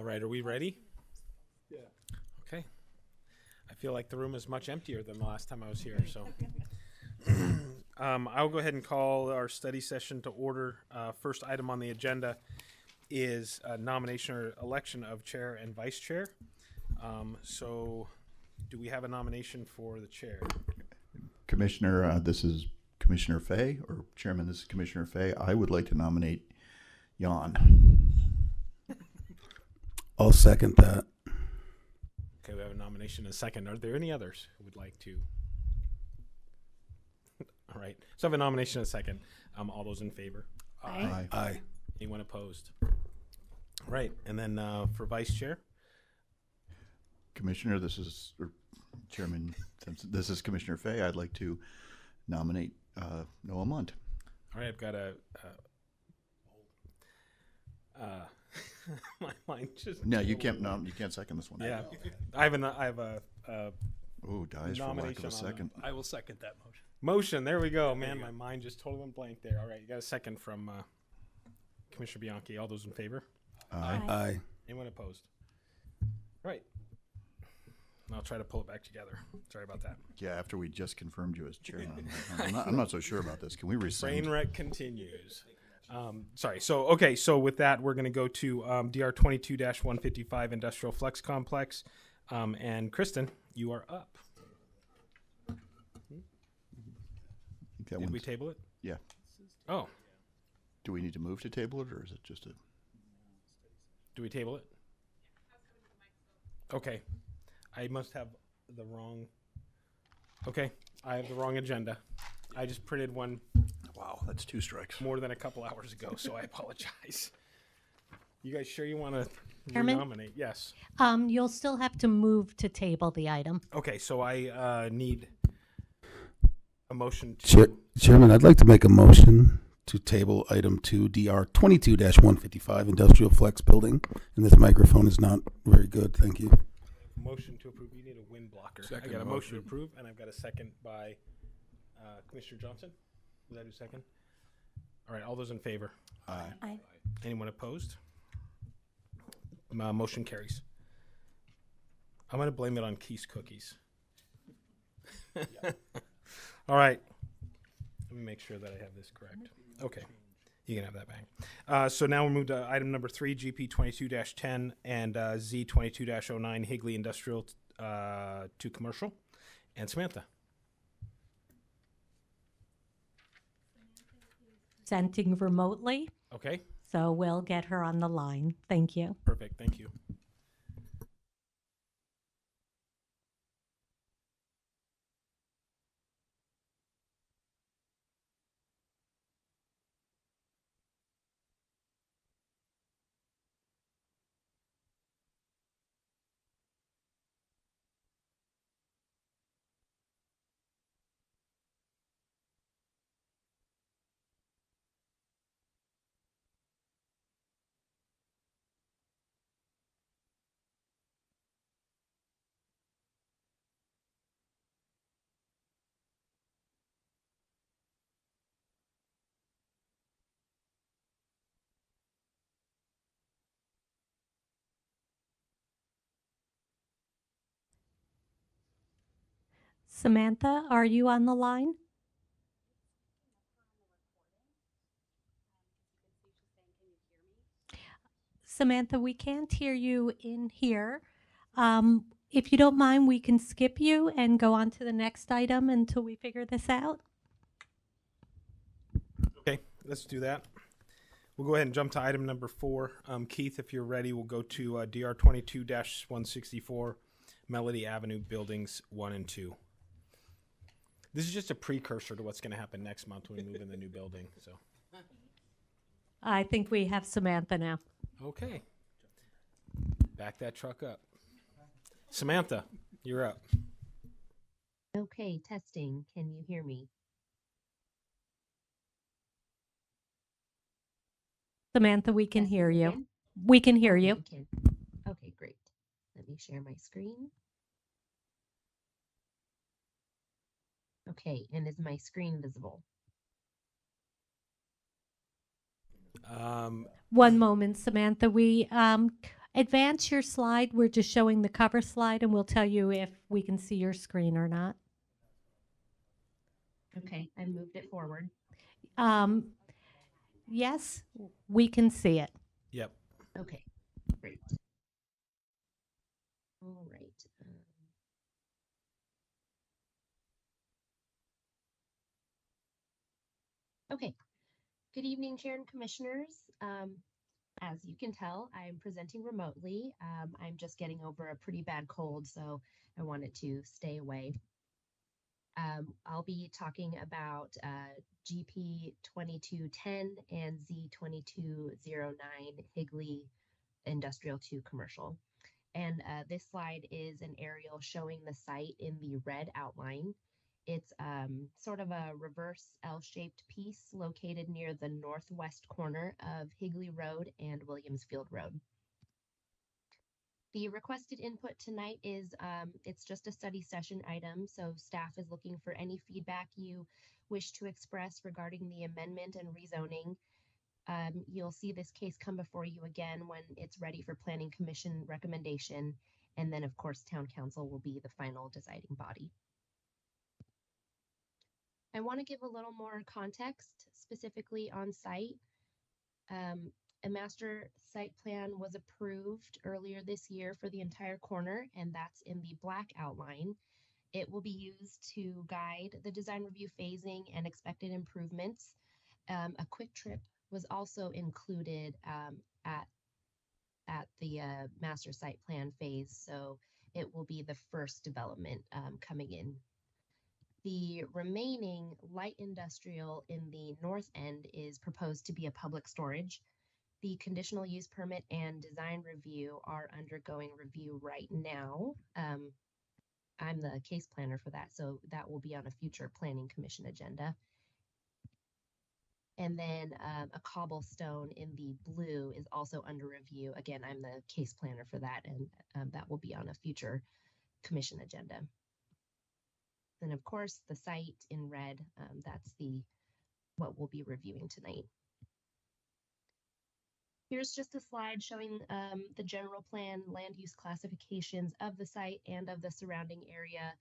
All right, are we ready? Yeah. Okay. I feel like the room is much emptier than the last time I was here, so. I'll go ahead and call our study session to order. First item on the agenda is nomination or election of chair and vice chair. So do we have a nomination for the chair? Commissioner, this is Commissioner Fay, or Chairman, this is Commissioner Fay. I would like to nominate Jan. I'll second that. Okay, we have a nomination and a second. Are there any others who would like to? All right, so I have a nomination and a second. All those in favor? Aye. Aye. Anyone opposed? All right, and then for vice chair? Commissioner, this is, or Chairman, since this is Commissioner Fay, I'd like to nominate Noah Munt. All right, I've got a my mind just. No, you can't. No, you can't second this one. Yeah, I have a Oh, dies for lack nomination of a on second. I will second that motion. motion. There we go, man. My mind just totally went blank there. All right, you got a second from Commissioner Bianchi. All those in favor? Aye. Aye. Anyone opposed? Right. I'll try to pull it back together. Sorry about that. Yeah, after we just confirmed you as chairman, I'm not so sure about this. Can we rescind? Brain wreck continues. Sorry. So with that, we're going to go to DR 22-155 Industrial Flex Complex. And Kristen, you are up. I think that Did we one's- table it? Yeah. Oh, Do we need to move to table it, or is it just a? do we table it? Okay. I must have the wrong. Okay. I have the wrong agenda. I just printed one Wow, that's 2 strikes. more than a couple hours ago, so I apologize. You guys sure you want to Chairman? renominate? Yes. You'll still have to move to table the item. Okay, so I need a motion to. Chairman, I'd like to make a motion to table item 2, DR 22-155 Industrial Flex Building. And this microphone is not very good. Thank you. Motion to approve. You need a wind blocker. Second I got a motion to motion. approve, and I've got a second by Commissioner Johnson. Was that who second? All right, all those in favor? Aye. Anyone opposed? Motion carries. I'm going to blame it on Keith's cookies. All right. Let me make sure that I have this correct. Okay. You can have that back. So now we'll move to item number 3, GP 22-10 and Z 22-09, Higley Industrial to Commercial. And Samantha. Presenting remotely, Okay. so we'll get her on the line. Thank you. Perfect. Thank you. Samantha, are you on the line? Samantha, we can't hear you in here. If you don't mind, we can skip you and go on to the next item until we figure this out. Okay, let's do that. We'll go ahead and jump to item number 4. Keith, if you're ready, we'll go to DR 22-164, Melody Avenue Buildings 1 and 2. This is just a precursor to what's going to happen next month when we move in the new building. So, I think we have Samantha now. okay, back that truck up. Samantha, you're up. Okay, testing. Can you hear me? Samantha, we can Testing hear you. again? We can hear Oh, you. can. Okay, great. Let me share my screen. Okay, and is my screen visible? Um, One moment, Samantha. We Advance your slide. We're just showing the cover slide, and we'll tell you if we can see your screen or not. Okay, I moved it forward. Yes, we can see it. Yep. Okay, great. All right. Okay. Good evening, Chair and Commissioners. As you can tell, I'm presenting remotely. I'm just getting over a pretty bad cold, so I wanted to stay away. I'll be talking about GP 2210 and Z 2209 Higley Industrial 2 Commercial. And this slide is an aerial showing the site in the red outline. It's sort of a reverse L-shaped piece located near the northwest corner of Higley Road and Williamsfield Road. The requested input tonight is it's just a study session item, so staff is looking for any feedback you wish to express regarding the amendment and rezoning. You'll see this case come before you again when it's ready for Planning Commission recommendation, and then of course Town Council will be the final deciding body. I want to give a little more context specifically on site. A master site plan was approved earlier this year for the entire corner, and that's in the black outline. It will be used to guide the design review phasing and expected improvements. A quick trip was also included at the master site plan phase, so it will be the first development coming in. The remaining light industrial in the north end is proposed to be a public storage. The conditional use permit and design review are undergoing review right now. I'm the case planner for that, so that will be on a future Planning Commission agenda. And then a cobblestone in the blue is also under review. Again, I'm the case planner for that, and that will be on a future commission agenda. And of course, the site in red, that's what we'll be reviewing tonight. Here's just a slide showing the general plan land use classifications of the site and of the surrounding area.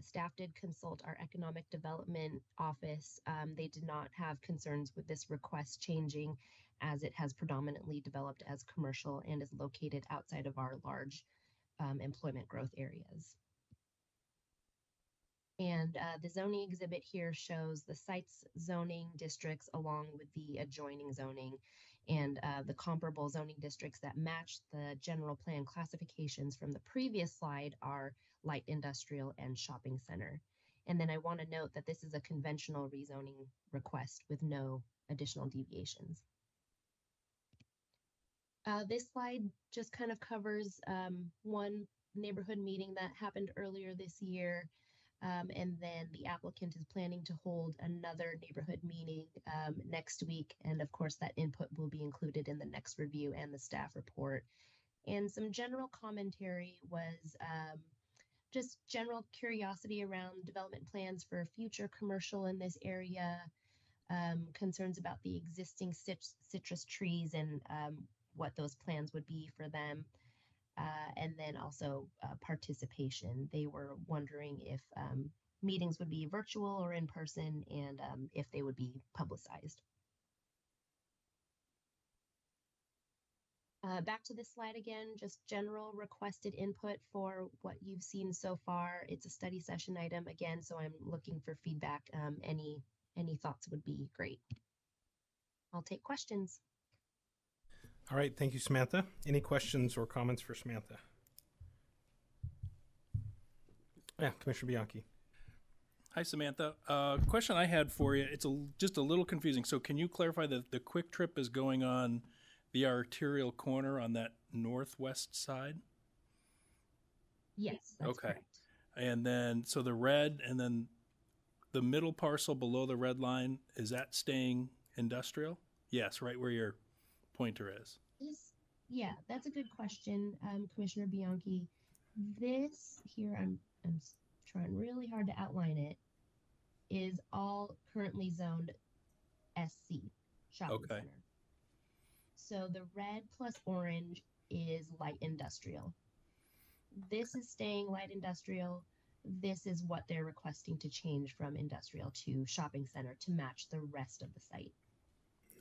Staff did consult our economic development office. They did not have concerns with this request changing, as it has predominantly developed as commercial and is located outside of our large employment growth areas. And the zoning exhibit here shows the site's zoning districts along with the adjoining zoning, and the comparable zoning districts that match the general plan classifications from the previous slide are light industrial and shopping center. And then I want to note that this is a conventional rezoning request with no additional deviations. This slide just kind of covers one neighborhood meeting that happened earlier this year. And then the applicant is planning to hold another neighborhood meeting next week. And of course, that input will be included in the next review and the staff report. And some general commentary was just general curiosity around development plans for future commercial in this area, concerns about the existing citrus trees and what those plans would be for them. And then also participation. They were wondering if meetings would be virtual or in person, and if they would be publicized. Back to this slide again, just general requested input for what you've seen so far. It's a study session item again, so I'm looking for feedback. Any thoughts would be great. I'll take questions. All right, thank you, Samantha. Any questions or comments for Samantha? Yeah, Commissioner Bianchi. Hi, Samantha. Question I had for you, it's just a little confusing. So can you clarify that the quick trip is going on the arterial corner on that northwest side? Yes, that's okay. correct. And then, so the red and then the middle parcel below the red line, is that staying industrial? Yes, right where your pointer is. Yeah, that's a good question, Commissioner Bianchi. This here, I'm trying really hard to outline it, is all currently zoned SC, shopping center. So the red plus orange is light industrial. This is staying light industrial. This is what they're requesting to change from industrial to shopping center to match the rest of the site.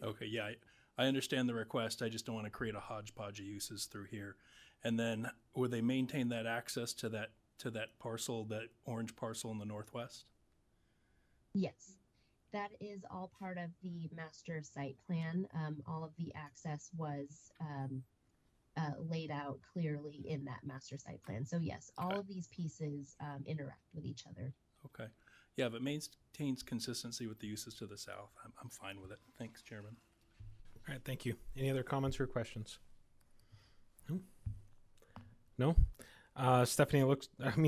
Okay, yeah, I understand the request. I just don't want to create a hodgepodge of uses through here. And then would they maintain that access to that parcel, that orange parcel in the northwest? Yes, that is all part of the master site plan. All of the access was laid out clearly in that master site plan. So yes, all of these pieces interact with each other. Okay. Yeah, if it maintains consistency with the uses to the south, I'm fine with it. Thanks, Chairman. All right, thank you. Any other comments or questions? No? Stephanie,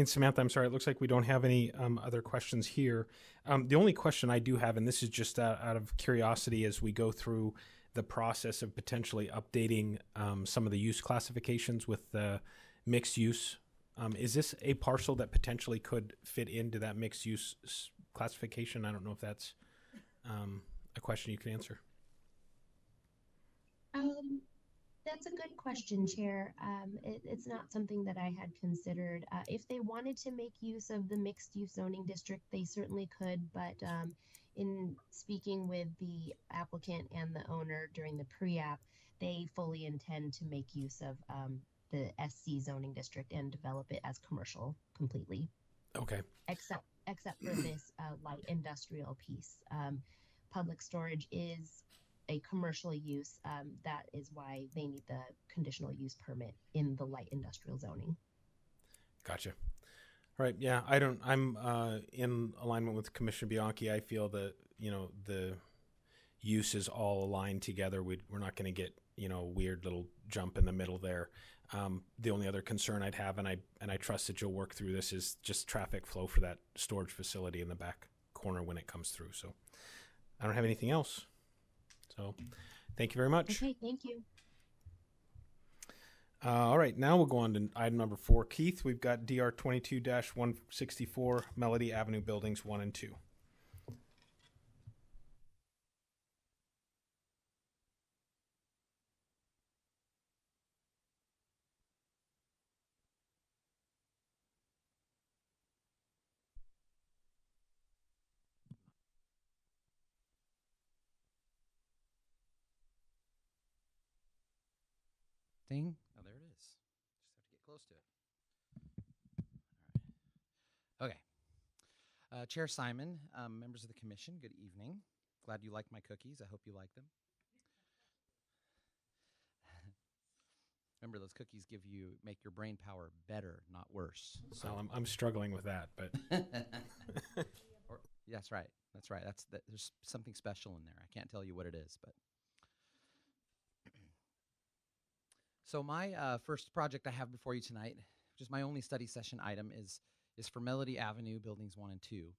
Samantha, I'm sorry, it looks like we don't have any other questions here. The only question I do have, and this is just out of curiosity as we go through the process of potentially updating some of the use classifications with the mixed use, is this a parcel that potentially could fit into that mixed use classification? I don't know if that's a question you can answer. That's a good question, Chair. It's not something that I had considered. If they wanted to make use of the mixed use zoning district, they certainly could, but in speaking with the applicant and the owner during the pre-app, they fully intend to make use of the SC zoning district and develop it as commercial completely. Okay. Except for this light industrial piece. Public storage is a commercial use. That is why they need the conditional use permit in the light industrial zoning. Gotcha. All right. Yeah, I'm in alignment with Commissioner Bianchi. I feel that, the use is all aligned together. We're not going to get, a weird little jump in the middle there. The only other concern I'd have, and I trust that you'll work through this, is just traffic flow for that storage facility in the back corner when it comes through. So I don't have anything else. So thank you very much. Okay, thank you. All right, now we'll go on to item number 4. Keith, we've got DR 22-164 Melody Avenue Buildings 1 and 2. Thing. Oh, there it is. Just have to get close to it. All right. Okay. Chair Simon, members of the commission, good evening. Glad you like my cookies. I hope you like them. Remember, those cookies make your brain power better, not worse. So I'm struggling with that, but yeah, that's right. That's right. There's something special in there. I can't tell you what it is, but. So my first project I have before you tonight, which is my only study session item, is for Melody Avenue Buildings 1 and 2.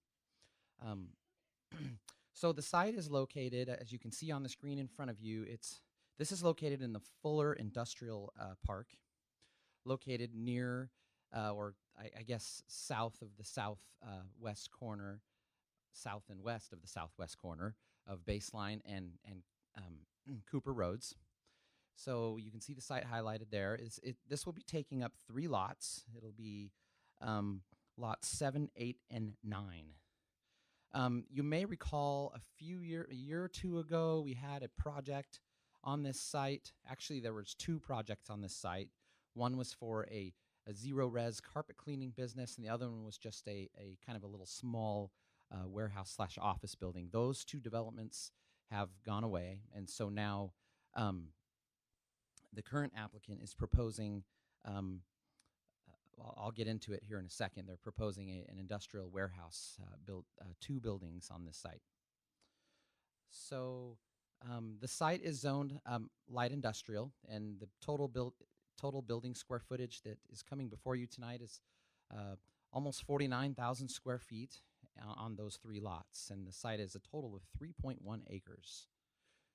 So the site is located, as you can see on the screen in front of you, this is located in the Fuller Industrial Park, located near, or I guess south of the southwest corner, south and west of the southwest corner of Baseline and Cooper Roads. So you can see the site highlighted there. This will be taking up 3 lots. It'll be lots 7, 8, and 9. You may recall a year or two ago, we had a project on this site. Actually, there was 2 projects on this site. One was for a zero-res carpet cleaning business, and the other one was just a kind of a little small warehouse/office building. Those 2 developments have gone away, and so now the current applicant is proposing, I'll get into it here in a second, they're proposing an industrial warehouse, 2 buildings on this site. So the site is zoned light industrial, and the total building square footage that is coming before you tonight is almost 49,000 square feet on those 3 lots, and the site is a total of 3.1 acres.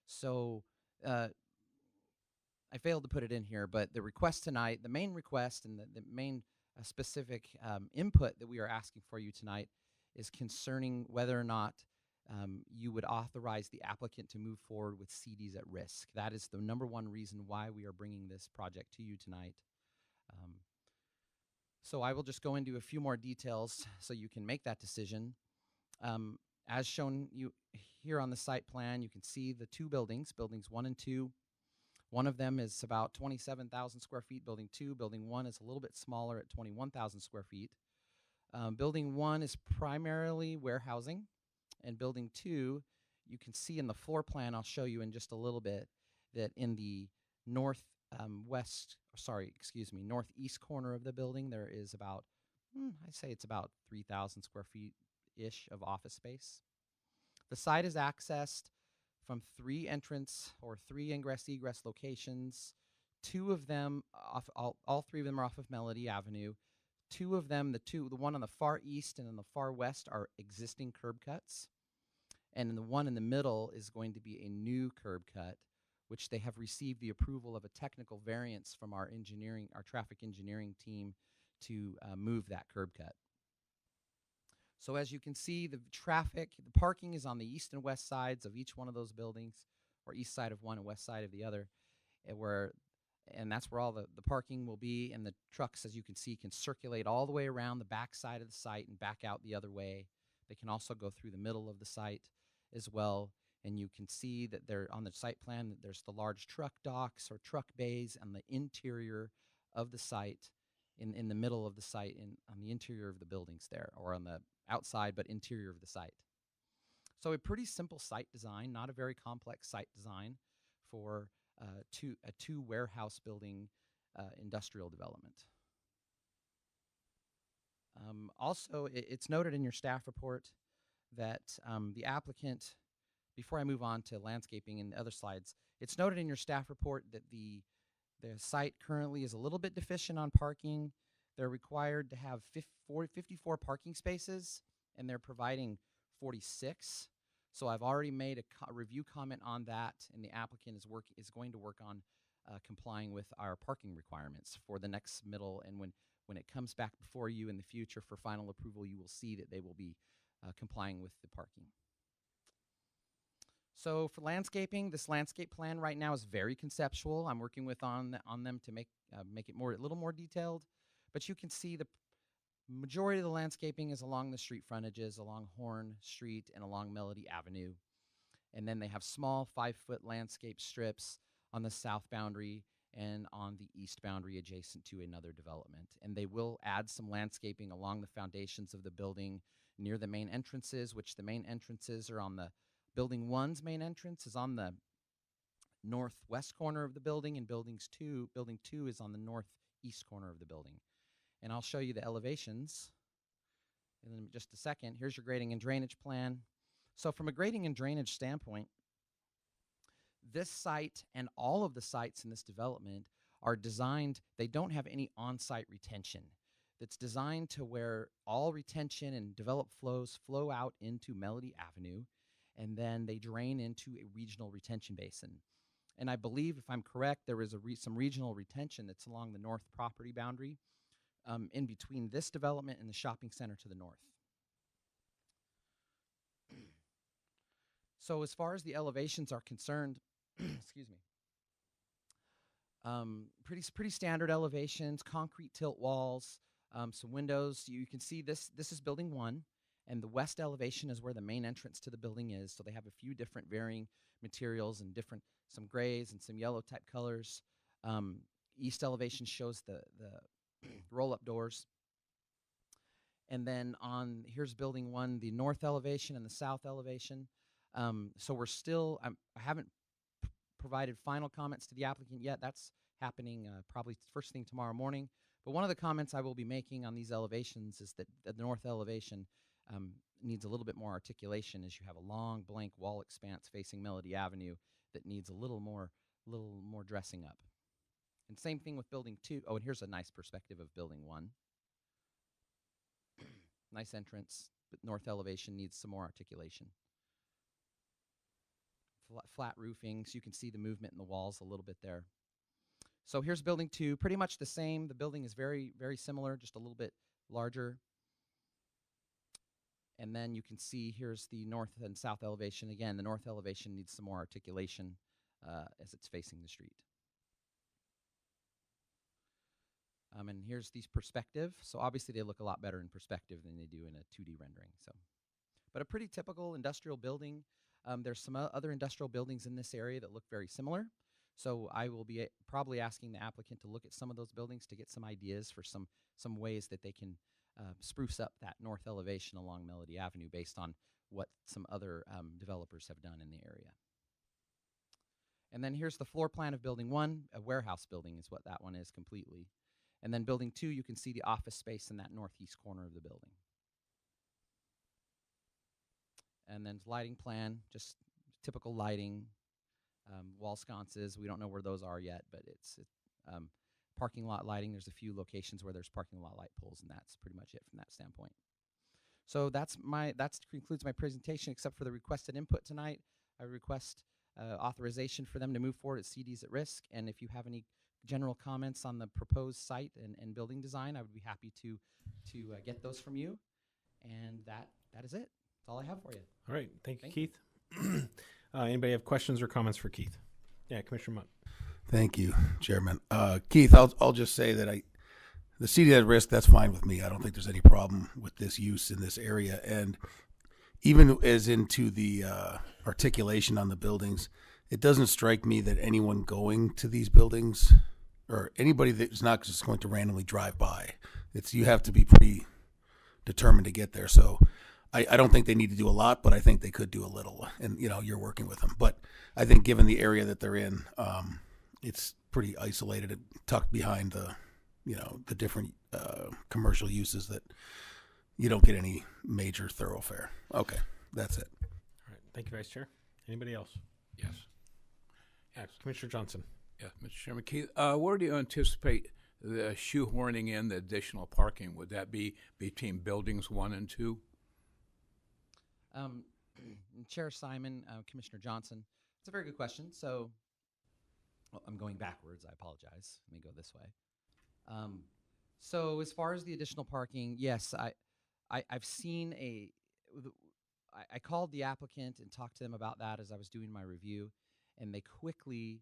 So I failed to put it in here, but the request tonight, the main request and the main specific input that we are asking for you tonight is concerning whether or not you would authorize the applicant to move forward with CDs at risk. That is the number one reason why we are bringing this project to you tonight. So I will just go into a few more details so you can make that decision. As shown here on the site plan, you can see the two buildings, buildings 1 and 2. One of them is about 27,000 square feet. Building 2, building 1 is a little bit smaller at 21,000 square feet. Building 1 is primarily warehousing, and building 2, you can see in the floor plan, I'll show you in just a little bit, that in the northeast corner of the building, there is about, I'd say it's about 3,000 square feet-ish of office space. The site is accessed from 3 entrance or 3 ingress-egress locations. 2 of them, all 3 of them are off of Melody Avenue. 2 of them, the one on the far east and in the far west, are existing curb cuts. And the one in the middle is going to be a new curb cut, which they have received the approval of a technical variance from our traffic engineering team to move that curb cut. So as you can see, the parking is on the east and west sides of each one of those buildings, or east side of one and west side of the other, and that's where all the parking will be, and the trucks, as you can see, can circulate all the way around the back side of the site and back out the other way. They can also go through the middle of the site as well, and you can see that on the site plan, there's the large truck docks or truck bays on the interior of the site, in the middle of the site, on the interior of the buildings there, or on the outside but interior of the site. So a pretty simple site design, not a very complex site design for a 2 warehouse building industrial development. Also, it's noted in your staff report that the applicant, before I move on to landscaping and other slides, it's noted in your staff report that the site currently is a little bit deficient on parking. They're required to have 54 parking spaces, and they're providing 46. So I've already made a review comment on that, and the applicant is going to work on complying with our parking requirements for the next middle. And when it comes back before you in the future for final approval, you will see that they will be complying with the parking. So for landscaping, this landscape plan right now is very conceptual. I'm working on them to make it a little more detailed. But you can see the majority of the landscaping is along the street frontages, along Horn Street and along Melody Avenue. And then they have small 5-foot landscape strips on the south boundary and on the east boundary adjacent to another development. And they will add some landscaping along the foundations of the building near the main entrances, which the main entrances are on the Building 1's main entrance is on the northwest corner of the building, and Building 2 is on the northeast corner of the building. And I'll show you the elevations in just a second. Here's your grading and drainage plan. So from a grading and drainage standpoint, this site and all of the sites in this development are designed, they don't have any on-site retention. That's designed to where all retention and developed flows flow out into Melody Avenue, and then they drain into a regional retention basin. And I believe, if I'm correct, there is some regional retention that's along the north property boundary in between this development and the shopping center to the north. So as far as the elevations are concerned, excuse me, pretty standard elevations, concrete tilt walls, some windows. You can see this is Building 1, and the west elevation is where the main entrance to the building is. So they have a few different varying materials and some grays and some yellow type colors. East elevation shows the roll-up doors. And then here's Building 1, the north elevation and the south elevation. So we're still, I haven't provided final comments to the applicant yet. That's happening probably first thing tomorrow morning. But one of the comments I will be making on these elevations is that the north elevation needs a little bit more articulation, as you have a long blank wall expanse facing Melody Avenue that needs a little more dressing up. And same thing with Building 2. Oh, and here's a nice perspective of Building 1. Nice entrance, but north elevation needs some more articulation. Flat roofing, so you can see the movement in the walls a little bit there. So here's Building 2, pretty much the same. The building is very, very similar, just a little bit larger. And then you can see here's the north and south elevation. Again, the north elevation needs some more articulation as it's facing the street. And here's these perspective. So obviously they look a lot better in perspective than they do in a 2D rendering. So, but a pretty typical industrial building. There's some other industrial buildings in this area that look very similar. So I will be probably asking the applicant to look at some of those buildings to get some ideas for some ways that they can spruce up that north elevation along Melody Avenue based on what some other developers have done in the area. And then here's the floor plan of building 1. A warehouse building is what that one is completely. And then building 2, you can see the office space in that northeast corner of the building. And then lighting plan, just typical lighting, wall sconces. We don't know where those are yet, but it's parking lot lighting. There's a few locations where there's parking lot light poles, and that's pretty much it from that standpoint. So that concludes my presentation, except for the requested input tonight. I request authorization for them to move forward at CDs at risk. And if you have any general comments on the proposed site and building design, I would be happy to get those from you. And that is it. That's all I have for you. All right. Thank you, Keith. Anybody have questions or comments for Keith? Yeah, Commissioner Munt. Thank you, Chairman. Keith, I'll just say that the CD at risk, that's fine with me. I don't think there's any problem with this use in this area. And even as into the articulation on the buildings, it doesn't strike me that anyone going to these buildings or anybody that's not just going to randomly drive by, you have to be pretty determined to get there. So I don't think they need to do a lot, but I think they could do a little. And, you're working with them. But I think given the area that they're in, it's pretty isolated and tucked behind the different commercial uses that you don't get any major thoroughfare. Okay, that's it. All right. Thank you, Vice Chair. Anybody else? Yes. Commissioner Johnson. Yes, Mr. Chairman. Keith, where do you anticipate the shoehorning in the additional parking? Would that be between buildings 1 and 2? Chair Simon, Commissioner Johnson, it's a very good question. So I'm going backwards. I apologize. Let me go this way. So as far as the additional parking, yes, I've seen I called the applicant and talked to them about that as I was doing my review, and they quickly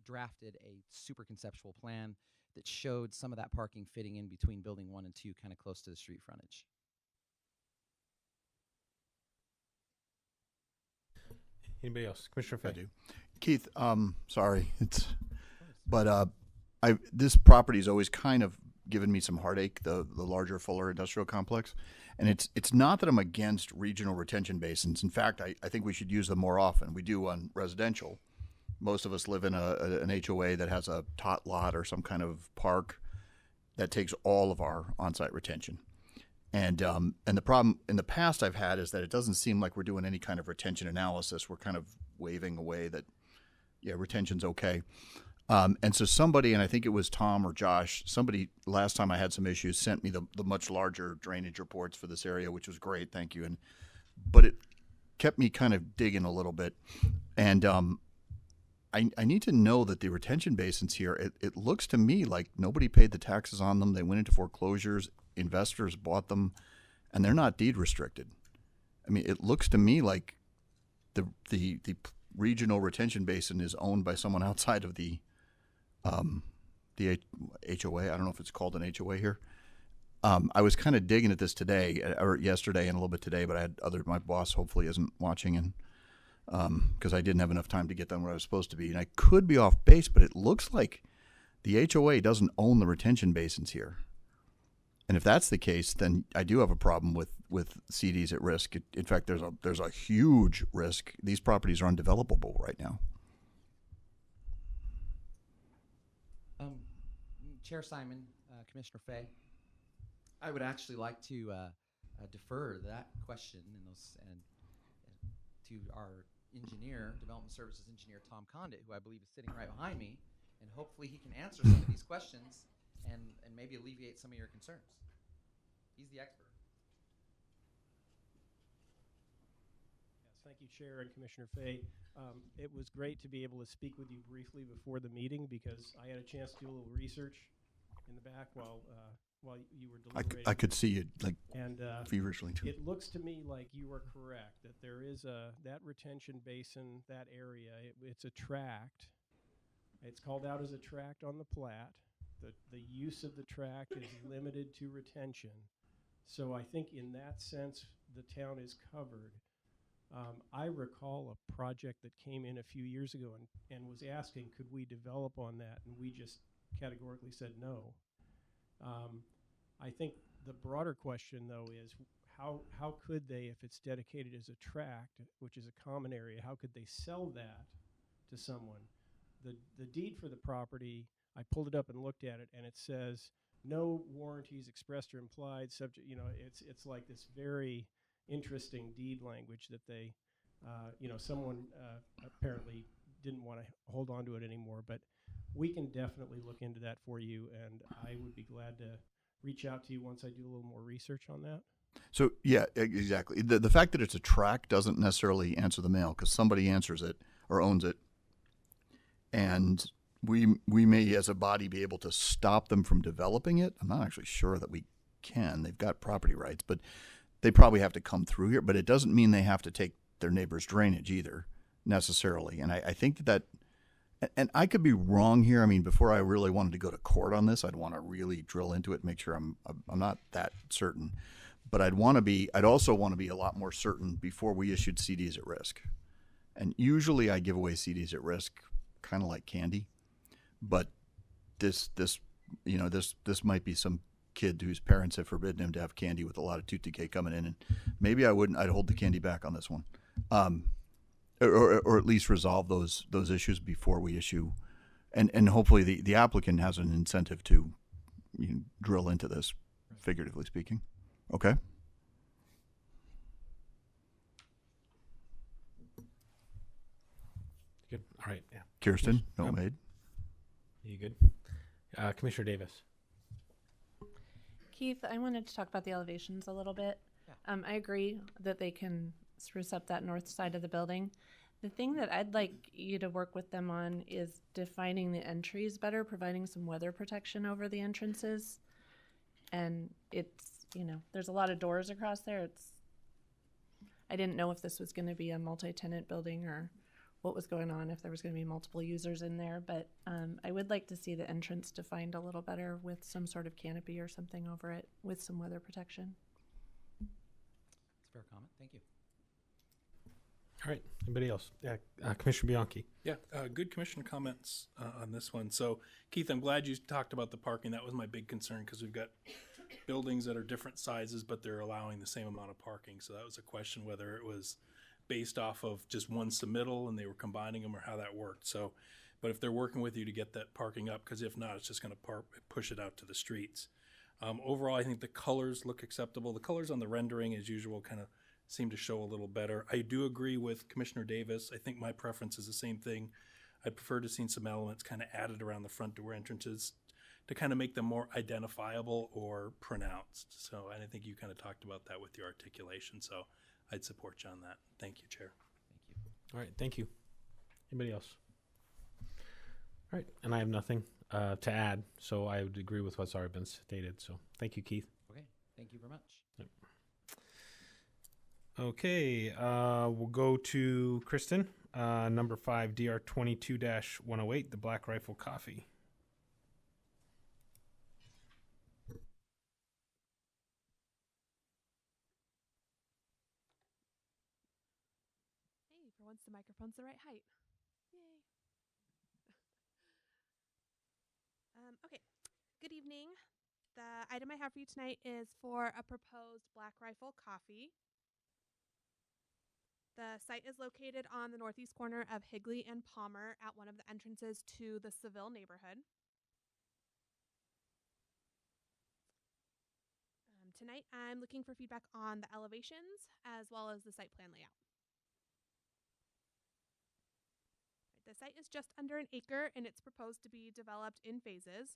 drafted a super conceptual plan that showed some of that parking fitting in between building 1 and 2, kind of close to the street frontage. Anybody else? Commissioner Fay. I do. Keith, sorry, this property's always kind of given me some heartache, the larger Fuller Industrial Complex. And it's not that I'm against regional retention basins. In fact, I think we should use them more often. We do on residential. Most of us live in an HOA that has a tot lot or some kind of park that takes all of our on-site retention. And the problem in the past I've had is that it doesn't seem like we're doing any kind of retention analysis. We're kind of waving away that, yeah, retention's okay. And so somebody, and I think it was Tom or Josh, somebody last time I had some issues sent me the much larger drainage reports for this area, which was great, thank you. But it kept me kind of digging a little bit. And I need to know that the retention basins here, it looks to me like nobody paid the taxes on them. They went into foreclosures, investors bought them, and they're not deed restricted. I mean, it looks to me like the regional retention basin is owned by someone outside of the HOA. I don't know if it's called an HOA here. I was kind of digging at this today, or yesterday, and a little bit today, but my boss hopefully isn't watching, and because I didn't have enough time to get done what I was supposed to be. And I could be off base, but it looks like the HOA doesn't own the retention basins here. And if that's the case, then I do have a problem with CDs at risk. In fact, there's a huge risk. These properties are undevelopable right now. Chair Simon, Commissioner Fay, I would actually like to defer that question and to our development services engineer, Tom Condit, who I believe is sitting right behind me, and hopefully he can answer some of these questions and maybe alleviate some of your concerns. He's the expert. Yes, thank you, Chair and Commissioner Fay. It was great to be able to speak with you briefly before the meeting because I had a chance to do a little research in the back while you were I deliberating. I could see you like And feverishly too. it looks to me like you are correct that there is that retention basin, that area. It's a tract. It's called out as a tract on the plat. The use of the tract is limited to retention. So I think in that sense, the town is covered. I recall a project that came in a few years ago and was asking, could we develop on that? And we just categorically said no. I think the broader question, though, is how could they, if it's dedicated as a tract, which is a common area, how could they sell that to someone? The deed for the property, I pulled it up and looked at it, and it says no warranties expressed or implied, subject. It's like this very interesting deed language that they, someone apparently didn't want to hold on to it anymore. But we can definitely look into that for you, and I would be glad to reach out to you once I do a little more research on that. So yeah, exactly. The fact that it's a tract doesn't necessarily answer the mail because somebody answers it or owns it, and we may as a body be able to stop them from developing it. I'm not actually sure that we can. They've got property rights, but they probably have to come through here. But it doesn't mean they have to take their neighbor's drainage either necessarily. And I think that. And I could be wrong here. I mean, before I really wanted to go to court on this, I'd want to really drill into it, make sure I'm not that certain. But I'd also want to be a lot more certain before we issued CDs at risk. And usually I give away CDs at risk kind of like candy. But this might be some kid whose parents have forbidden him to have candy with a lot of tooth decay coming in, and maybe I'd hold the candy back on this one. Or at least resolve those issues before we issue, and hopefully the applicant has an incentive to drill into this, figuratively speaking. Okay. Good. All right. Yeah. Kirsten, no made. You good? Commissioner Davis. Keith, I wanted to talk about the elevations a little bit. Yeah. I agree that they can spruce up that north side of the building. The thing that I'd like you to work with them on is defining the entries better, providing some weather protection over the entrances. And it's, there's a lot of doors across there. I didn't know if this was going to be a multi-tenant building or what was going on, if there was going to be multiple users in there. But I would like to see the entrance defined a little better with some sort of canopy or something over it with some weather protection. That's a fair comment. Thank you. All right. Anybody else? Yeah. Commissioner Bianchi. Yeah, good commission comments on this one. So, Keith, I'm glad you talked about the parking. That was my big concern because we've got buildings that are different sizes, but they're allowing the same amount of parking. So that was a question whether it was based off of just one submittal and they were combining them or how that worked. So, but if they're working with you to get that parking up, because if not, it's just going to push it out to the streets. Overall, I think the colors look acceptable. The colors on the rendering, as usual, kind of seem to show a little better. I do agree with Commissioner Davis. I think my preference is the same thing. I'd prefer to see some elements kind of added around the front door entrances to kind of make them more identifiable or pronounced. So I think you kind of talked about that with your articulation. So I'd support you on that. Thank you, Chair. Thank you. All right. Thank you. Anybody else? All right. And I have nothing to add. So I would agree with what's already been stated. So thank you, Keith. Okay. Thank you very much. Yep. Okay, we'll go to Kristen, number 5, DR 22-108, the Black Rifle Coffee. Hey, for once the microphone's the right height. Yay. Okay, good evening. The item I have for you tonight is for a proposed Black Rifle Coffee. The site is located on the northeast corner of Higley and Palmer at one of the entrances to the Seville neighborhood. Tonight, I'm looking for feedback on the elevations as well as the site plan layout. The site is just under an acre and it's proposed to be developed in phases.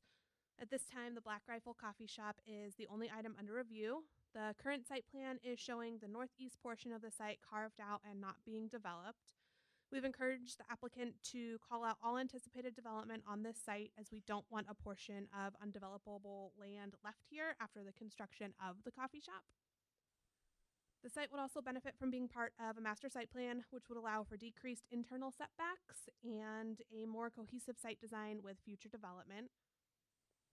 At this time, the Black Rifle Coffee Shop is the only item under review. The current site plan is showing the northeast portion of the site carved out and not being developed. We've encouraged the applicant to call out all anticipated development on this site, as we don't want a portion of undevelopable land left here after the construction of the coffee shop. The site would also benefit from being part of a master site plan, which would allow for decreased internal setbacks and a more cohesive site design with future development.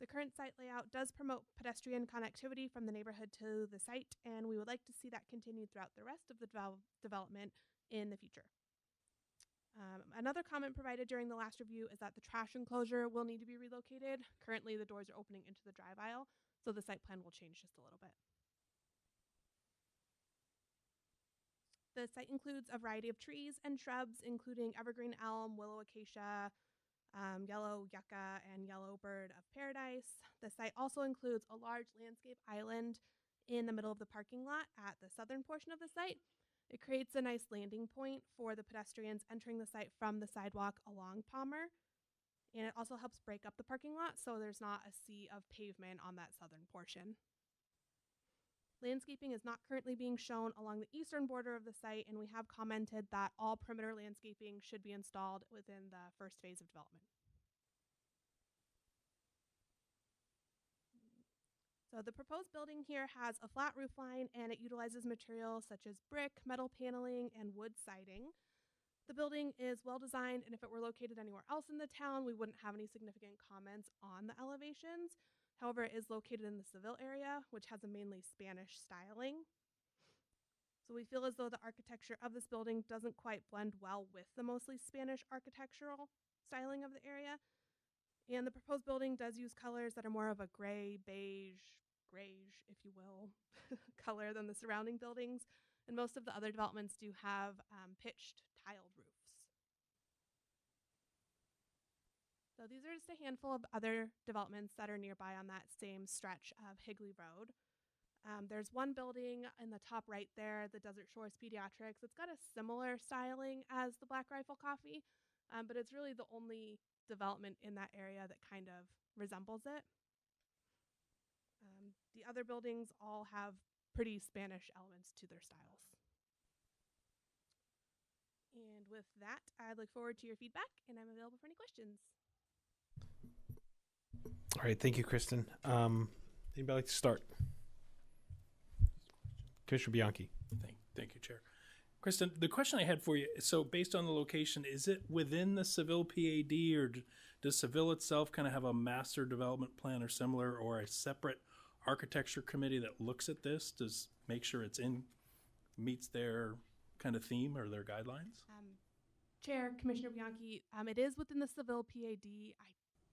The current site layout does promote pedestrian connectivity from the neighborhood to the site, and we would like to see that continue throughout the rest of the development in the future. Another comment provided during the last review is that the trash enclosure will need to be relocated. Currently, the doors are opening into the drive aisle, so the site plan will change just a little bit. The site includes a variety of trees and shrubs, including evergreen elm, willow acacia, yellow yucca, and yellow bird of paradise. The site also includes a large landscape island in the middle of the parking lot at the southern portion of the site. It creates a nice landing point for the pedestrians entering the site from the sidewalk along Palmer. And it also helps break up the parking lot so there's not a sea of pavement on that southern portion. Landscaping is not currently being shown along the eastern border of the site, and we have commented that all perimeter landscaping should be installed within the first phase of development. So the proposed building here has a flat roof line, and it utilizes materials such as brick, metal paneling, and wood siding. The building is well designed, and if it were located anywhere else in the town, we wouldn't have any significant comments on the elevations. However, it is located in the Seville area, which has a mainly Spanish styling. So we feel as though the architecture of this building doesn't quite blend well with the mostly Spanish architectural styling of the area. And the proposed building does use colors that are more of a gray, beige, grayish, if you will, color than the surrounding buildings. And most of the other developments do have pitched tiled roofs. So these are just a handful of other developments that are nearby on that same stretch of Higley Road. There's one building in the top right there, the Desert Shores Pediatrics. It's got a similar styling as the Black Rifle Coffee, but it's really the only development in that area that kind of resembles it. The other buildings all have pretty Spanish elements to their styles. And with that, I look forward to your feedback, and I'm available for any questions. All right, thank you, Kristen. Anybody like to start? Commissioner Bianchi. Thank you, Chair. Kristen, the question I had for you, so based on the location, is it within the Seville PAD, or does Seville itself kind of have a master development plan or similar, or a separate architecture committee that looks at this to make sure it's meets their kind of theme or their guidelines? Chair, Commissioner Bianchi, it is within the Seville PAD. I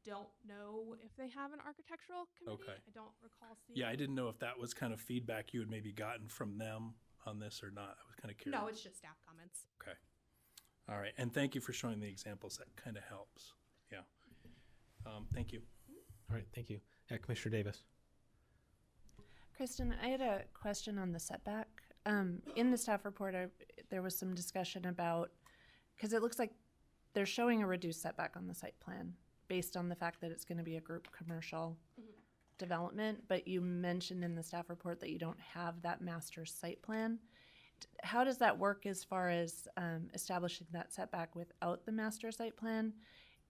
don't know if they have an architectural committee. Okay. I don't recall seeing. Yeah, I didn't know if that was kind of feedback you had maybe gotten from them on this or not. I was kind of curious. No, it's just staff comments. Okay. All right. And thank you for showing the examples. That kind of helps. Yeah. Thank you. All right, thank you. Commissioner Davis. Kristen, I had a question on the setback. In the staff report, there was some discussion about, because it looks like they're showing a reduced setback on the site plan based on the fact that it's going to be a group commercial development, but you mentioned in the staff report that you don't have that master site plan. How does that work as far as establishing that setback without the master site plan?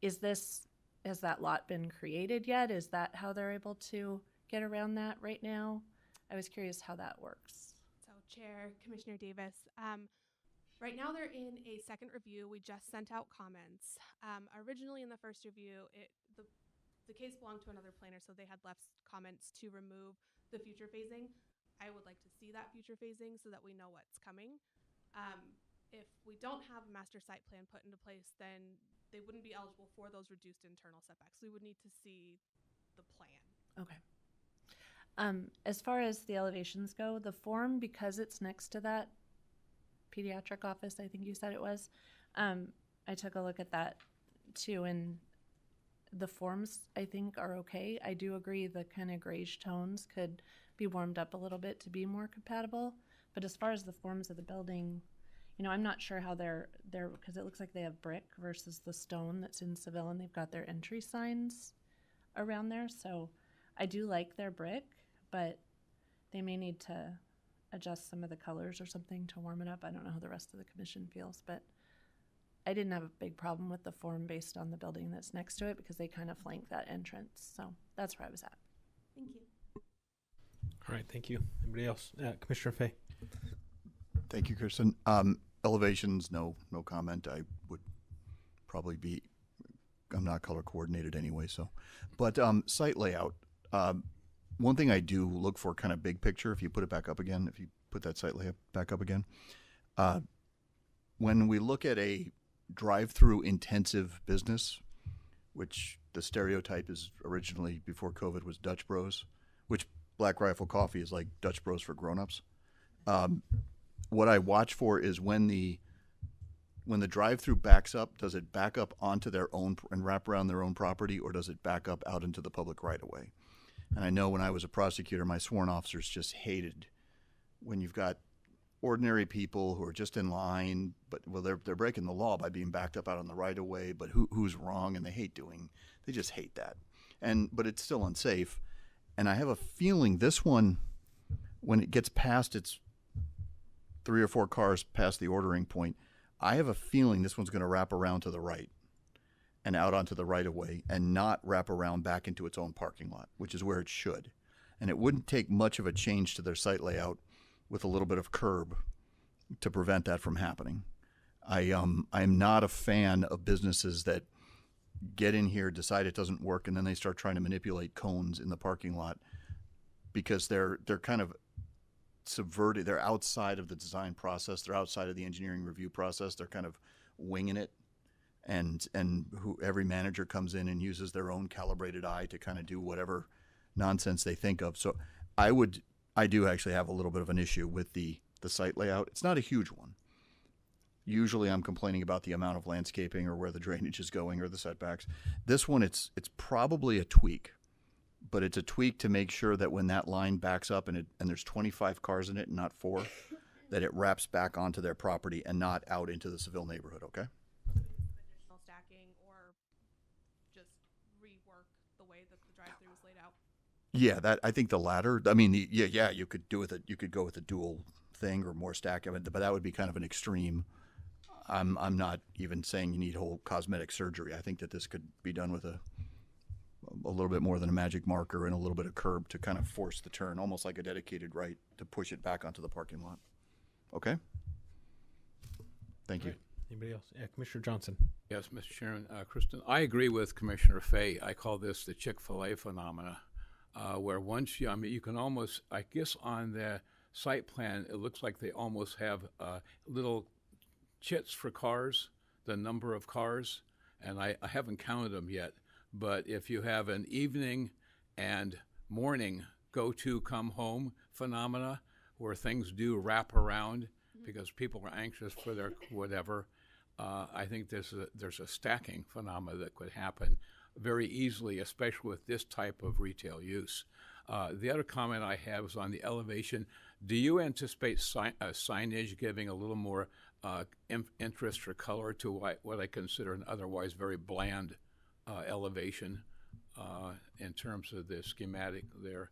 Has that lot been created yet? Is that how they're able to get around that right now? I was curious how that works. So, Chair, Commissioner Davis, right now they're in a second review. We just sent out comments. Originally in the first review, the case belonged to another planner, so they had left comments to remove the future phasing. I would like to see that future phasing so that we know what's coming. If we don't have a master site plan put into place, then they wouldn't be eligible for those reduced internal setbacks. We would need to see the plan. Okay. As far as the elevations go, the form, because it's next to that pediatric office, I think you said it was, I took a look at that too, and the forms I think are okay. I do agree the kind of grayish tones could be warmed up a little bit to be more compatible, but as far as the forms of the building, I'm not sure how they're because it looks like they have brick versus the stone that's in Seville, and they've got their entry signs around there. So I do like their brick, but they may need to adjust some of the colors or something to warm it up. I don't know how the rest of the commission feels, but I didn't have a big problem with the form based on the building that's next to it because they kind of flank that entrance. So that's where I was at. Thank you. All right, thank you. Anybody else? Commissioner Fay. Thank you, Kirsten. Elevations, no comment. I would probably be, I'm not color coordinated anyway, so. But site layout, one thing I do look for kind of big picture, if you put it back up again, if you put that site layout back up again. When we look at a drive-through intensive business, which the stereotype is originally before COVID was Dutch Bros, which Black Rifle Coffee is like Dutch Bros for grown-ups. What I watch for is when the drive-through backs up, does it back up onto their own and wrap around their own property, or does it back up out into the public right-of-way? And I know when I was a prosecutor, my sworn officers just hated when you've got ordinary people who are just in line, but well, they're breaking the law by being backed up out on the right-of-way, but who's wrong? And they just hate that. But it's still unsafe. And I have a feeling this one, when it gets past its 3 or 4 cars past the ordering point, I have a feeling this one's going to wrap around to the right and out onto the right-of-way and not wrap around back into its own parking lot, which is where it should. And it wouldn't take much of a change to their site layout with a little bit of curb to prevent that from happening. I'm not a fan of businesses that get in here, decide it doesn't work, and then they start trying to manipulate cones in the parking lot because they're kind of subverted. They're outside of the design process. They're outside of the engineering review process. They're kind of winging it. And every manager comes in and uses their own calibrated eye to kind of do whatever nonsense they think of. So I do actually have a little bit of an issue with the site layout. It's not a huge one. Usually I'm complaining about the amount of landscaping or where the drainage is going or the setbacks. This one, it's probably a tweak, but it's a tweak to make sure that when that line backs up and there's 25 cars in it and not 4, that it wraps back onto their property and not out into the Seville neighborhood, okay? Additional stacking or just rework the way that the drive-through is laid out. Yeah, I think the latter. I mean, you could do you could go with a dual thing or more stack of it, but that would be kind of an extreme. I'm not even saying you need whole cosmetic surgery. I think that this could be done with a little bit more than a magic marker and a little bit of curb to kind of force the turn, almost like a dedicated right to push it back onto the parking lot. Okay? Thank you. Right. Anybody else? Yeah, Commissioner Johnson. Yes, Mr. Chairman. Kristen, I agree with Commissioner Fay. I call this the Chick-fil-A phenomena, where once you can almost, I guess on the site plan, it looks like they almost have little chits for cars, the number of cars, and I haven't counted them yet. But if you have an evening and morning go-to come home phenomena where things do wrap around because people are anxious for their whatever, I think there's a stacking phenomena that could happen very easily, especially with this type of retail use. The other comment I have is on the elevation. Do you anticipate signage giving a little more interest or color to what I consider an otherwise very bland elevation in terms of the schematic there?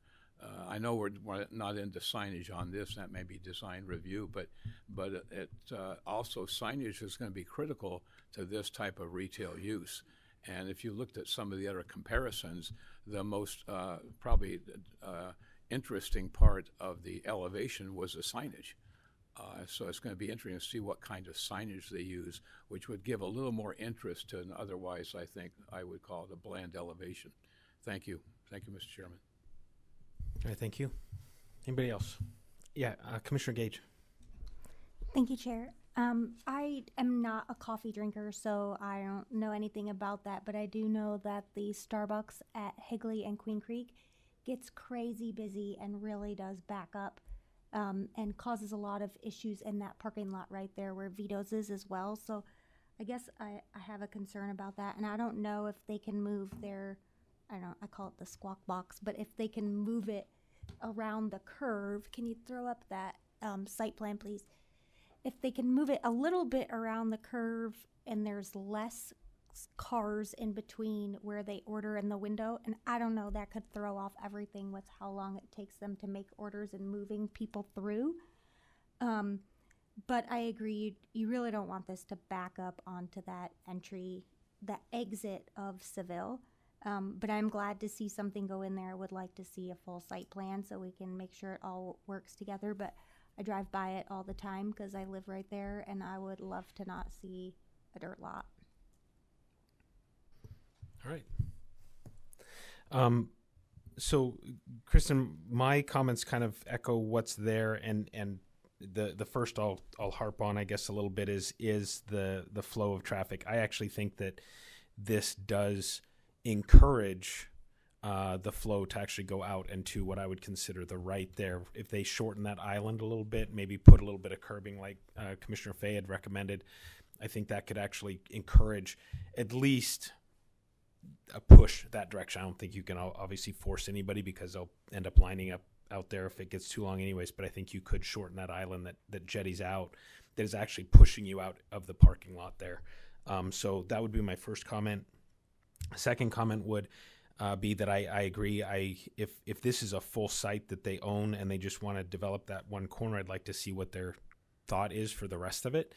I know we're not into signage on this. That may be design review, but also signage is going to be critical to this type of retail use. And if you looked at some of the other comparisons, the most probably interesting part of the elevation was the signage. So it's going to be interesting to see what kind of signage they use, which would give a little more interest to an otherwise, I think, I would call it a bland elevation. Thank you. Thank you, Mr. Chairman. All right, thank you. Anybody else? Yeah, Commissioner Gage. Thank you, Chair. I am not a coffee drinker, so I don't know anything about that, but I do know that the Starbucks at Higley and Queen Creek gets crazy busy and really does back up and causes a lot of issues in that parking lot right there where Vito's is as well. So I guess I have a concern about that, and I don't know if they can move their, I call it the squawk box, but if they can move it around the curve. Can you throw up that site plan, please? If they can move it a little bit around the curve and there's less cars in between where they order in the window, and I don't know, that could throw off everything with how long it takes them to make orders and moving people through. But I agree, you really don't want this to back up onto that entry, the exit of Seville. But I'm glad to see something go in there. I would like to see a full site plan so we can make sure it all works together. But I drive by it all the time because I live right there, and I would love to not see a dirt lot. All right. So, Kristen, my comments kind of echo what's there, and the first I'll harp on, I guess, a little bit is the flow of traffic. I actually think that this does encourage the flow to actually go out and to what I would consider the right there. If they shorten that island a little bit, maybe put a little bit of curbing like Commissioner Fay had recommended, I think that could actually encourage at least a push that direction. I don't think you can obviously force anybody because they'll end up lining up out there if it gets too long anyways, but I think you could shorten that island that jetties out, that is actually pushing you out of the parking lot there. So that would be my first comment. Second comment would be that I agree. If this is a full site that they own and they just want to develop that one corner, I'd like to see what their thought is for the rest of it.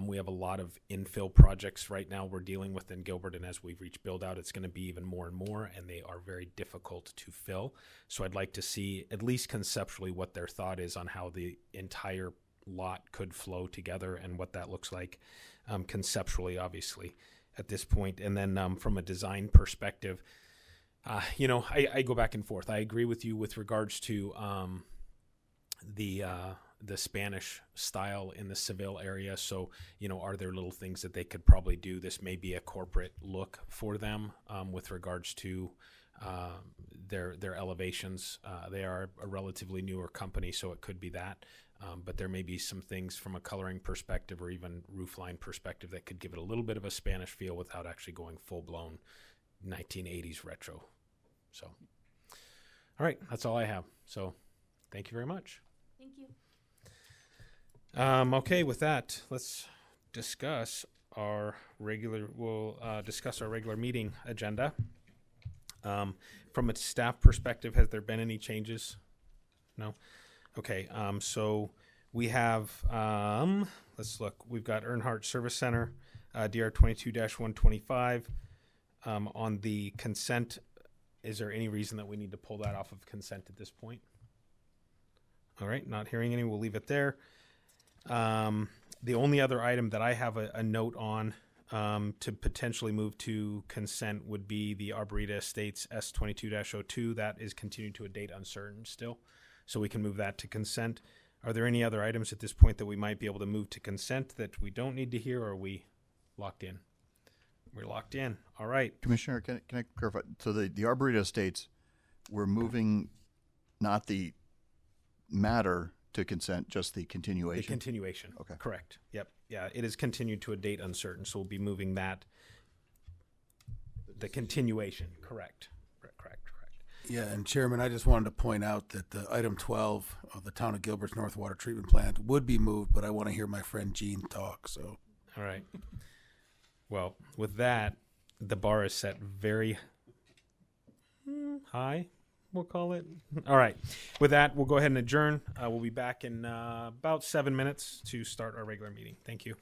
We have a lot of infill projects right now we're dealing with in Gilbert, and as we reach build out, it's going to be even more and more, and they are very difficult to fill. So I'd like to see, at least conceptually, what their thought is on how the entire lot could flow together and what that looks like conceptually, obviously, at this point. And then from a design perspective, I go back and forth. I agree with you with regards to the Spanish style in the Seville area. So, are there little things that they could probably do? This may be a corporate look for them with regards to their elevations. They are a relatively newer company, so it could be that. But there may be some things from a coloring perspective or even roofline perspective that could give it a little bit of a Spanish feel without actually going full-blown 1980s retro. So, all right, that's all I have. So, thank you very much. Thank you. Okay, with that, let's discuss our regular meeting agenda. From a staff perspective, has there been any changes? No? Okay, so we have, let's look, we've got Earnhardt Service Center, DR 22-125. On the consent, is there any reason that we need to pull that off of consent at this point? All right, not hearing any, we'll leave it there. The only other item that I have a note on to potentially move to consent would be the Arboreta Estates S22-02. That is continued to a date uncertain still, so we can move that to consent. Are there any other items at this point that we might be able to move to consent that we don't need to hear, or are we locked in? We're locked in. All right. Commissioner, can I clarify? So the Arboreta Estates, we're moving not the matter to consent, just the continuation? The continuation. Okay. Correct. Yep. Yeah, it is continued to a date uncertain, so we'll be moving that. The continuation. Correct. Correct. Yeah, and Chairman, I just wanted to point out that the item 12 of the Town of Gilbert's North Water Treatment Plant would be moved, but I want to hear my friend Gene talk, so. All right. Well, with that, the bar is set very high, we'll call it. All right. With that, we'll go ahead and adjourn. We'll be back in about 7 minutes to start our regular meeting. Thank you.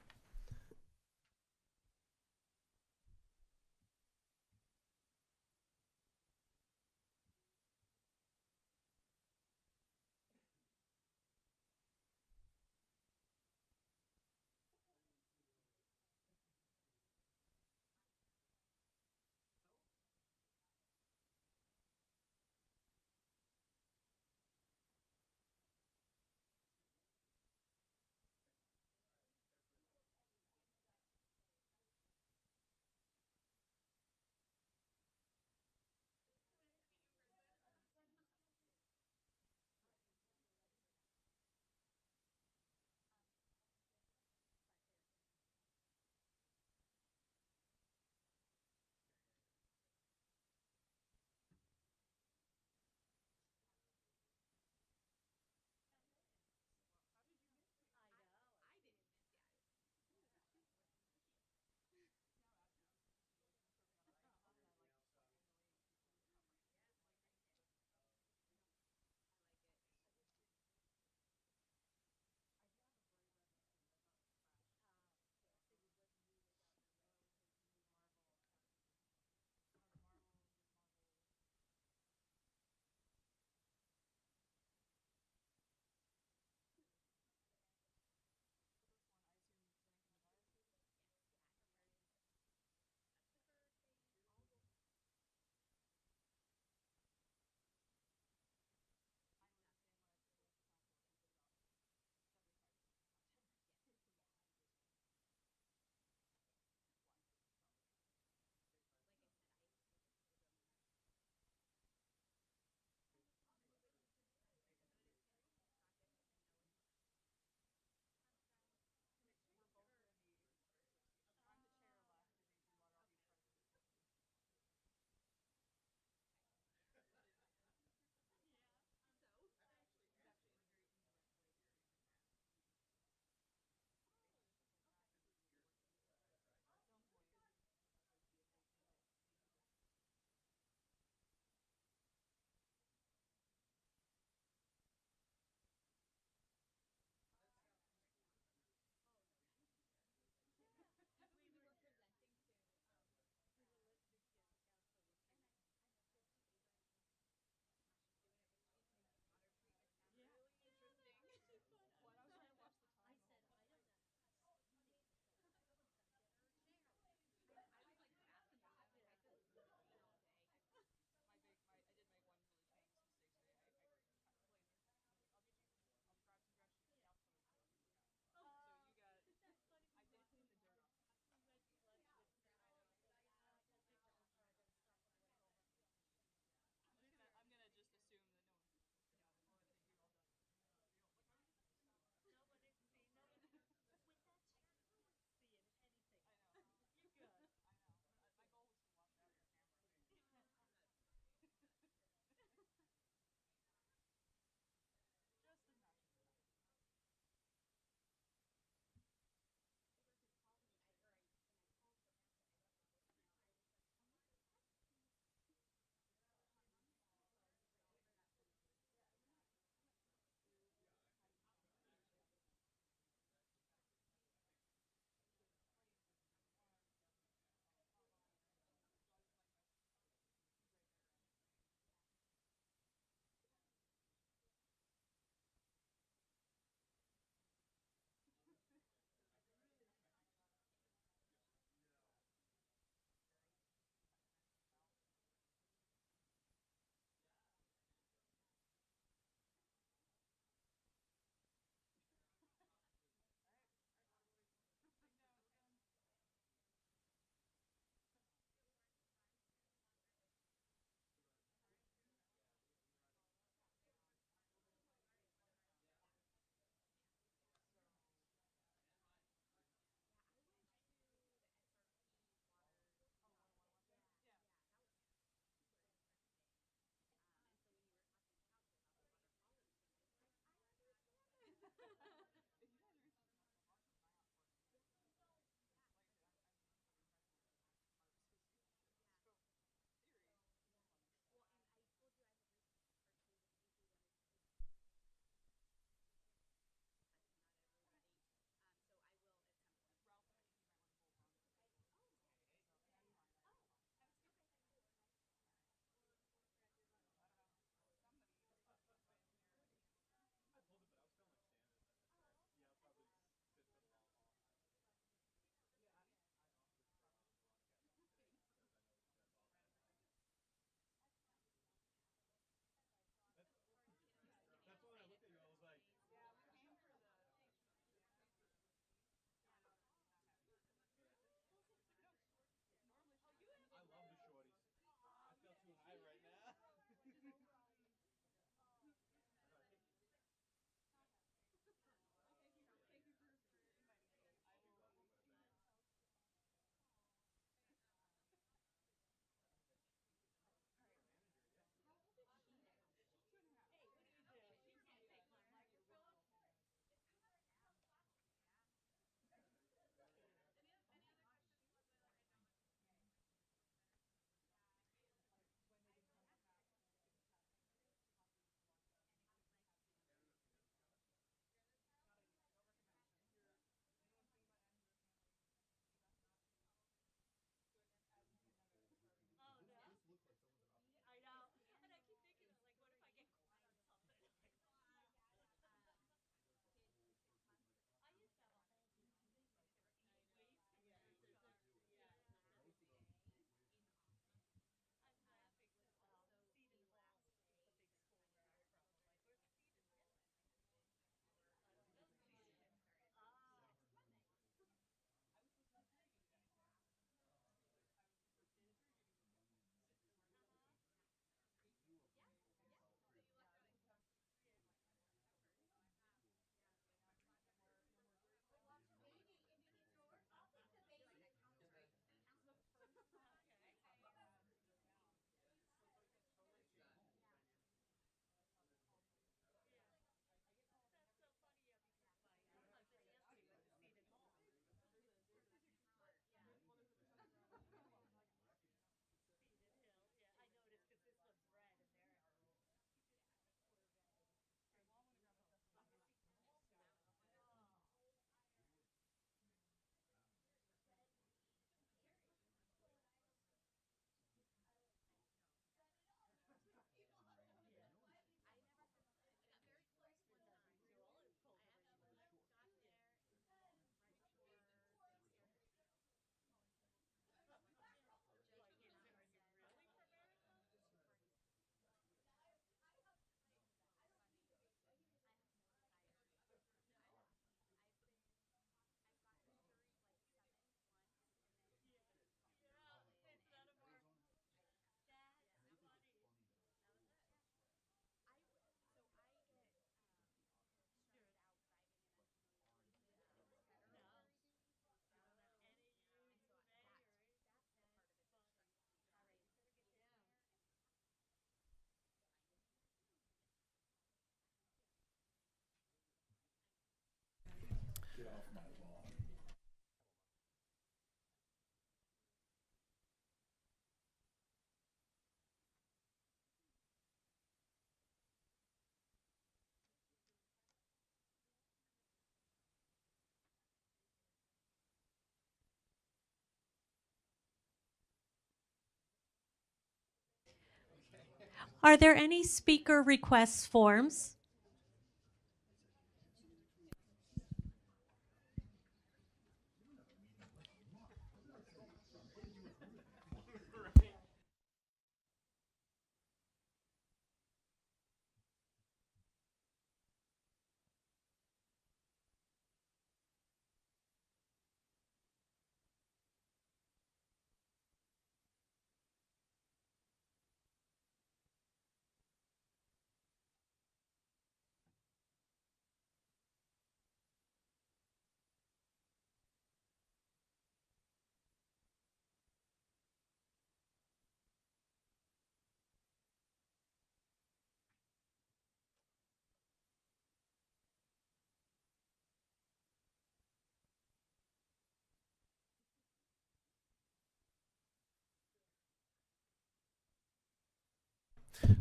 Are there any speaker requests forms?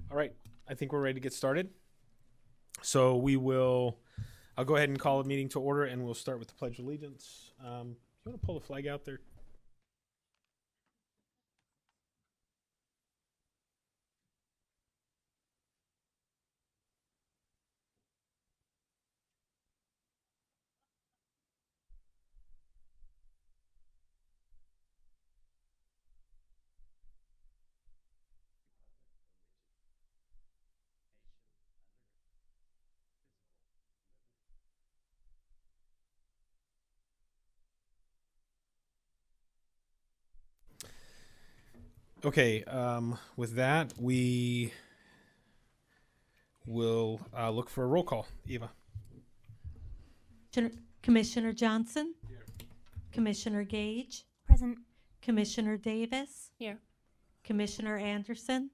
All right, I think we're ready to get started. So I'll go ahead and call a meeting to order, and we'll start with the Pledge of Allegiance. You want to pull the flag out there? Okay, with that, we will look for a roll call. Eva. Commissioner Johnson? Here. Commissioner Gage? Present. Commissioner Davis? Here. Commissioner Anderson?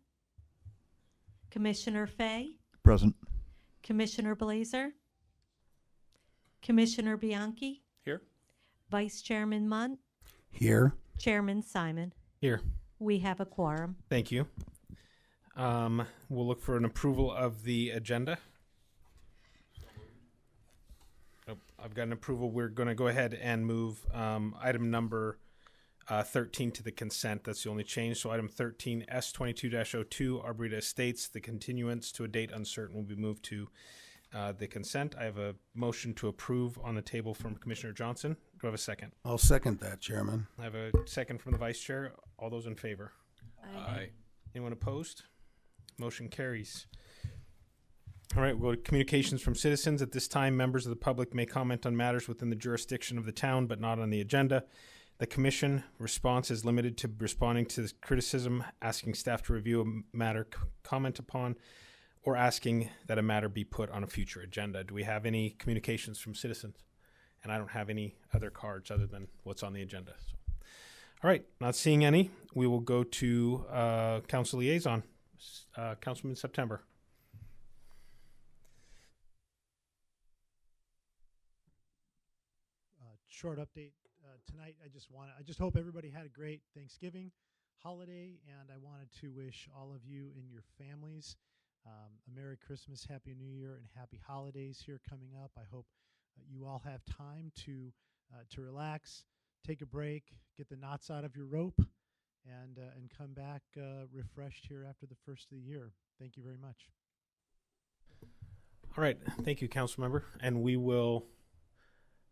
Commissioner Fay? Present. Commissioner Blazer? Commissioner Bianchi? Here. Vice Chairman Munt? Here. Chairman Simon? Here. We have a quorum. Thank you. We'll look for an approval of the agenda. Oh, I've got an approval. We're going to go ahead and move item number 13 to the consent. That's the only change. So item 13, S22-02, Arboreta Estates, the continuance to a date uncertain will be moved to the consent. I have a motion to approve on the table from Commissioner Johnson. Do I have a second? I'll second that, Chairman. I have a second from the Vice Chair. All those in favor? Aye. Anyone opposed? Motion carries. All right, we'll go to communications from citizens. At this time, members of the public may comment on matters within the jurisdiction of the town, but not on the agenda. The commission response is limited to responding to criticism, asking staff to review a matter, comment upon, or asking that a matter be put on a future agenda. Do we have any communications from citizens? And I don't have any other cards other than what's on the agenda. So. All right, not seeing any, we will go to council liaison. Councilman September. Short update tonight. I just hope everybody had a great Thanksgiving holiday, and I wanted to wish all of you and your families a Merry Christmas, Happy New Year, and Happy Holidays here coming up. I hope you all have time to relax, take a break, get the knots out of your rope, and come back refreshed here after the first of the year. Thank you very much. All right, thank you, council member, and we will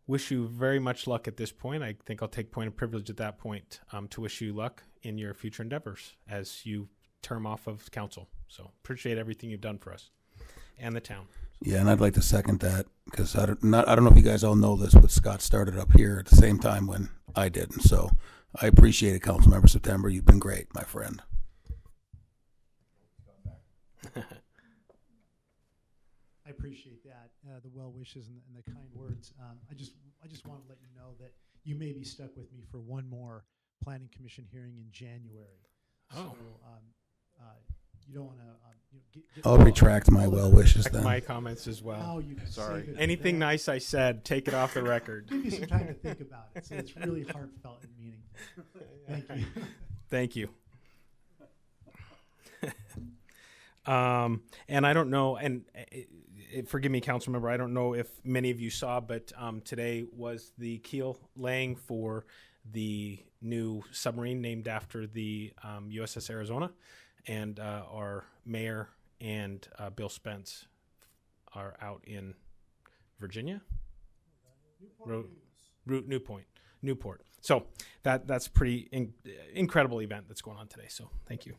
wish you very much luck at this point. I think I'll take point of privilege at that point to wish you luck in your future endeavors as you term off of council. So appreciate everything you've done for us and the town. Yeah, and I'd like to second that because I don't know if you guys all know this, but Scott started up here at the same time when I did, and so I appreciate it, Councilmember September. You've been great, my friend. I appreciate that, the well wishes and the kind words. I just want to let you know that you may be stuck with me for one more Planning Commission hearing in January. Oh. So you don't want to. Get I'll retract my well wishes Like then. my comments as well. Now you can Sorry. save it for Anything that. nice I said, take it off the record. Give you some time to think about it. So it's really heartfelt and meaningful. Thank you. Thank you. And I don't know, and forgive me, council member, I don't know if many of you saw, but today was the keel laying for the new submarine named after the USS Arizona, and our mayor and Bill Spence are out in Virginia, Newport. So that's pretty incredible event that's going on today. So thank you.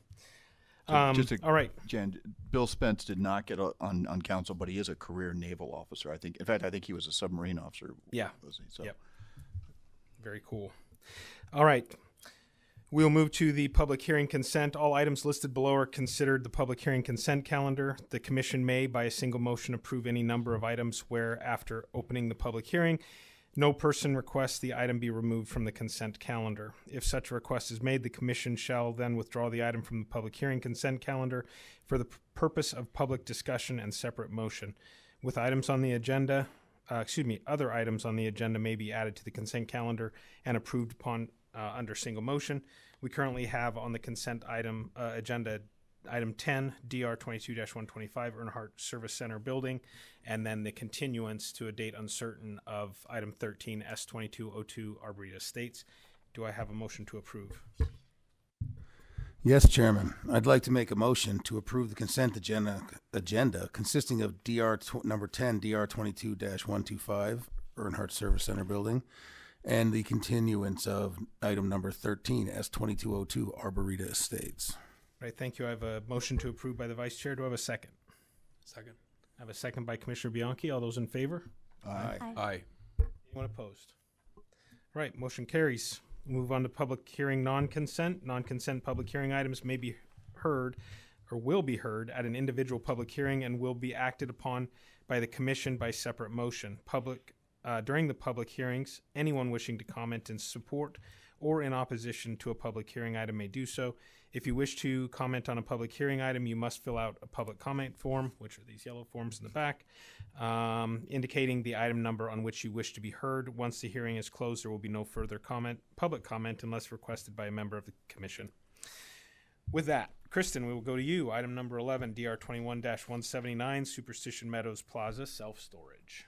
All right, Jan, Bill Spence did not get on council, but he is a career naval officer. I think. In fact, I think he was a submarine officer. Yeah. Was he? So. Yep. Very cool. All right. We'll move to the public hearing consent. All items listed below are considered the public hearing consent calendar. The commission may, by a single motion, approve any number of items where, after opening the public hearing, no person requests the item be removed from the consent calendar. If such a request is made, the commission shall then withdraw the item from the public hearing consent calendar for the purpose of public discussion and separate motion. With items on the agenda, other items on the agenda may be added to the consent calendar and approved upon under single motion. We currently have on the consent item agenda item 10, DR 22-125, Earnhardt Service Center building, and then the continuance to a date uncertain of item 13, S2202, Arboreta Estates. Do I have a motion to approve? Yes, Chairman. I'd like to make a motion to approve the consent agenda consisting of number 10, DR 22-125, Earnhardt Service Center building, and the continuance of item number 13, S2202, Arboreta Estates. All right, thank you. I have a motion to approve by the Vice Chair. Do I have a second? Second. I have a second by Commissioner Bianchi. All those in favor? Aye. Aye. Anyone opposed? All right, motion carries. Move on to public hearing non-consent. Non-consent public hearing items may be heard or will be heard at an individual public hearing and will be acted upon by the commission by separate motion. During the public hearings, anyone wishing to comment in support or in opposition to a public hearing item may do so. If you wish to comment on a public hearing item, you must fill out a public comment form, which are these yellow forms in the back, indicating the item number on which you wish to be heard. Once the hearing is closed, there will be no further public comment unless requested by a member of the commission. With that, Kristen, we will go to you. Item number 11, DR 21-179, Superstition Meadows Plaza self-storage.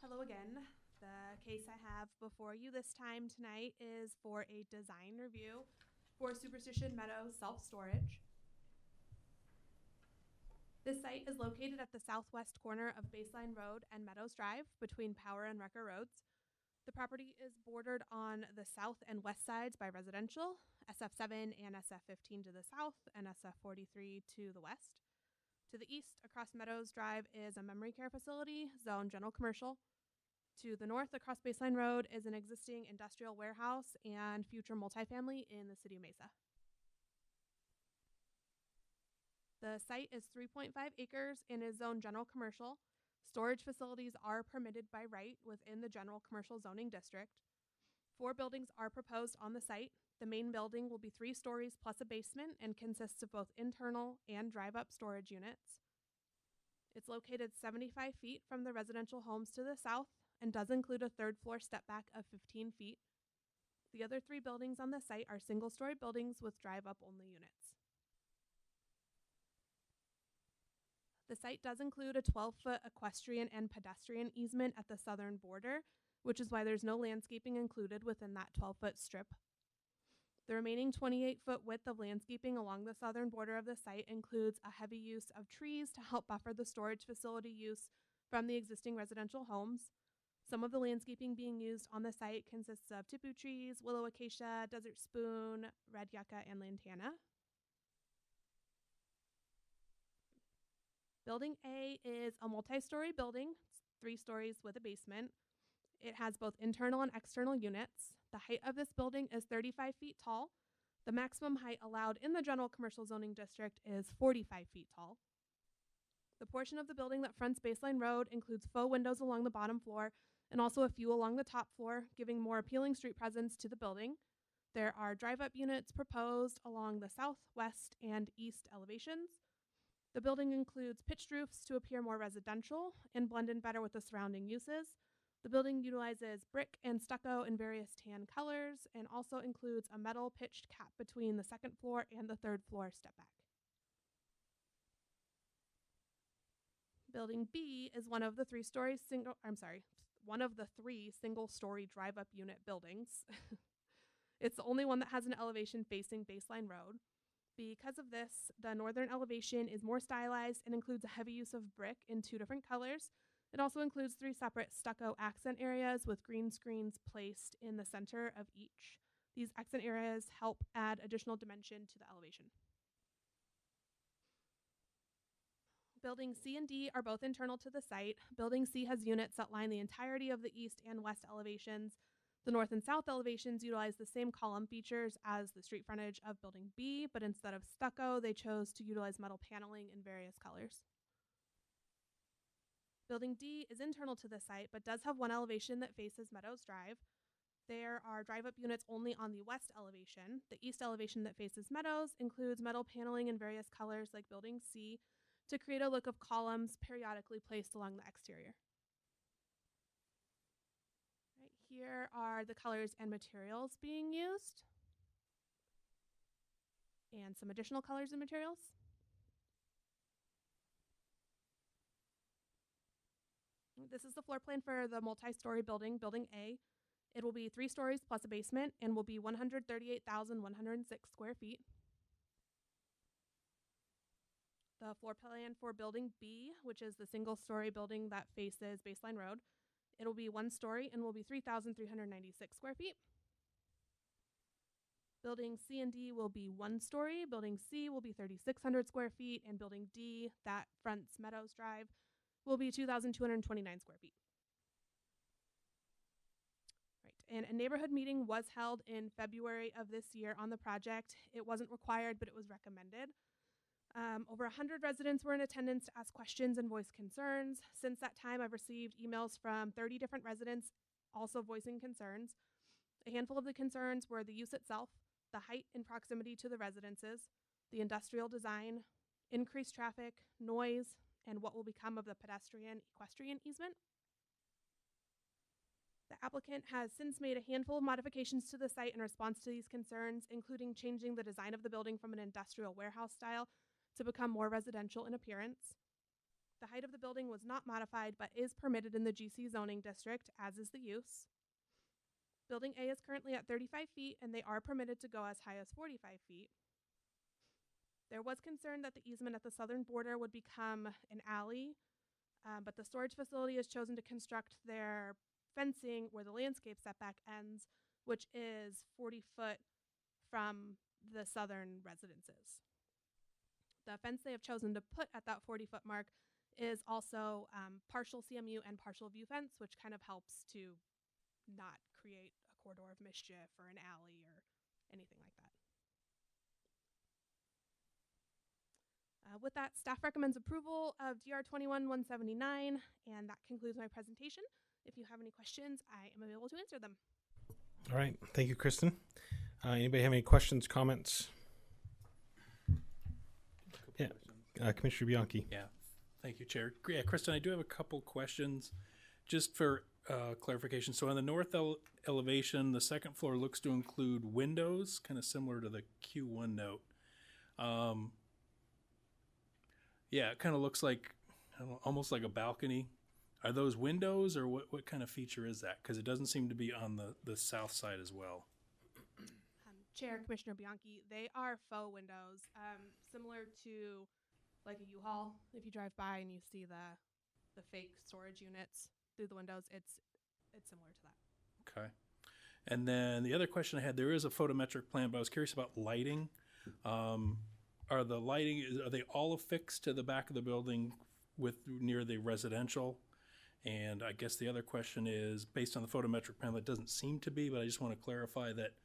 Hello again. The case I have before you this time tonight is for a design review for Superstition Meadows self-storage. This site is located at the southwest corner of Baseline Road and Meadows Drive between Power and Wrecker Roads. The property is bordered on the south and west sides by residential, SF7 and SF15 to the south, and SF43 to the west. To the east, across Meadows Drive, is a memory care facility, zoned general commercial. To the north, across Baseline Road, is an existing industrial warehouse and future multifamily in the city of Mesa. The site is 3.5 acres and is zoned general commercial. Storage facilities are permitted by right within the general commercial zoning district. 4 buildings are proposed on the site. The main building will be 3 stories plus a basement and consists of both internal and drive-up storage units. It's located 75 feet from the residential homes to the south and does include a 3rd floor step back of 15 feet. The other 3 buildings on the site are single-story buildings with drive-up only units. The site does include a 12-foot equestrian and pedestrian easement at the southern border, which is why there's no landscaping included within that 12-foot strip. The remaining 28-foot width of landscaping along the southern border of the site includes a heavy use of trees to help buffer the storage facility use from the existing residential homes. Some of the landscaping being used on the site consists of tipu trees, willow acacia, desert spoon, red yucca, and lantana. Building A is a multi-story building, 3 stories with a basement. It has both internal and external units. The height of this building is 35 feet tall. The maximum height allowed in the general commercial zoning district is 45 feet tall. The portion of the building that fronts Baseline Road includes faux windows along the bottom floor and also a few along the top floor, giving more appealing street presence to the building. There are drive-up units proposed along the south, west, and east elevations. The building includes pitched roofs to appear more residential and blend in better with the surrounding uses. The building utilizes brick and stucco in various tan colors and also includes a metal pitched cap between the second floor and the third floor step back. Building B is one of the three single-story drive-up unit buildings. It's the only one that has an elevation facing Baseline Road. Because of this, the northern elevation is more stylized and includes a heavy use of brick in 2 different colors. It also includes 3 separate stucco accent areas with green screens placed in the center of each. These accent areas help add additional dimension to the elevation. Building C and D are both internal to the site. Building C has units that line the entirety of the east and west elevations. The north and south elevations utilize the same column features as the street frontage of Building B, but instead of stucco, they chose to utilize metal paneling in various colors. Building D is internal to the site, but does have one elevation that faces Meadows Drive. There are drive-up units only on the west elevation. The east elevation that faces Meadows includes metal paneling in various colors like Building C to create a look of columns periodically placed along the exterior. Right here are the colors and materials being used, and some additional colors and materials. This is the floor plan for the multi-story building, Building A. It will be 3 stories plus a basement and will be 138,106 square feet. The floor plan for Building B, which is the single-story building that faces Baseline Road, it'll be 1 story and will be 3,396 square feet. Building C and D will be 1 story. Building C will be 3,600 square feet, and Building D, that fronts Meadows Drive, will be 2,229 square feet. Right, and a neighborhood meeting was held in February of this year on the project. It wasn't required, but it was recommended. Over 100 residents were in attendance to ask questions and voice concerns. Since that time, I've received emails from 30 different residents also voicing concerns. A handful of the concerns were the use itself, the height and proximity to the residences, the industrial design, increased traffic, noise, and what will become of the pedestrian-equestrian easement. The applicant has since made a handful of modifications to the site in response to these concerns, including changing the design of the building from an industrial warehouse style to become more residential in appearance. The height of the building was not modified, but is permitted in the GC zoning district, as is the use. Building A is currently at 35 feet, and they are permitted to go as high as 45 feet. There was concern that the easement at the southern border would become an alley, but the storage facility has chosen to construct their fencing where the landscape setback ends, which is 40 foot from the southern residences. The fence they have chosen to put at that 40-foot mark is also partial CMU and partial view fence, which kind of helps to not create a corridor of mischief or an alley or anything like that. With that, staff recommends approval of DR 21-179, and that concludes my presentation. If you have any questions, I am available to answer them. All right. Thank you, Kristen. Anybody have any questions, comments? Yeah. Commissioner Bianchi. Yeah. Thank you, Chair. Yeah, Kristen, I do have a couple questions just for clarification. So on the north elevation, the second floor looks to include windows, kind of similar to the Q1 note. Yeah, it kind of looks like almost like a balcony. Are those windows, or what kind of feature is that? Because it doesn't seem to be on the south side as well. Chair, Commissioner Bianchi, they are faux windows, similar to like a U-Haul. If you drive by and you see the fake storage units through the windows, it's similar to that. Okay. And then the other question I had, there is a photometric plan, but I was curious about lighting. Are they all affixed to the back of the building near the residential? And I guess the other question is, based on the photometric plan, it doesn't seem to be, but I just want to clarify that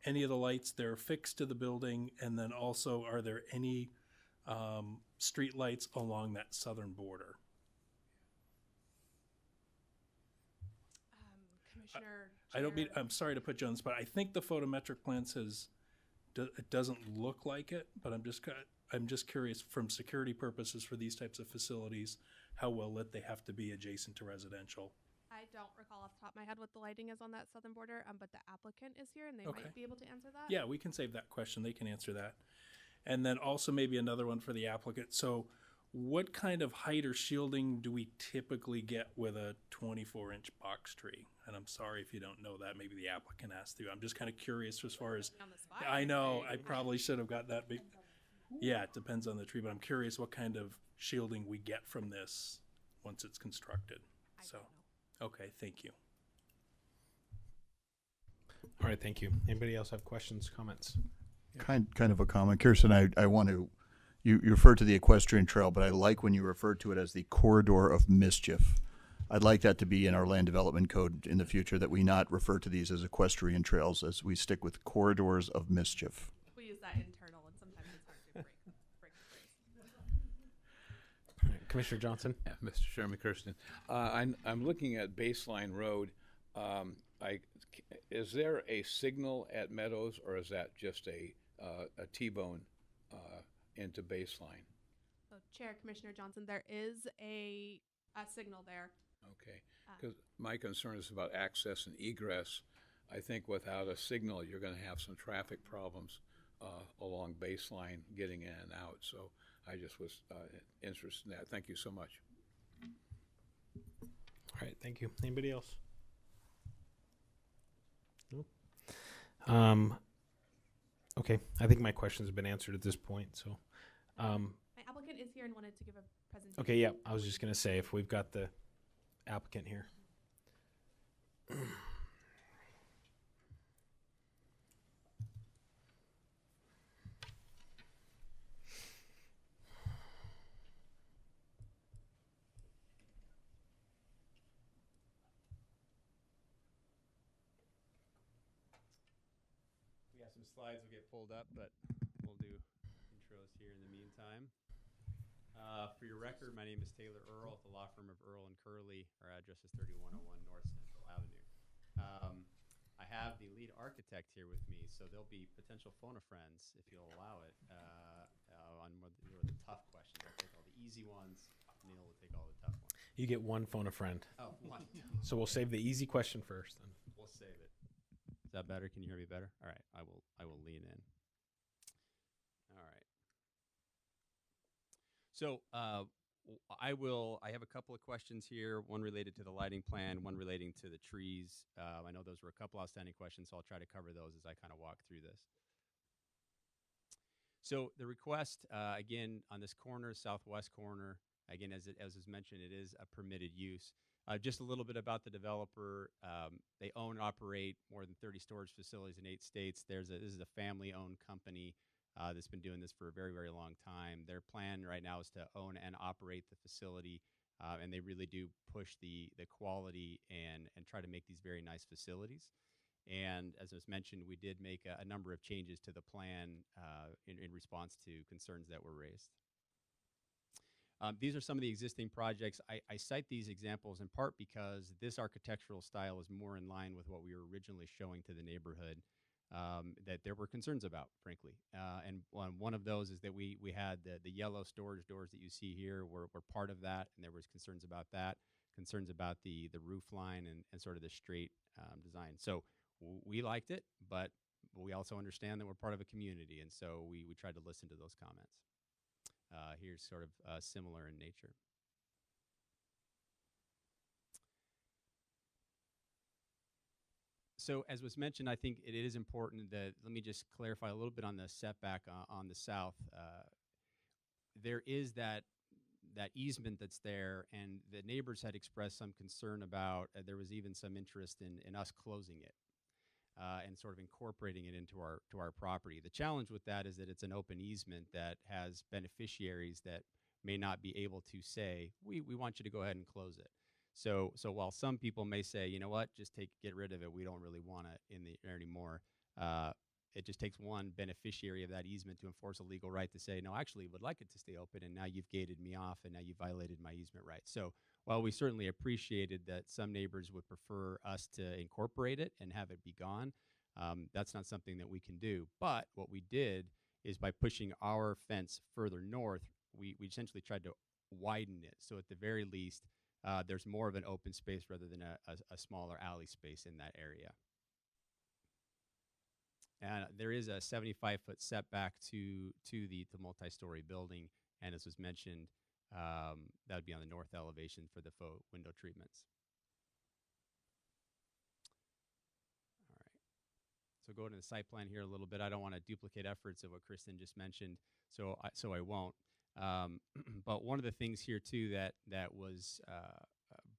any of the lights, they're affixed to the building, and then also are there any streetlights along that southern border. Commissioner. I don't mean, Chair. I'm sorry to put you on the spot. I think the photometric plan says it doesn't look like it, but I'm just curious from security purposes for these types of facilities, how well lit they have to be adjacent to residential. I don't recall off the top of my head what the lighting is on that southern border, but the applicant is here and they Okay. might be able to answer that. Yeah, we can save that question. They can answer that. And then also maybe another one for the applicant. So what kind of height or shielding do we typically get with a 24-inch box tree? And I'm sorry if you don't know that. Maybe the applicant asked you. I'm just kind of curious as far as, On the spot. I know, I probably should have got that. Yeah, it depends on the tree, but I'm curious what kind of shielding we get from this once it's constructed. So, okay, thank you. All right, thank you. Anybody else have questions, comments? Kind of a comment. Kirsten, I want to, you refer to the equestrian trail, but I like when you refer to it as the corridor of mischief. I'd like that to be in our land development code in the future, that we not refer to these as equestrian trails, as we stick with corridors of mischief. We use that internal and sometimes it's hard to break the phrase. All right, Commissioner Johnson? Yeah, Mr. Chairman, Kirsten. I'm looking at Baseline Road. Is there a signal at Meadows, or is that just a T-bone into Baseline? So, Chair, Commissioner Johnson, there is a signal there. Okay, because my concern is about access and egress. I think without a signal, you're going to have some traffic problems along Baseline getting in and out. So I just was interested in that. Thank you so much. All right, thank you. Anybody else? No. Okay, I think my questions have been answered at this point. So, My applicant is here and wanted to give a presentation. okay, yeah, I was just gonna say if we've got the applicant here. We got some slides will get pulled up, but we'll do intros here in the meantime. For your record, my name is Taylor Earl at the law firm of Earl and Curley. Our address is 3101 North Central Avenue. I have the lead architect here with me, so there'll be potential phone a friends, if you'll allow it, on more the tough questions. I'll take all the easy ones. Neil will take all the tough ones. You get one phone a friend. Oh, one. So we'll save the easy question first. Then. We'll save it. Is that better? Can you hear me better? All right, I will lean in. All right. So I have a couple of questions here, one related to the lighting plan, one relating to the trees. I know those were a couple outstanding questions, so I'll try to cover those as I kind of walk through this. So the request, again, on this corner, southwest corner, again, as is mentioned, it is a permitted use. Just a little bit about the developer. They own and operate more than 30 storage facilities in 8 states. This is a family-owned company that's been doing this for a very, very long time. Their plan right now is to own and operate the facility, and they really do push the quality and try to make these very nice facilities. And as was mentioned, we did make a number of changes to the plan in response to concerns that were raised. These are some of the existing projects. I cite these examples in part because this architectural style is more in line with what we were originally showing to the neighborhood that there were concerns about, frankly. And one of those is that we had the yellow storage doors that you see here were part of that, and there was concerns about that, concerns about the roof line and sort of the straight design. So we liked it, but we also understand that we're part of a community, and so we tried to listen to those comments. Here's sort of similar in nature. So as was mentioned, I think it is important that, let me just clarify a little bit on the setback on the south. There is that easement that's there, and the neighbors had expressed some concern about, there was even some interest in us closing it. And sort of incorporating it into our property. The challenge with that is that it's an open easement that has beneficiaries that may not be able to say, we want you to go ahead and close it. So while some people may say, you know what, just get rid of it, we don't really want it in there anymore. it just takes one beneficiary of that easement to enforce a legal right to say, no, actually would like it to stay open, and now you've gated me off, and now you violated my easement rights. So while we certainly appreciated that some neighbors would prefer us to incorporate it and have it be gone, that's not something that we can do. But what we did is by pushing our fence further north, we essentially tried to widen it. So at the very least, there's more of an open space rather than a smaller alley space in that area. And there is a 75-foot setback to the multi-story building, and as was mentioned, that would be on the north elevation for the faux window treatments. All right. So go to the site plan here a little bit. I don't want to duplicate efforts of what Kristen just mentioned, so I won't. But one of the things here too that was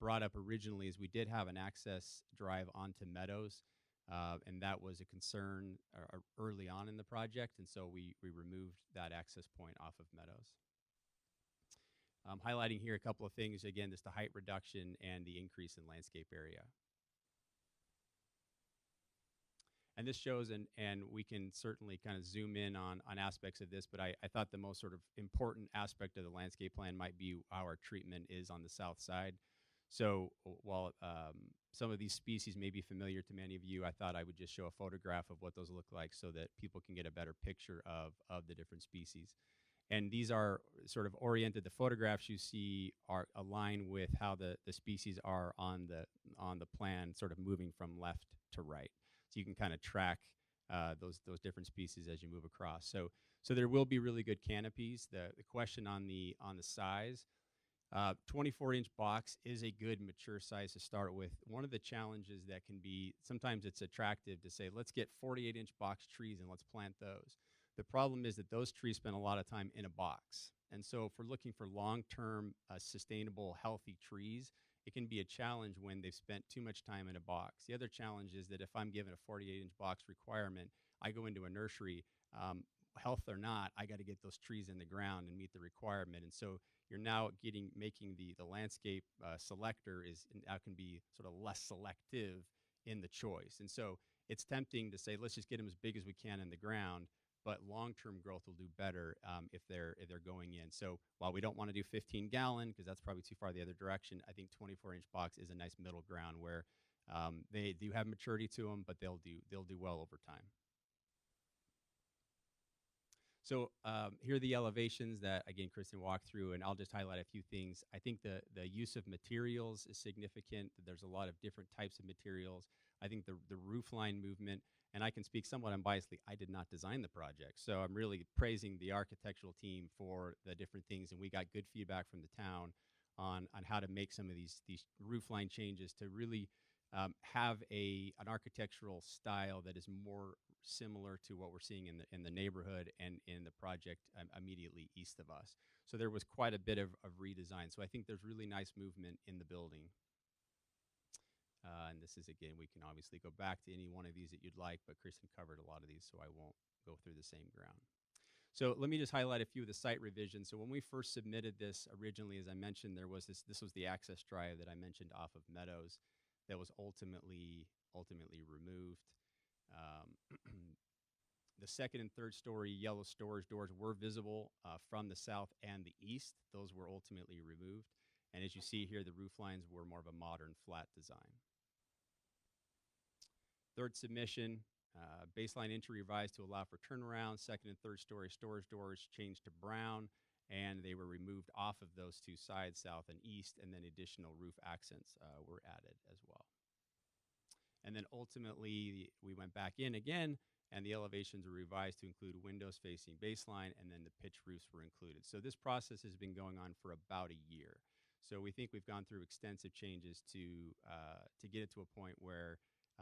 brought up originally is we did have an access drive onto Meadows. And that was a concern early on in the project, and so we removed that access point off of Meadows. Highlighting here a couple of things, again, just the height reduction and the increase in landscape area. And this shows, and we can certainly kind of zoom in on aspects of this, but I thought the most sort of important aspect of the landscape plan might be how our treatment is on the south side. So while some of these species may be familiar to many of you, I thought I would just show a photograph of what those look like so that people can get a better picture of the different species. And these are sort of oriented, the photographs you see are aligned with how the species are on the plan, sort of moving from left to right. So you can kind of track those different species as you move across. So there will be really good canopies. The question on the size, 24-inch box is a good mature size to start with. One of the challenges that can be, sometimes it's attractive to say, let's get 48-inch box trees and let's plant those. The problem is that those trees spend a lot of time in a box. And so if we're looking for long-term, sustainable, healthy trees, it can be a challenge when they've spent too much time in a box. The other challenge is that if I'm given a 48-inch box requirement, I go into a nursery, health or not, I got to get those trees in the ground and meet the requirement. And so you're now making the landscape selector now can be sort of less selective in the choice. And so it's tempting to say, let's just get them as big as we can in the ground, but long-term growth will do better if they're going in. So while we don't want to do 15-gallon, because that's probably too far the other direction, I think 24-inch box is a nice middle ground where they do have maturity to them, but they'll do well over time. So here are the elevations that, again, Kristen walked through, and I'll just highlight a few things. I think the use of materials is significant. There's a lot of different types of materials. I think the roof line movement, and I can speak somewhat unbiasedly, I did not design the project. So I'm really praising the architectural team for the different things, and we got good feedback from the town on how to make some of these roof line changes to really have an architectural style that is more similar to what we're seeing in the neighborhood and in the project immediately east of us. So there was quite a bit of redesign. So I think there's really nice movement in the building. And this is, again, we can obviously go back to any one of these that you'd like, but Kristen covered a lot of these, so I won't go through the same ground. So let me just highlight a few of the site revisions. So when we first submitted this originally, as I mentioned, there was this was the access drive that I mentioned off of Meadows that was ultimately removed. The second and third story yellow storage doors were visible from the south and the east. Those were ultimately removed. And as you see here, the roof lines were more of a modern flat design. Third submission, baseline entry revised to allow for turnaround. Second and third story storage doors changed to brown, and they were removed off of those two sides, south and east, and then additional roof accents were added as well. And then ultimately, we went back in again, and the elevations were revised to include windows facing baseline, and then the pitch roofs were included. So this process has been going on for about a year. So we think we've gone through extensive changes to get it to a point where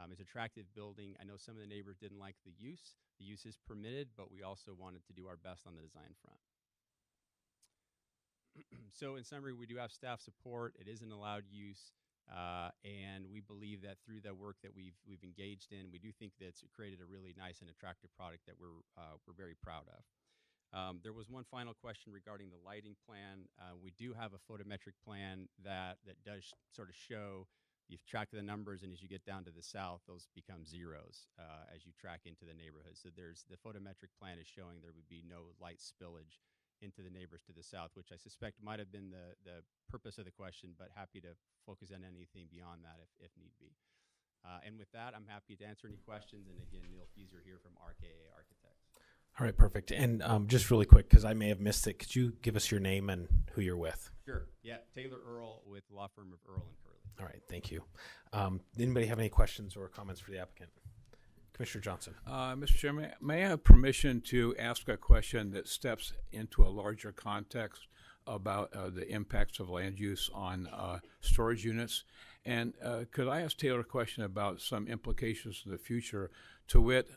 it's an attractive building. I know some of the neighbors didn't like the use. The use is permitted, but we also wanted to do our best on the design front. So in summary, we do have staff support. It is an allowed use. And we believe that through the work that we've engaged in, we do think that it's created a really nice and attractive product that we're very proud of. There was one final question regarding the lighting plan. We do have a photometric plan that does sort of show you track the numbers, and as you get down to the south, those become zeros as you track into the neighborhood. So there's the photometric plan is showing there would be no light spillage into the neighbors to the south, which I suspect might have been the purpose of the question, but happy to focus on anything beyond that if need be. And with that, I'm happy to answer any questions. And again, Neil Fieser here from RKA Architects. All right, perfect. And just really quick, because I may have missed it, could you give us your name and who you're with? Sure. Yeah, Taylor Earl with law firm of Earl and Curley. All right, thank you. Anybody have any questions or comments for the applicant? Commissioner Johnson. Mr. Chairman, may I have permission to ask a question that steps into a larger context about the impacts of land use on storage units? And could I ask Taylor a question about some implications in the future? To wit,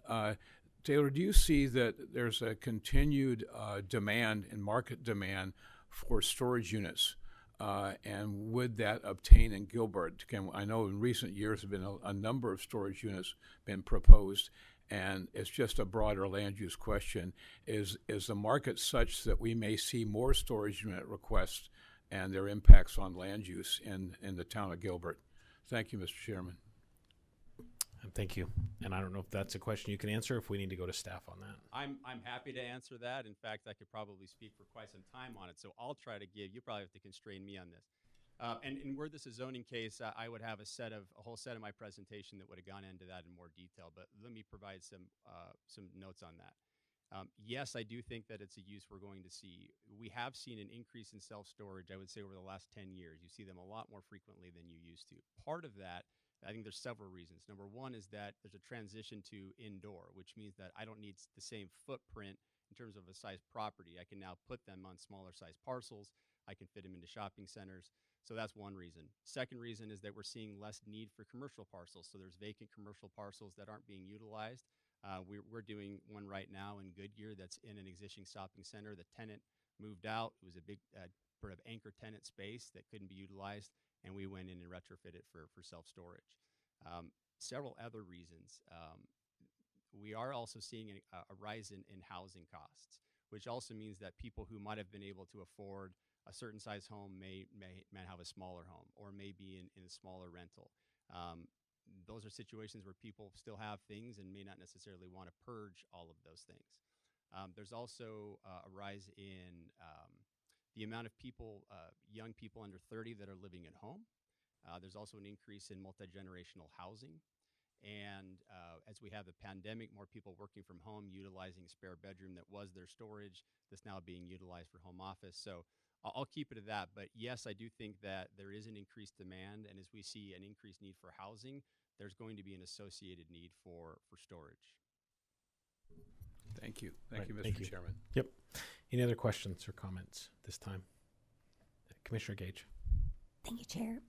Taylor, do you see that there's a continued demand and market demand for storage units? And would that obtain in Gilbert? I know in recent years have been a number of storage units been proposed, and it's just a broader land use question. Is the market such that we may see more storage unit requests and their impacts on land use in the town of Gilbert? Thank you, Mr. Chairman. Thank you. And I don't know if that's a question you can answer, if we need to go to staff on that. I'm happy to answer that. In fact, I could probably speak for quite some time on it. So I'll try to you probably have to constrain me on this. And were this a zoning case, I would have a whole set of my presentation that would have gone into that in more detail. But let me provide some notes on that. Yes, I do think that it's a use we're going to see. We have seen an increase in self-storage, I would say, over the last 10 years. You see them a lot more frequently than you used to. Part of that, I think there's several reasons. Number one is that there's a transition to indoor, which means that I don't need the same footprint in terms of a size property. I can now put them on smaller size parcels. I can fit them into shopping centers. So that's one reason. Second reason is that we're seeing less need for commercial parcels. So there's vacant commercial parcels that aren't being utilized. We're doing one right now in Goodyear that's in an existing shopping center. The tenant moved out. It was a big sort of anchor tenant space that couldn't be utilized, and we went in and retrofitted it for self-storage. Several other reasons. We are also seeing a rise in housing costs, which also means that people who might have been able to afford a certain size home may have a smaller home or may be in a smaller rental. Those are situations where people still have things and may not necessarily want to purge all of those things. There's also a rise in the amount of people, young people under 30 that are living at home. There's also an increase in multi-generational housing. And as we have the pandemic, more people working from home, utilizing a spare bedroom that was their storage, that's now being utilized for home office. So I'll keep it at that. But yes, I do think that there is an increased demand. And as we see an increased need for housing, there's going to be an associated need for storage. Thank you. Thank you, Mr. Chairman. Yep. Any other questions or comments this time? Commissioner Gage. Thank you, Chair.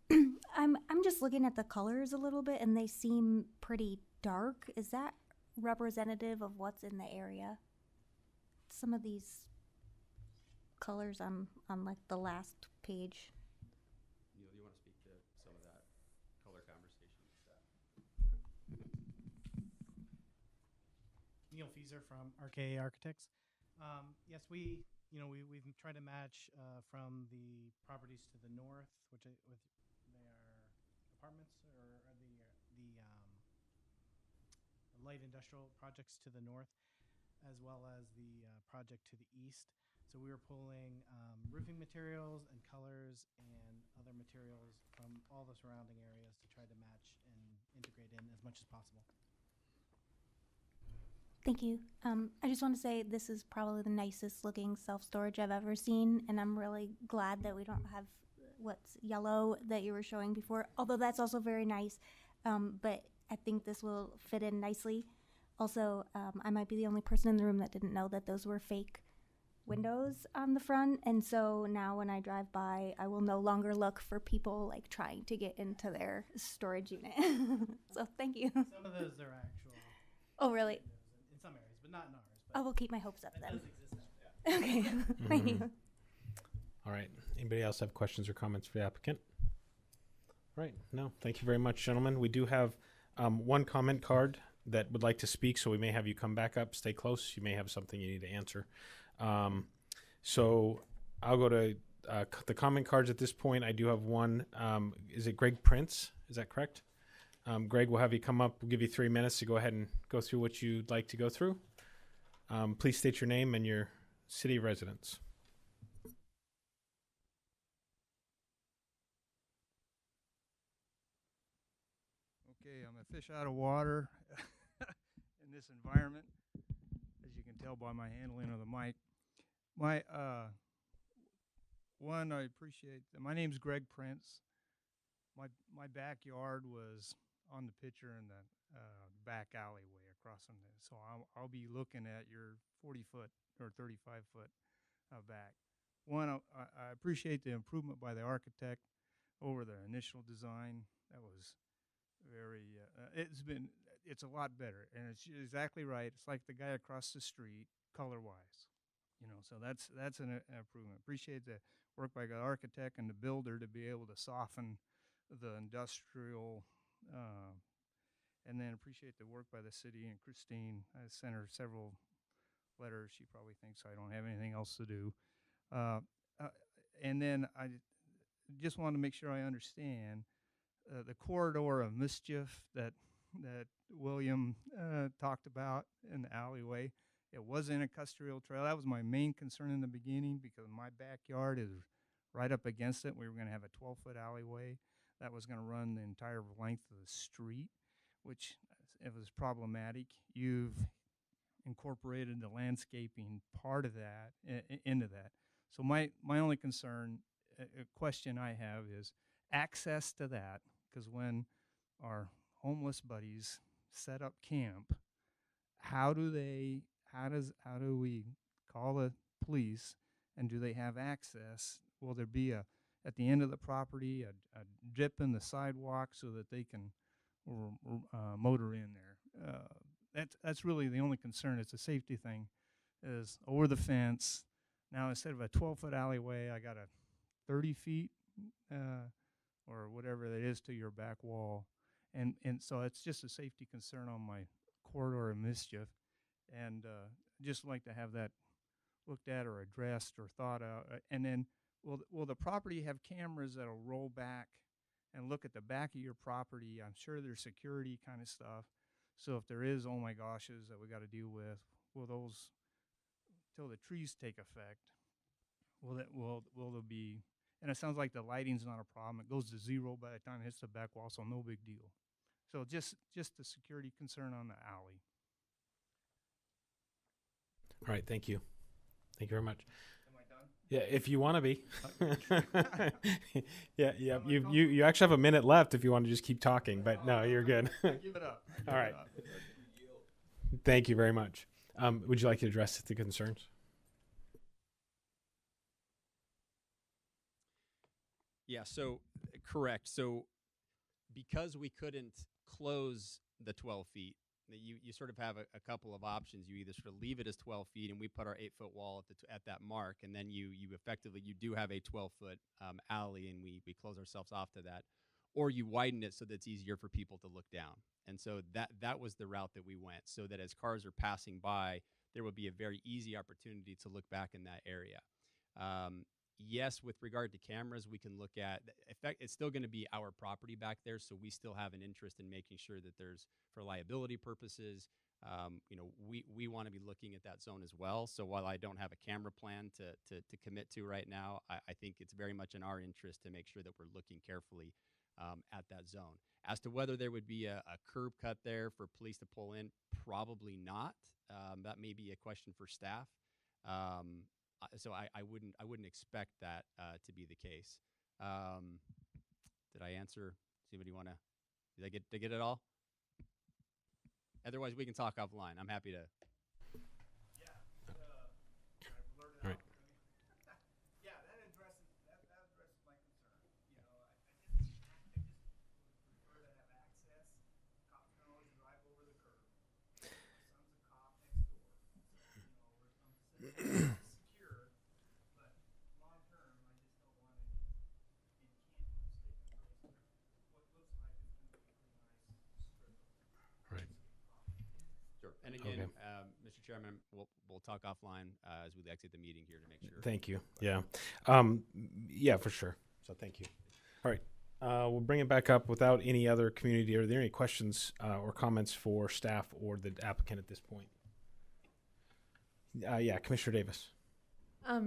I'm just looking at the colors a little bit, and they seem pretty dark. Is that representative of what's in the area? Some of these colors on like the last page. Neil, do you want to speak to some of that color conversation? Neil Fieser from RKA Architects. Yes, we've tried to match from the properties to the north, which they are apartments, or the light industrial projects to the north, as well as the project to the east. So we were pulling roofing materials and colors and other materials from all the surrounding areas to try to match and integrate in as much as possible. Thank you. I just want to say this is probably the nicest looking self-storage I've ever seen, and I'm really glad that we don't have what's yellow that you were showing before, although that's also very nice. But I think this will fit in nicely. Also, I might be the only person in the room that didn't know that those were fake windows on the front, and so now when I drive by, I will no longer look for people like trying to get into their storage unit. So thank you. Some of those are actual. Oh, really? In some areas, but not in ours. But I will keep my hopes up then. Does exist now. Okay. Thank you. All right. Anybody else have questions or comments for the applicant? All right. No. Thank you very much, gentlemen. We do have one comment card that would like to speak, so we may have you come back up. Stay close. You may have something you need to answer. So I'll go to the comment cards at this point. I do have one. Is it Greg Prince? Is that correct? Greg, we'll have you come up. We'll give you 3 minutes to go ahead and go through what you'd like to go through. Please state your name and your city of residence. Okay, I'm a fish out of water in this environment, as you can tell by my handling of the mic. My I appreciate. My name's Greg Prince. My backyard was on the picture in the back alleyway across from there, so I'll be looking at your 40-foot or 35-foot back. I appreciate the improvement by the architect over the initial design. That was very. It's a lot better, and it's exactly right. It's like the guy across the street, color-wise. So that's an improvement. Appreciate the work by the architect and the builder to be able to soften the industrial, and then appreciate the work by the city and Christine. I sent her several letters. She probably thinks I don't have anything else to do. And then I just want to make sure I understand the corridor of mischief that William talked about in the alleyway. It was in a industrial trail. That was my main concern in the beginning because my backyard is right up against it. We were going to have a 12-foot alleyway that was going to run the entire length of the street, which it was problematic. You've incorporated the landscaping part of that into that. So my only concern, question I have is access to that, because when our homeless buddies set up camp, how do we call the police, and do they have access? Will there be at the end of the property a dip in the sidewalk so that they can motor in there? That's really the only concern. It's a safety thing, is over the fence. Now instead of a 12-foot alleyway, I got a 30 feet or whatever that is to your back wall, and so it's just a safety concern on my corridor of mischief, and just like to have that looked at or addressed or thought out. And then will the property have cameras that'll roll back and look at the back of your property? I'm sure there's security kind of stuff. So if there is, oh my goshes, that we got to deal with, will those, till the trees take effect, will there be? And it sounds like the lighting's not a problem. It goes to zero by the time it hits the back wall, so no big deal. So just the security concern on the alley. All right, thank you. Thank you very much. Am I done? Yeah, if you want to be. yeah. You actually have a minute left if you want to just keep talking, but no, you're good. Give it up. All right. Thank you very much. Would you like to address the concerns? Yeah, so correct. So because we couldn't close the 12 feet, you sort of have a couple of options. You either sort of leave it as 12 feet and we put our 8-foot wall at that mark, and then you effectively, you do have a 12-foot alley and we close ourselves off to that, or you widen it so that it's easier for people to look down. And so that was the route that we went, so that as cars are passing by, there would be a very easy opportunity to look back in that area. Yes, with regard to cameras, we can look at, it's still going to be our property back there, so we still have an interest in making sure that there's, for liability purposes, we want to be looking at that zone as well. So while I don't have a camera plan to commit to right now, I think it's very much in our interest to make sure that we're looking carefully at that zone. As to whether there would be a curb cut there for police to pull in, probably not. That may be a question for staff. So I wouldn't expect that to be the case. Did I answer? Does anybody want to? Did I get it all? Otherwise, we can talk offline. I'm happy to. Yeah. All right. Yeah, that addresses my concern. I just would prefer to have access. Cops can always drive over the curb. My son's a cop next door. So, secure, but long term, I just don't want any encampments taking place. What looks like it's going to be a pretty nice strip of. Right. Sure. And again, Okay. Mr. Chairman, we'll talk offline as we exit the meeting here to make sure. Thank you. Yeah. Yeah, for sure. So thank you. All right. We'll bring it back up without any other community. Are there any questions or comments for staff or the applicant at this point? Yeah, Commissioner Davis.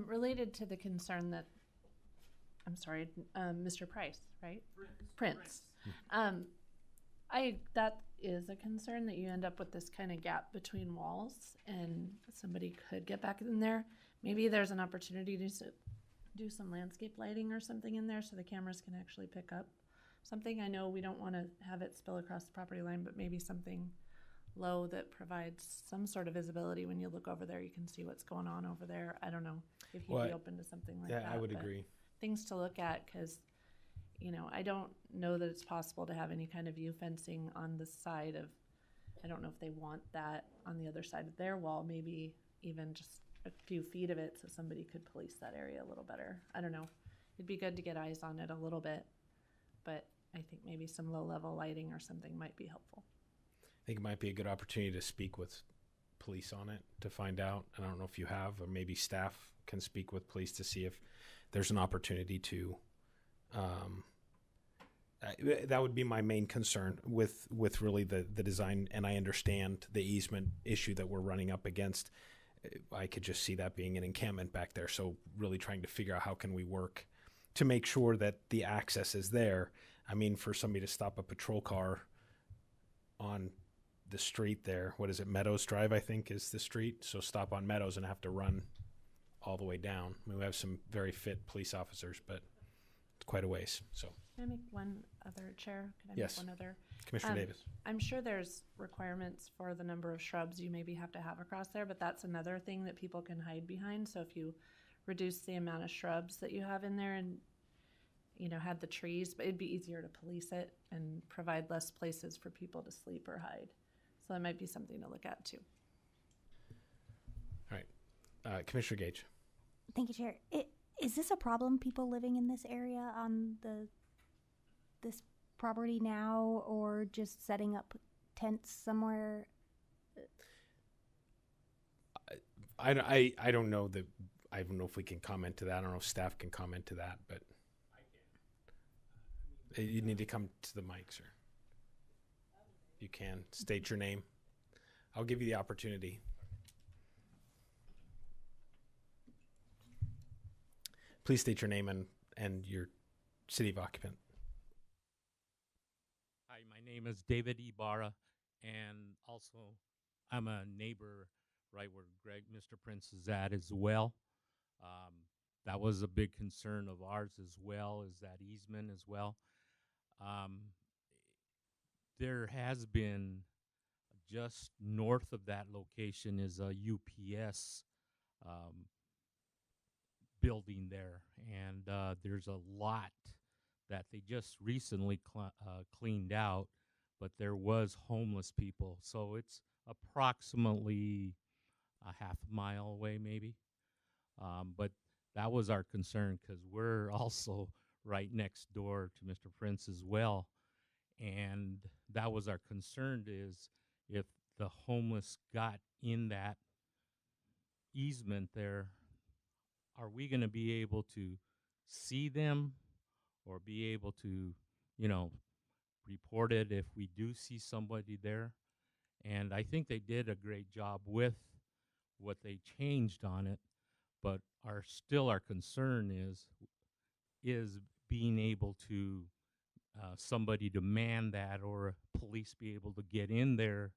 Related to the concern that, I'm sorry, Mr. Price, right? Prince. That is a concern that you end up with this kind of gap between walls and somebody could get back in there. Maybe there's an opportunity to do some landscape lighting or something in there so the cameras can actually pick up something. I know we don't want to have it spill across the property line, but maybe something low that provides some sort of visibility. When you look over there, you can see what's going on over there. I don't know if you'd be open to something like that. Yeah, I would agree. Things to look at, because I don't know that it's possible to have any kind of view fencing on the side of, I don't know if they want that on the other side of their wall, maybe even just a few feet of it so somebody could police that area a little better. I don't know. It'd be good to get eyes on it a little bit, but I think maybe some low-level lighting or something might be helpful. I think it might be a good opportunity to speak with police on it to find out. I don't know if you have, or maybe staff can speak with police to see if there's an opportunity to that would be my main concern with really the design. And I understand the easement issue that we're running up against. I could just see that being an encampment back there. So really trying to figure out how can we work to make sure that the access is there. I mean, for somebody to stop a patrol car on the street there, what is it, Meadows Drive, I think is the street. So stop on Meadows and have to run all the way down. I mean, we have some very fit police officers, but it's quite a ways. So can I make one other, Chair? Could I yes. make one other? Commissioner Davis. I'm sure there's requirements for the number of shrubs you maybe have to have across there, but that's another thing that people can hide behind. So if you reduce the amount of shrubs that you have in there and, had the trees, but it'd be easier to police it and provide less places for people to sleep or hide. So that might be something to look at too. All right. Commissioner Gage. Thank you, Chair. Is this a problem, people living in this area on this property now, or just setting up tents somewhere? I don't know that. I don't know if we can comment to that. I don't know if staff can comment to that, but you need to come to the mic, sir. You can state your name. I'll give you the opportunity. Please state your name and your city of occupant. Hi, my name is David Ibarra, and also I'm a neighbor right where Mr. Prince is at as well. That was a big concern of ours as well, is that easement as well. There has been, just north of that location is a UPS building there, and there's a lot that they just recently cleaned out, but there was homeless people. So it's approximately a half a mile away maybe. But that was our concern because we're also right next door to Mr. Prince as well. And that was our concern, is if the homeless got in that easement there, are we going to be able to see them or be able to, report it if we do see somebody there? And I think they did a great job with what they changed on it, but our concern is being able to somebody to man that, or police be able to get in there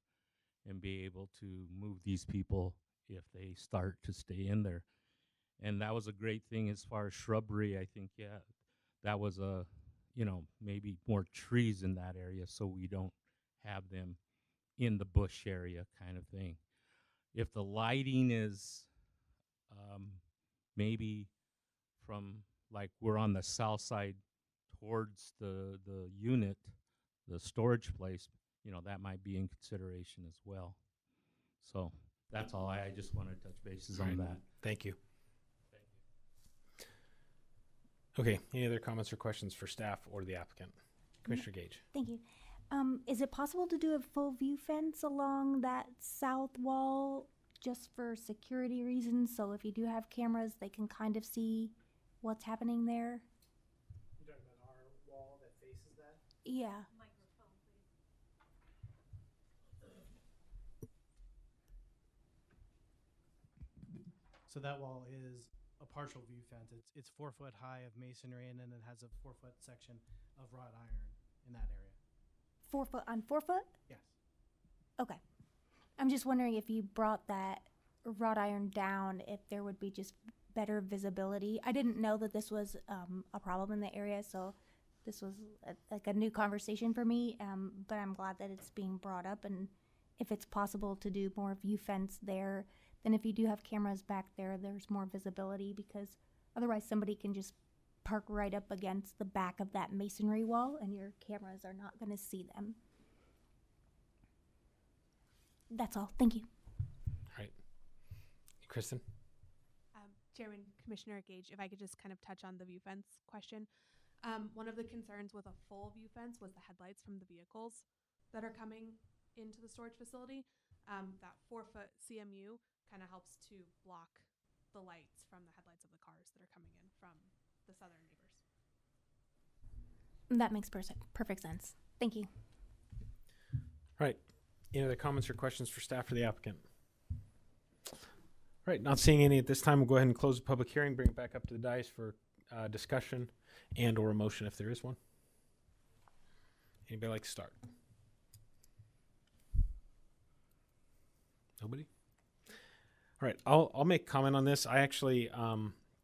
and be able to move these people if they start to stay in there. And that was a great thing as far as shrubbery. I think, that was maybe more trees in that area so we don't have them in the bush area kind of thing. If the lighting is maybe from, like, we're on the south side towards the unit, the storage place, that might be in consideration as well. So that's all. I just want to touch bases on that. Thank you. Okay, any other comments or questions for staff or the applicant? Commissioner Gage. Thank you. Is it possible to do a full view fence along that south wall just for security reasons? So if you do have cameras, they can kind of see what's happening there? You're talking about our wall that Yeah. So that wall is a partial view fence. It's 4 foot high of masonry, and then it has a 4 foot section of wrought iron in that area. 4 foot on 4 foot? Yes. Okay. I'm just wondering if you brought that wrought iron down, if there would be just better visibility. I didn't know that this was a problem in the area, so this was like a new conversation for me. But I'm glad that it's being brought up, and if it's possible to do more view fence there, then if you do have cameras back there, there's more visibility, because otherwise somebody can just park right up against the back of that masonry wall, and your cameras are not going to see them. That's all. Thank you. All right. Kristen? Chairman, Commissioner Gage, if I could just kind of touch on the view fence question. One of the concerns with a full view fence was the headlights from the vehicles that are coming into the storage facility. That 4 foot CMU kind of helps to block the lights from the headlights of the cars that are coming in from the southern neighbors. That makes perfect sense. Thank you. All right. Any other comments or questions for staff or the applicant? All right. Not seeing any at this time, we'll go ahead and close the public hearing, bring it back up to the dais for discussion and or a motion if there is one. Anybody like to start? Nobody? All right, I'll make comment on this. I actually,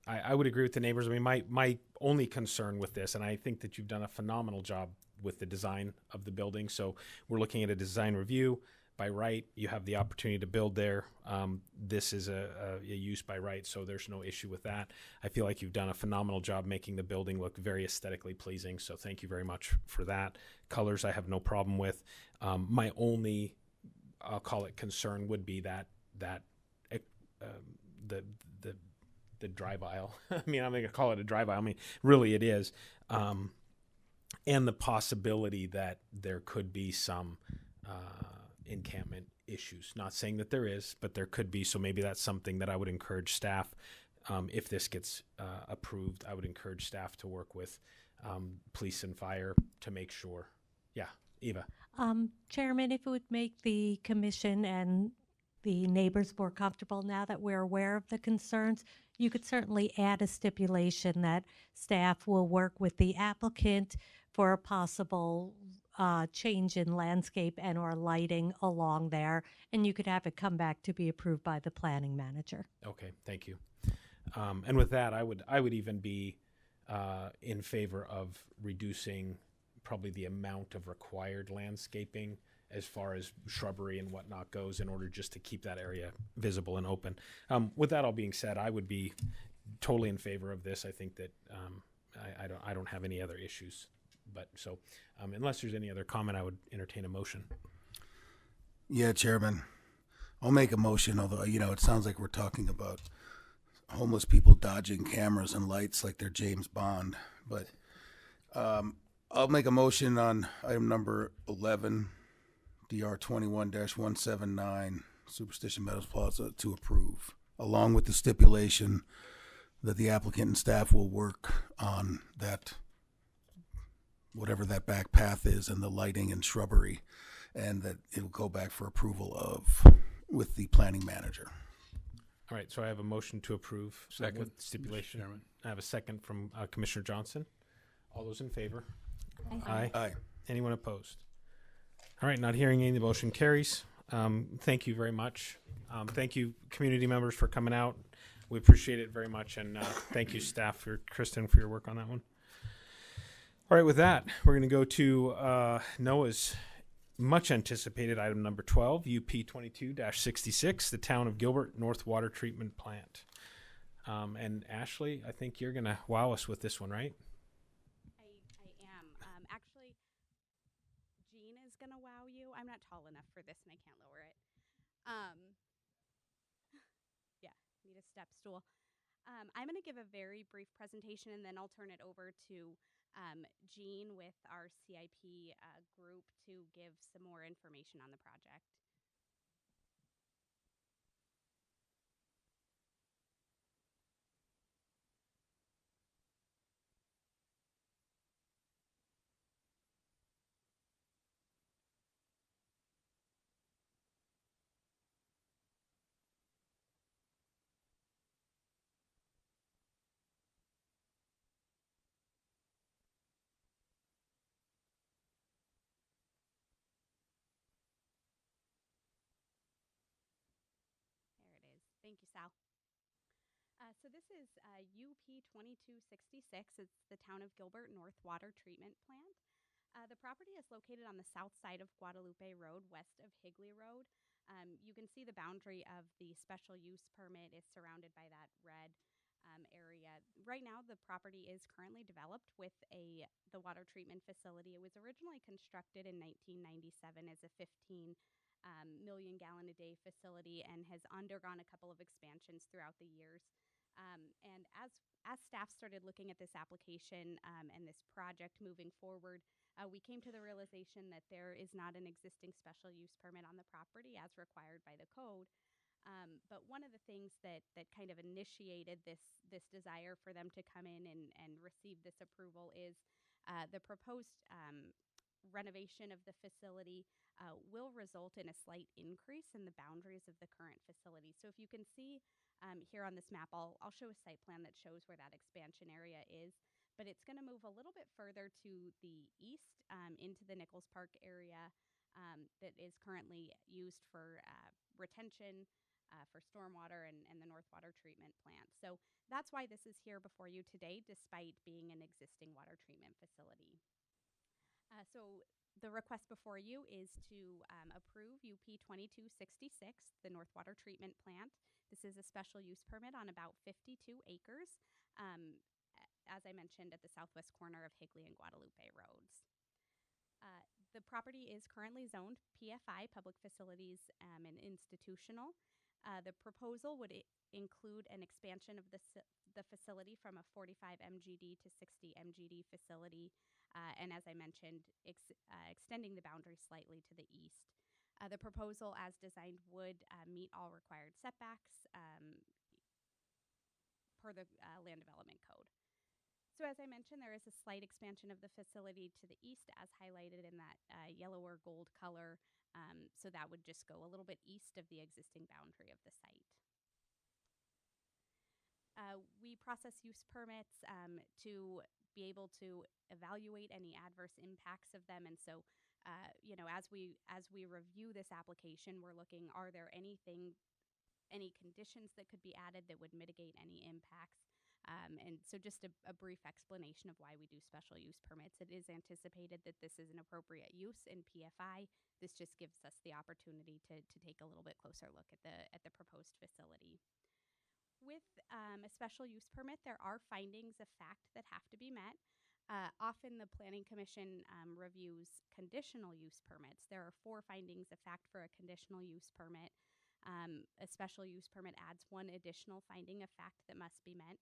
I would agree with the neighbors. I mean, my only concern with this, and I think that you've done a phenomenal job with the design of the building. So we're looking at a design review. By right, you have the opportunity to build there. This is a use by right, so there's no issue with that. I feel like you've done a phenomenal job making the building look very aesthetically pleasing, so thank you very much for that. Colors I have no problem with. My only, I'll call it concern, would be that the drive aisle. I mean, I'm going to call it a drive aisle. I mean, really it is. And the possibility that there could be some encampment issues. Not saying that there is, but there could be. So maybe that's something that I would encourage staff, if this gets approved, I would encourage staff to work with police and fire to make sure. Yeah, Eva. Chairman, if it would make the commission and the neighbors more comfortable now that we're aware of the concerns, you could certainly add a stipulation that staff will work with the applicant for a possible change in landscape and or lighting along there, and you could have it come back to be approved by the planning manager. Okay, thank you. And with that, I would even be in favor of reducing probably the amount of required landscaping as far as shrubbery and whatnot goes, in order just to keep that area visible and open. With that all being said, I would be totally in favor of this. I think that I don't have any other issues. But so, unless there's any other comment, I would entertain a motion. Yeah, Chairman. I'll make a motion, although, it sounds like we're talking about homeless people dodging cameras and lights like they're James Bond. But I'll make a motion on item number 11, DR 21-179, Superstition Meadows Plaza, to approve, along with the stipulation that the applicant and staff will work on that, whatever that back path is, and the lighting and shrubbery, and that it'll go back for approval with the planning manager. All right, so I have a motion to approve. Second, with stipulation. Mr. Chairman. I have a second from Commissioner Johnson. All those in favor? Aye. Aye. Anyone opposed? All right, not hearing any, the motion carries. Thank you very much. Thank you, community members, for coming out. We appreciate it very much, and thank you, staff, for Kristen, for your work on that one. All right, with that, we're going to go to Noah's much anticipated item number 12, UP 22-66, the Town of Gilbert North Water Treatment Plant. And Ashley, I think you're going to wow us with this one, right? I am. Actually, Jean is going to wow you. I'm not tall enough for this and I can't lower it. Yeah, need a step stool. I'm going to give a very brief presentation and then I'll turn it over to Jean with our CIP group to give some more information on the project. Thank you, Sal. So this is UP 2266. It's the Town of Gilbert North Water Treatment Plant. The property is located on the south side of Guadalupe Road, west of Higley Road. You can see the boundary of the special use permit is surrounded by that red area. Right now, the property is currently developed with the water treatment facility. It was originally constructed in 1997 as a 15 million gallon a day facility and has undergone a couple of expansions throughout the years. And as staff started looking at this application and this project moving forward, we came to the realization that there is not an existing special use permit on the property as required by the code. But one of the things that kind of initiated this desire for them to come in and receive this approval is the proposed renovation of the facility will result in a slight increase in the boundaries of the current facility. So if you can see here on this map, I'll show a site plan that shows where that expansion area is, but it's going to move a little bit further to the east into the Nichols Park area that is currently used for retention, for stormwater and the North Water Treatment Plant. So that's why this is here before you today, despite being an existing water treatment facility. So the request before you is to approve UP 2266, the North Water Treatment Plant. This is a special use permit on about 52 acres, as I mentioned, at the southwest corner of Higley and Guadalupe Roads. The property is currently zoned PFI, Public Facilities and Institutional. The proposal would include an expansion of the facility from a 45 MGD to 60 MGD facility, and as I mentioned, extending the boundary slightly to the east. The proposal as designed would meet all required setbacks per the Land Development Code. So as I mentioned, there is a slight expansion of the facility to the east as highlighted in that yellow or gold color. So that would just go a little bit east of the existing boundary of the site. We process use permits to be able to evaluate any adverse impacts of them. And so, as we review this application, we're looking, are there any conditions that could be added that would mitigate any impacts? And so just a brief explanation of why we do special use permits. It is anticipated that this is an appropriate use in PFI. This just gives us the opportunity to take a little bit closer look at the proposed facility. With a special use permit, there are findings of fact that have to be met. Often the Planning Commission reviews conditional use permits. There are 4 findings of fact for a conditional use permit. A special use permit adds 1 additional finding of fact that must be met.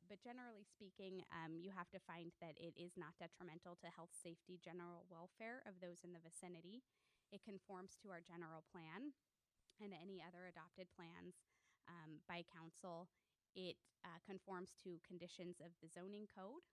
But generally speaking, you have to find that it is not detrimental to health, safety, general welfare of those in the vicinity. It conforms to our general plan and any other adopted plans by council. It conforms to conditions of the zoning code.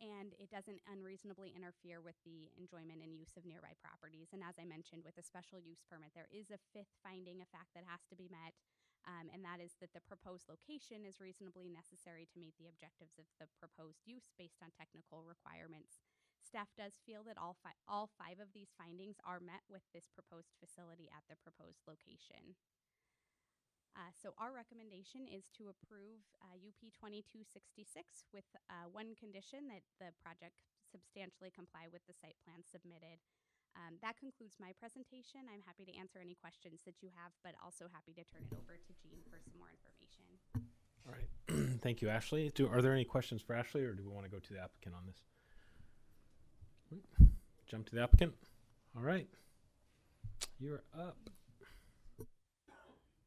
And it doesn't unreasonably interfere with the enjoyment and use of nearby properties. And as I mentioned, with a special use permit, there is a 5th finding of fact that has to be met. And that is that the proposed location is reasonably necessary to meet the objectives of the proposed use based on technical requirements. Staff does feel that all 5 of these findings are met with this proposed facility at the proposed location. So our recommendation is to approve UP 2266 with 1 condition, that the project substantially comply with the site plan submitted. That concludes my presentation. I'm happy to answer any questions that you have, but also happy to turn it over to Jean for some more information. All right. Thank you, Ashley. Are there any questions for Ashley, or do we want to go to the applicant on this? Jump to the applicant. All right. You're up.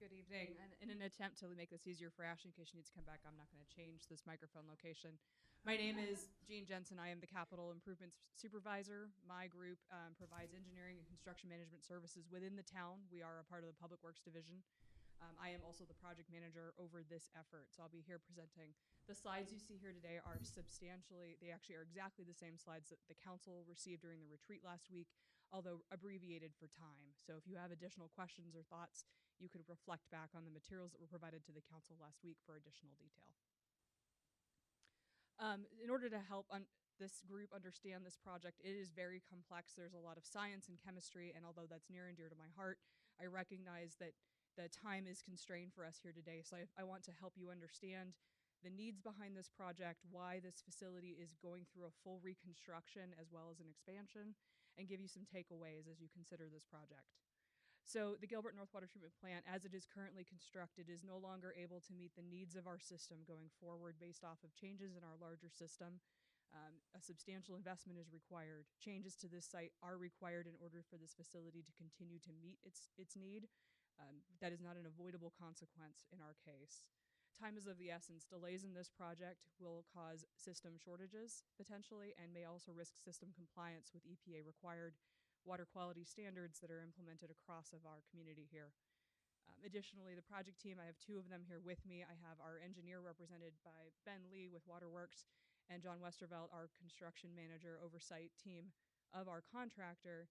Good evening. And in an attempt to make this easier for Ashley, in case she needs to come back, I'm not going to change this microphone location. My name is Jean Jensen. I am the Capital Improvements Supervisor. My group provides engineering and construction management services within the town. We are a part of the Public Works Division. I am also the project manager over this effort, so I'll be here presenting. The slides you see here today are they actually are exactly the same slides that the council received during the retreat last week, although abbreviated for time. So if you have additional questions or thoughts, you could reflect back on the materials that were provided to the council last week for additional detail. In order to help this group understand this project, it is very complex. There's a lot of science and chemistry, and although that's near and dear to my heart, I recognize that the time is constrained for us here today. So I want to help you understand the needs behind this project, why this facility is going through a full reconstruction as well as an expansion, and give you some takeaways as you consider this project. So the Gilbert North Water Treatment Plant, as it is currently constructed, is no longer able to meet the needs of our system going forward based off of changes in our larger system. A substantial investment is required. Changes to this site are required in order for this facility to continue to meet its need. That is not an avoidable consequence in our case. Time is of the essence. Delays in this project will cause system shortages potentially and may also risk system compliance with EPA required water quality standards that are implemented across of our community here. Additionally, the project team, I have two of them here with me. I have our engineer represented by Ben Lee with Waterworks and John Westervelt, our construction manager oversight team of our contractor.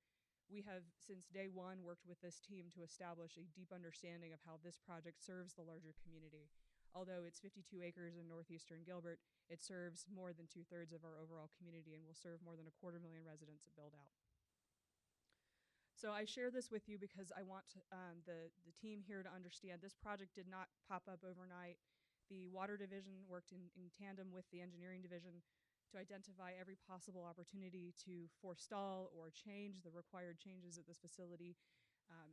We have, since day one, worked with this team to establish a deep understanding of how this project serves the larger community. Although it's 52 acres in northeastern Gilbert, it serves more than 2/3 of our overall community and will serve more than 250,000 residents at build out. So I share this with you because I want the team here to understand this project did not pop up overnight. The water division worked in tandem with the engineering division to identify every possible opportunity to forestall or change the required changes at this facility.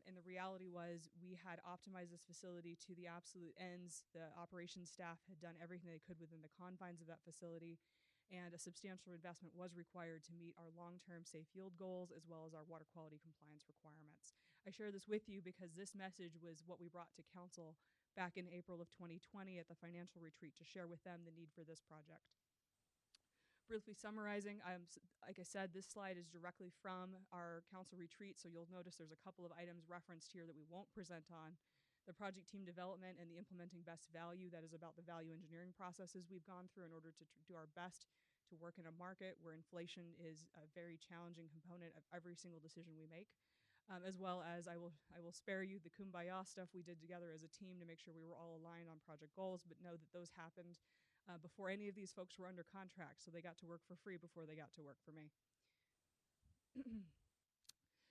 And the reality was we had optimized this facility to the absolute ends. The operations staff had done everything they could within the confines of that facility, and a substantial investment was required to meet our long-term safe yield goals as well as our water quality compliance requirements. I share this with you because this message was what we brought to council back in April of 2020 at the financial retreat to share with them the need for this project. Briefly summarizing, like I said, this slide is directly from our council retreat, so you'll notice there's a couple of items referenced here that we won't present on. The project team development and the implementing best value, that is about the value engineering processes we've gone through in order to do our best to work in a market where inflation is a very challenging component of every single decision we make. As well as I will spare you the kumbaya stuff we did together as a team to make sure we were all aligned on project goals, but know that those happened before any of these folks were under contract, so they got to work for free before they got to work for me.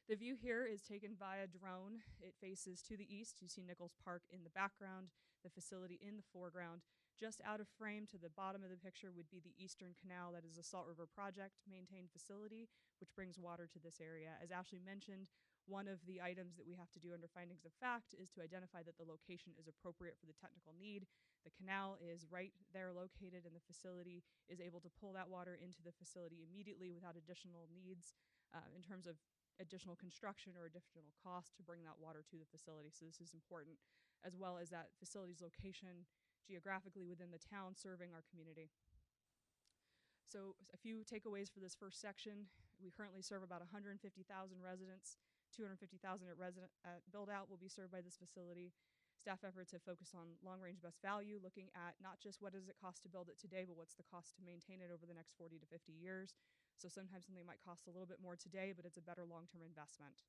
The view here is taken via drone. It faces to the east. You see Nichols Park in the background, the facility in the foreground. Just out of frame to the bottom of the picture would be the Eastern Canal. That is a Salt River Project maintained facility, which brings water to this area. As Ashley mentioned, one of the items that we have to do under findings of fact is to identify that the location is appropriate for the technical need. The canal is right there located, and the facility is able to pull that water into the facility immediately without additional needs in terms of additional construction or additional cost to bring that water to the facility. So this is important, as well as that facility's location geographically within the town serving our community. So a few takeaways for this first section. We currently serve about 150,000 residents. 250,000 at build out will be served by this facility. Staff efforts have focused on long-range best value, looking at not just what does it cost to build it today, but what's the cost to maintain it over the next 40 to 50 years. So sometimes something might cost a little bit more today, but it's a better long-term investment.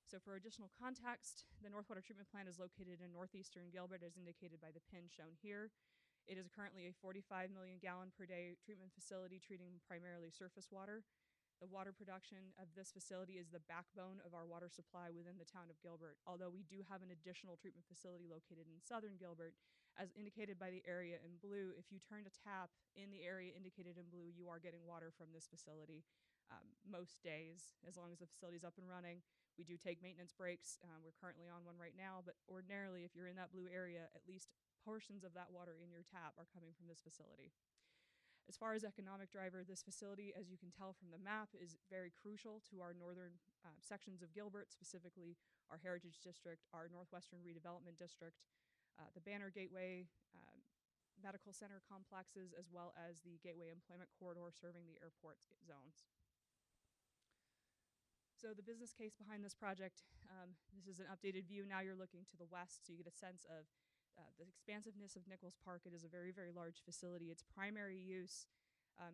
So for additional context, the North Water Treatment Plant is located in northeastern Gilbert, as indicated by the pin shown here. It is currently a 45 million gallon per day treatment facility treating primarily surface water. The water production of this facility is the backbone of our water supply within the town of Gilbert. Although we do have an additional treatment facility located in southern Gilbert, as indicated by the area in blue, if you turn a tap in the area indicated in blue, you are getting water from this facility most days, as long as the facility is up and running. We do take maintenance breaks. We're currently on one right now, but ordinarily, if you're in that blue area, at least portions of that water in your tap are coming from this facility. As far as economic driver, this facility, as you can tell from the map, is very crucial to our northern sections of Gilbert, specifically our Heritage District, our Northwestern Redevelopment District, the Banner Gateway Medical Center complexes, as well as the Gateway Employment Corridor serving the airport zones. So the business case behind this project, this is an updated view. Now you're looking to the west, so you get a sense of the expansiveness of Nichols Park. It is a very, very large facility. Its primary use,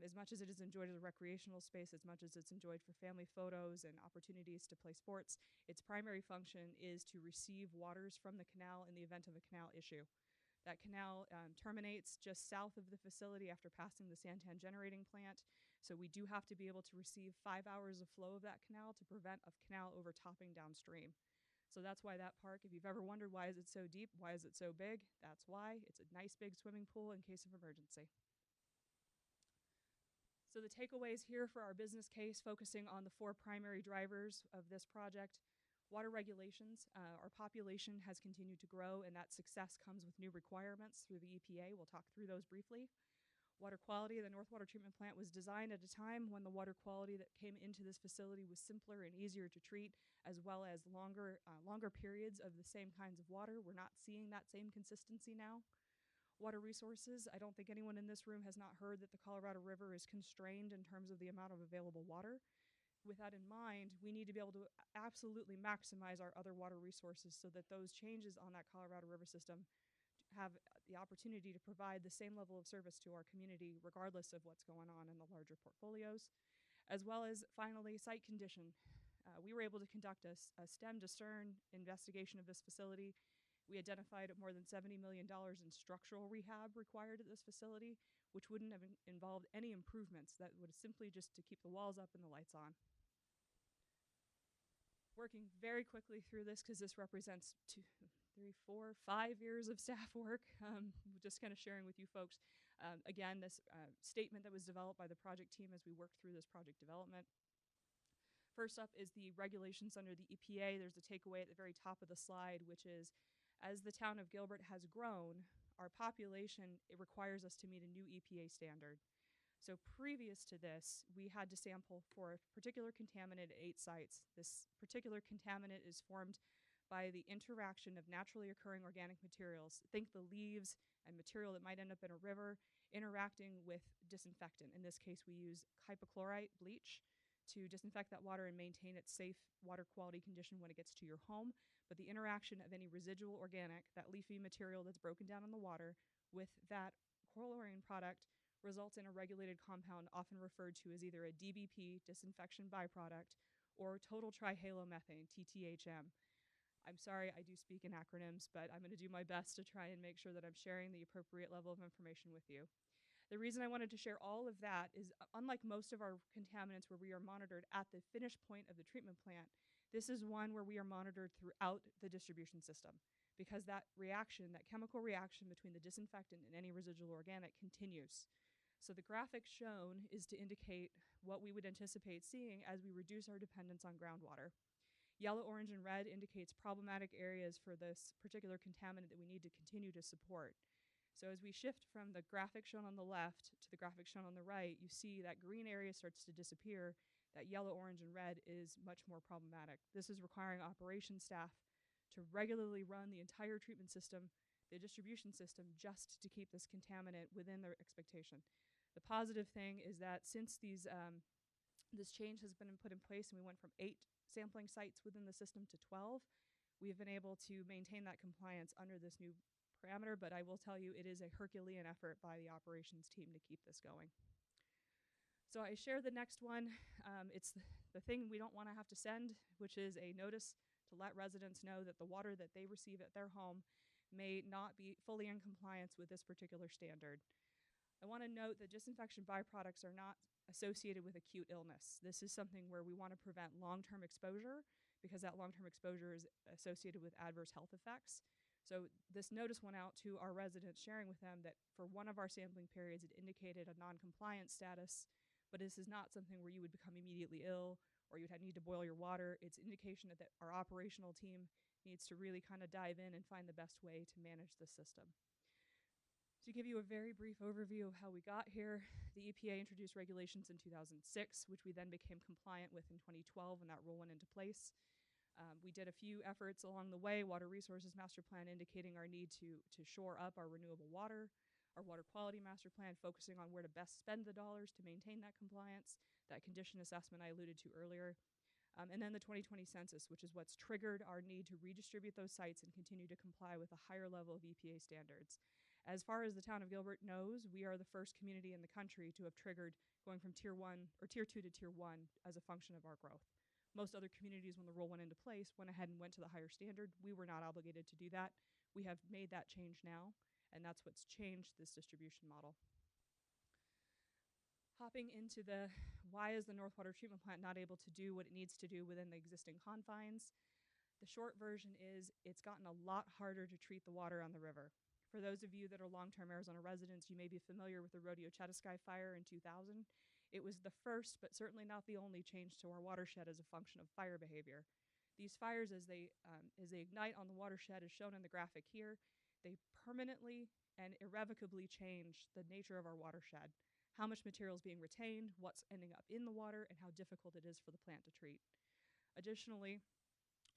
as much as it is enjoyed as a recreational space, as much as it's enjoyed for family photos and opportunities to play sports, its primary function is to receive waters from the canal in the event of a canal issue. That canal terminates just south of the facility after passing the Santan generating plant. So we do have to be able to receive 5 hours of flow of that canal to prevent a canal overtopping downstream. So that's why that park, if you've ever wondered why is it so deep, why is it so big, that's why. It's a nice big swimming pool in case of emergency. So the takeaways here for our business case, focusing on the 4 primary drivers of this project. Water regulations. Our population has continued to grow, and that success comes with new requirements through the EPA. We'll talk through those briefly. Water quality. The North Water Treatment Plant was designed at a time when the water quality that came into this facility was simpler and easier to treat, as well as longer periods of the same kinds of water. We're not seeing that same consistency now. Water resources. I don't think anyone in this room has not heard that the Colorado River is constrained in terms of the amount of available water. With that in mind, we need to be able to absolutely maximize our other water resources so that those changes on that Colorado River system have the opportunity to provide the same level of service to our community regardless of what's going on in the larger portfolios. As well as, finally, site condition. We were able to conduct a STEM discern investigation of this facility. We identified more than $70 million in structural rehab required at this facility, which wouldn't have involved any improvements. That would simply just to keep the walls up and the lights on. Working very quickly through this because this represents 2, 3, 4, 5 years of staff work. Just kind of sharing with you folks. Again, this statement that was developed by the project team as we worked through this project development. First up is the regulations under the EPA. There's a takeaway at the very top of the slide, which is as the town of Gilbert has grown, our population, it requires us to meet a new EPA standard. So previous to this, we had to sample for a particular contaminant at 8 sites. This particular contaminant is formed by the interaction of naturally occurring organic materials. Think the leaves and material that might end up in a river interacting with disinfectant. In this case, we use hypochlorite bleach to disinfect that water and maintain its safe water quality condition when it gets to your home. But the interaction of any residual organic, that leafy material that's broken down in the water, with that chlorine product results in a regulated compound often referred to as either a DBP, disinfection byproduct, or total trihalomethane, TTHM. I'm sorry, I do speak in acronyms, but I'm going to do my best to try and make sure that I'm sharing the appropriate level of information with you. The reason I wanted to share all of that is, unlike most of our contaminants where we are monitored at the finish point of the treatment plant, this is one where we are monitored throughout the distribution system, because that reaction, that chemical reaction between the disinfectant and any residual organic continues. So the graphic shown is to indicate what we would anticipate seeing as we reduce our dependence on groundwater. Yellow, orange, and red indicates problematic areas for this particular contaminant that we need to continue to support. So as we shift from the graphic shown on the left to the graphic shown on the right, you see that green area starts to disappear. That yellow, orange, and red is much more problematic. This is requiring operations staff to regularly run the entire treatment system, the distribution system, just to keep this contaminant within their expectation. The positive thing is that since this change has been put in place and we went from 8 sampling sites within the system to 12, we have been able to maintain that compliance under this new parameter, but I will tell you it is a Herculean effort by the operations team to keep this going. So I share the next one. It's the thing we don't want to have to send, which is a notice to let residents know that the water that they receive at their home may not be fully in compliance with this particular standard. I want to note that disinfection byproducts are not associated with acute illness. This is something where we want to prevent long-term exposure because that long-term exposure is associated with adverse health effects. So this notice went out to our residents, sharing with them that for one of our sampling periods, it indicated a non-compliance status, but this is not something where you would become immediately ill or you'd need to boil your water. It's indication that our operational team needs to really kind of dive in and find the best way to manage the system. To give you a very brief overview of how we got here, the EPA introduced regulations in 2006, which we then became compliant with in 2012 when that rule went into place. We did a few efforts along the way, Water Resources Master Plan indicating our need to shore up our renewable water, our Water Quality Master Plan focusing on where to best spend the dollars to maintain that compliance, that condition assessment I alluded to earlier, and then the 2020 census, which is what's triggered our need to redistribute those sites and continue to comply with a higher level of EPA standards. As far as the town of Gilbert knows, we are the first community in the country to have triggered going from Tier 1 or Tier 2 to Tier 1 as a function of our growth. Most other communities, when the rule went into place, went ahead and went to the higher standard. We were not obligated to do that. We have made that change now, and that's what's changed this distribution model. Hopping into the why is the North Water Treatment Plant not able to do what it needs to do within the existing confines? The short version is it's gotten a lot harder to treat the water on the river. For those of you that are long-term Arizona residents, you may be familiar with the Rodeo Chediskai fire in 2000. It was the first, but certainly not the only change to our watershed as a function of fire behavior. These fires, as they ignite on the watershed, as shown in the graphic here, they permanently and irrevocably change the nature of our watershed, how much material is being retained, what's ending up in the water, and how difficult it is for the plant to treat. Additionally,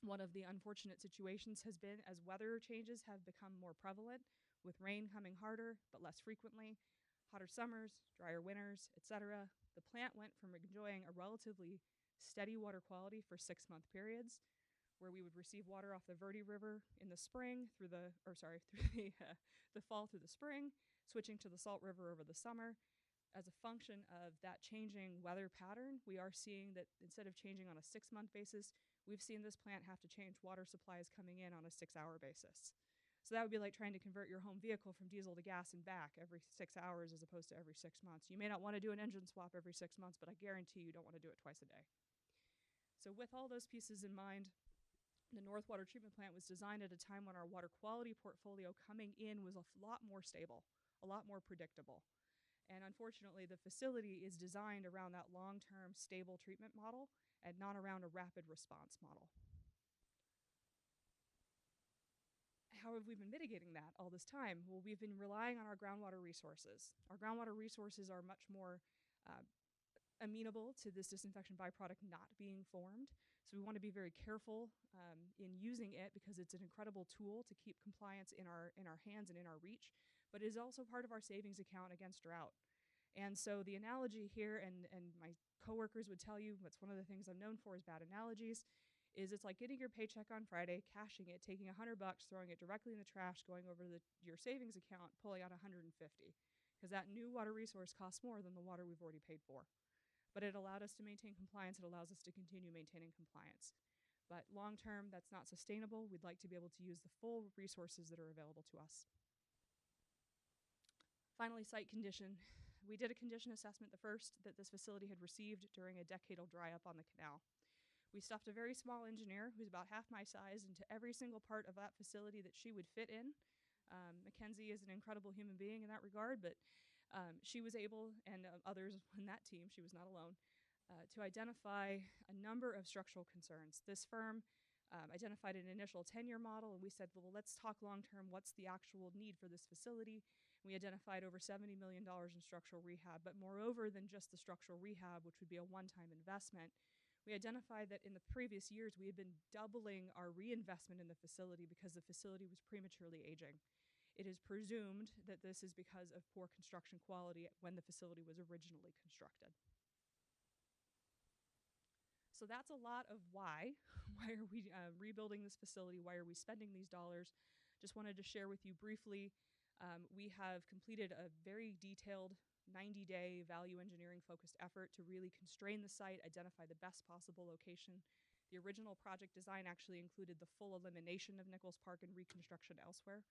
one of the unfortunate situations has been as weather changes have become more prevalent, with rain coming harder but less frequently, hotter summers, drier winters, etc. The plant went from enjoying a relatively steady water quality for 6-month periods, where we would receive water off the Verde River in the spring through the fall through the spring, switching to the Salt River over the summer. As a function of that changing weather pattern, we are seeing that instead of changing on a 6-month basis, we've seen this plant have to change water supplies coming in on a 6-hour basis. So that would be like trying to convert your home vehicle from diesel to gas and back every 6 hours as opposed to every 6 months. You may not want to do an engine swap every 6 months, but I guarantee you don't want to do it twice a day. So with all those pieces in mind, the North Water Treatment Plant was designed at a time when our water quality portfolio coming in was a lot more stable, a lot more predictable. And unfortunately, the facility is designed around that long-term stable treatment model and not around a rapid response model. How have we been mitigating that all this time? Well, we've been relying on our groundwater resources. Our groundwater resources are much more amenable to this disinfection byproduct not being formed. So we want to be very careful in using it because it's an incredible tool to keep compliance in our hands and in our reach, but it is also part of our savings account against drought. And so the analogy here, and my coworkers would tell you, that's one of the things I'm known for is bad analogies, is it's like getting your paycheck on Friday, cashing it, taking $100, throwing it directly in the trash, going over your savings account, pulling out $150, because that new water resource costs more than the water we've already paid for. But it allowed us to maintain compliance. It allows us to continue maintaining compliance. But long term, that's not sustainable. We'd like to be able to use the full resources that are available to us. Finally, site condition. We did a condition assessment, the first that this facility had received during a decadal dry up on the canal. We stuffed a very small engineer who's about half my size into every single part of that facility that she would fit in. Mackenzie is an incredible human being in that regard, but she was able, and others in that team, she was not alone, to identify a number of structural concerns. This firm identified an initial 10-year model, and we said, well, let's talk long-term. What's the actual need for this facility? We identified over $70 million in structural rehab, but moreover than just the structural rehab, which would be a one-time investment, we identified that in the previous years, we had been doubling our reinvestment in the facility because the facility was prematurely aging. It is presumed that this is because of poor construction quality when the facility was originally constructed. So that's a lot of why. Why are we rebuilding this facility? Why are we spending these dollars? Just wanted to share with you briefly, we have completed a very detailed 90-day value engineering focused effort to really constrain the site, identify the best possible location. The original project design actually included the full elimination of Nichols Park and reconstruction elsewhere.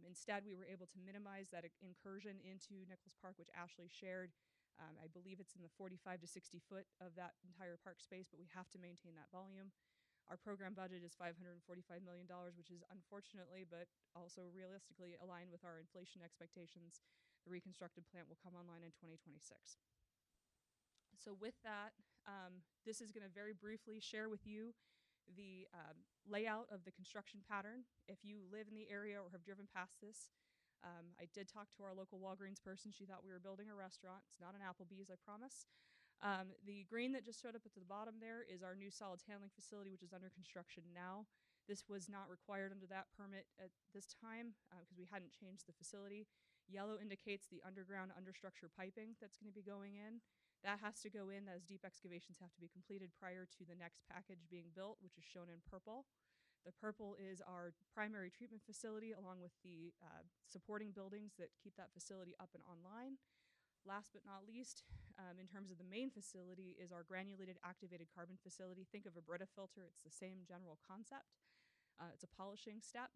Instead, we were able to minimize that incursion into Nichols Park, which Ashley shared. I believe it's in the 45 to 60 foot of that entire park space, but we have to maintain that volume. Our program budget is $545 million, which is unfortunately, but also realistically aligned with our inflation expectations. The reconstructed plant will come online in 2026. So with that, this is going to very briefly share with you the layout of the construction pattern. If you live in the area or have driven past this, I did talk to our local Walgreens person. She thought we were building a restaurant. It's not an Applebee's, I promise. The green that just showed up at the bottom there is our new solids handling facility, which is under construction now. This was not required under that permit at this time because we hadn't changed the facility. Yellow indicates the underground understructure piping that's going to be going in. That has to go in as deep excavations have to be completed prior to the next package being built, which is shown in purple. The purple is our primary treatment facility along with the supporting buildings that keep that facility up and online. Last but not least, in terms of the main facility, is our granulated activated carbon facility. Think of a Brita filter. It's the same general concept. It's a polishing step.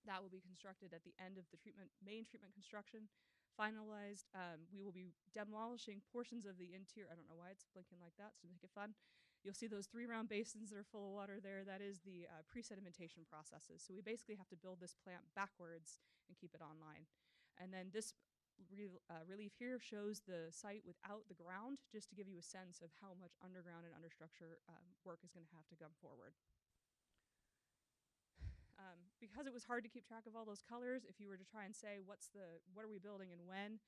That will be constructed at the end of the main treatment construction. Finalized, we will be demolishing portions of the interior. I don't know why it's blinking like that, so to make it fun. You'll see those 3 round basins that are full of water there. That is the pre-sedimentation processes. So we basically have to build this plant backwards and keep it online. And then this relief here shows the site without the ground, just to give you a sense of how much underground and understructure work is going to have to come forward. Because it was hard to keep track of all those colors, if you were to try and say what are we building and when,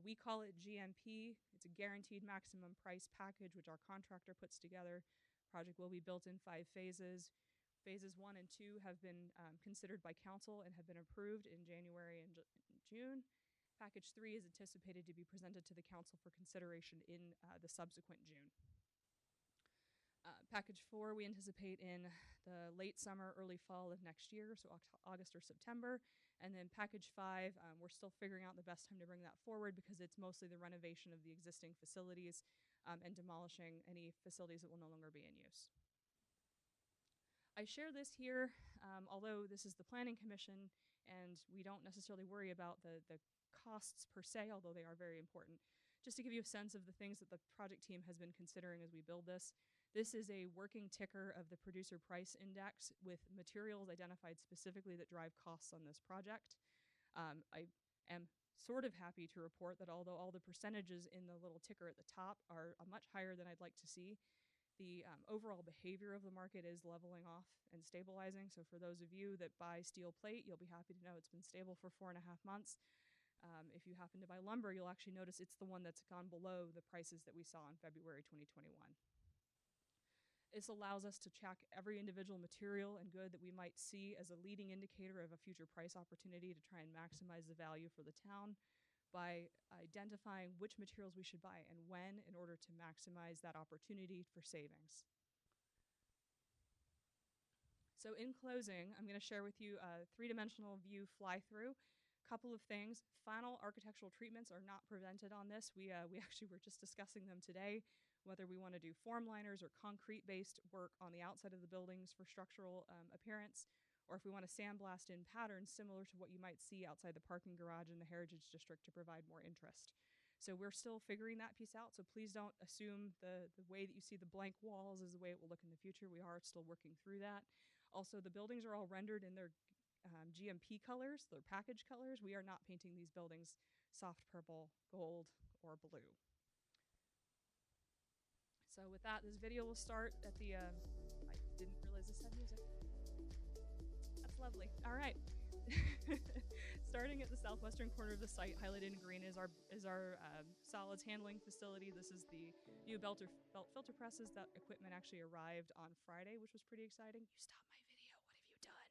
we call it GMP. It's a guaranteed maximum price package, which our contractor puts together. Project will be built in 5 phases. Phases 1 and 2 have been considered by council and have been approved in January and June. Package 3 is anticipated to be presented to the council for consideration in the subsequent June. Package 4 we anticipate in the late summer, early fall of next year, so August or September. And then package 5, we're still figuring out the best time to bring that forward because it's mostly the renovation of the existing facilities and demolishing any facilities that will no longer be in use. I share this here, although this is the Planning Commission and we don't necessarily worry about the costs per se, although they are very important. Just to give you a sense of the things that the project team has been considering as we build this. This is a working ticker of the producer price index with materials identified specifically that drive costs on this project. I am sort of happy to report that although all the percentages in the little ticker at the top are much higher than I'd like to see, the overall behavior of the market is leveling off and stabilizing. So for those of you that buy steel plate, you'll be happy to know it's been stable for 4.5 months. If you happen to buy lumber, you'll actually notice it's the one that's gone below the prices that we saw in February 2021. This allows us to track every individual material and good that we might see as a leading indicator of a future price opportunity to try and maximize the value for the town by identifying which materials we should buy and when in order to maximize that opportunity for savings. So in closing, I'm going to share with you a 3-dimensional view fly-through. Couple of things. Final architectural treatments are not prevented on this. We actually were just discussing them today, whether we want to do form liners or concrete-based work on the outside of the buildings for structural appearance, or if we want to sandblast in patterns similar to what you might see outside the parking garage in the Heritage District to provide more interest. So we're still figuring that piece out, so please don't assume the way that you see the blank walls is the way it will look in the future. We are still working through that. Also, the buildings are all rendered in their GMP colors, their package colors. We are not painting these buildings soft purple, gold, or blue. So with that, this video will start at the, I didn't realize this had music. That's lovely. All right. Starting at the southwestern corner of the site, highlighted in green, is our solids handling facility. This is the new belt filter presses. That equipment actually arrived on Friday, which was pretty exciting. You stopped my video. What have you done?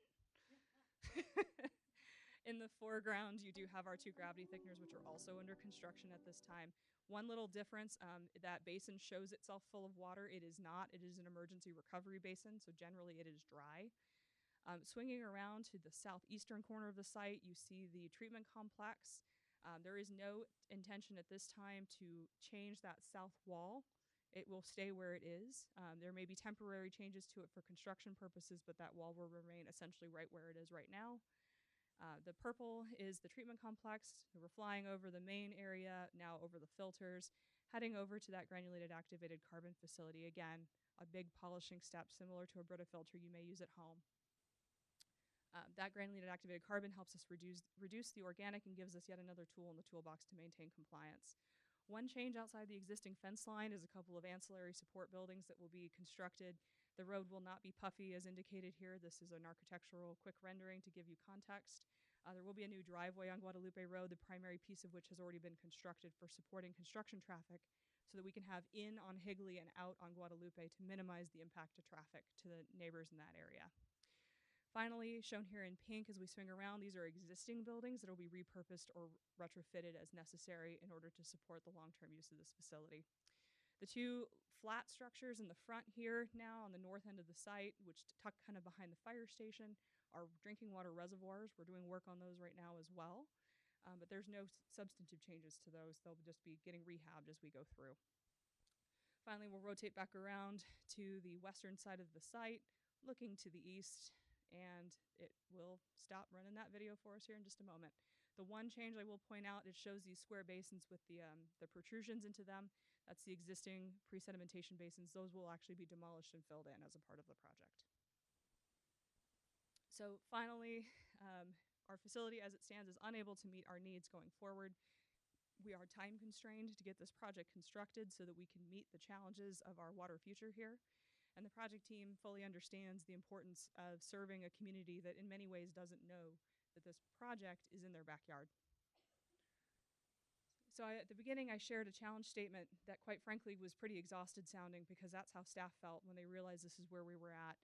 In the foreground, you do have our 2 gravity thickeners, which are also under construction at this time. One little difference, that basin shows itself full of water. It is not. It is an emergency recovery basin, so generally it is dry. Swinging around to the southeastern corner of the site, you see the treatment complex. There is no intention at this time to change that south wall. It will stay where it is. There may be temporary changes to it for construction purposes, but that wall will remain essentially right where it is right now. The purple is the treatment complex. We're flying over the main area, now over the filters, heading over to that granulated activated carbon facility. Again, a big polishing step similar to a Brita filter you may use at home. That granulated activated carbon helps us reduce the organic and gives us yet another tool in the toolbox to maintain compliance. One change outside the existing fence line is a couple of ancillary support buildings that will be constructed. The road will not be puffy as indicated here. This is an architectural quick rendering to give you context. There will be a new driveway on Guadalupe Road, the primary piece of which has already been constructed for supporting construction traffic so that we can have in on Higley and out on Guadalupe to minimize the impact to traffic to the neighbors in that area. Finally, shown here in pink as we swing around, these are existing buildings that will be repurposed or retrofitted as necessary in order to support the long-term use of this facility. The 2 flat structures in the front here now on the north end of the site, which tuck kind of behind the fire station, are drinking water reservoirs. We're doing work on those right now as well, but there's no substantive changes to those. They'll just be getting rehabbed as we go through. Finally, we'll rotate back around to the western side of the site, looking to the east, and it will stop running that video for us here in just a moment. The one change I will point out, it shows these square basins with the protrusions into them. That's the existing pre-sedimentation basins. Those will actually be demolished and filled in as a part of the project. So finally, our facility as it stands is unable to meet our needs going forward. We are time constrained to get this project constructed so that we can meet the challenges of our water future here. And the project team fully understands the importance of serving a community that in many ways doesn't know that this project is in their backyard. So at the beginning, I shared a challenge statement that quite frankly was pretty exhausted sounding, because that's how staff felt when they realized this is where we were at.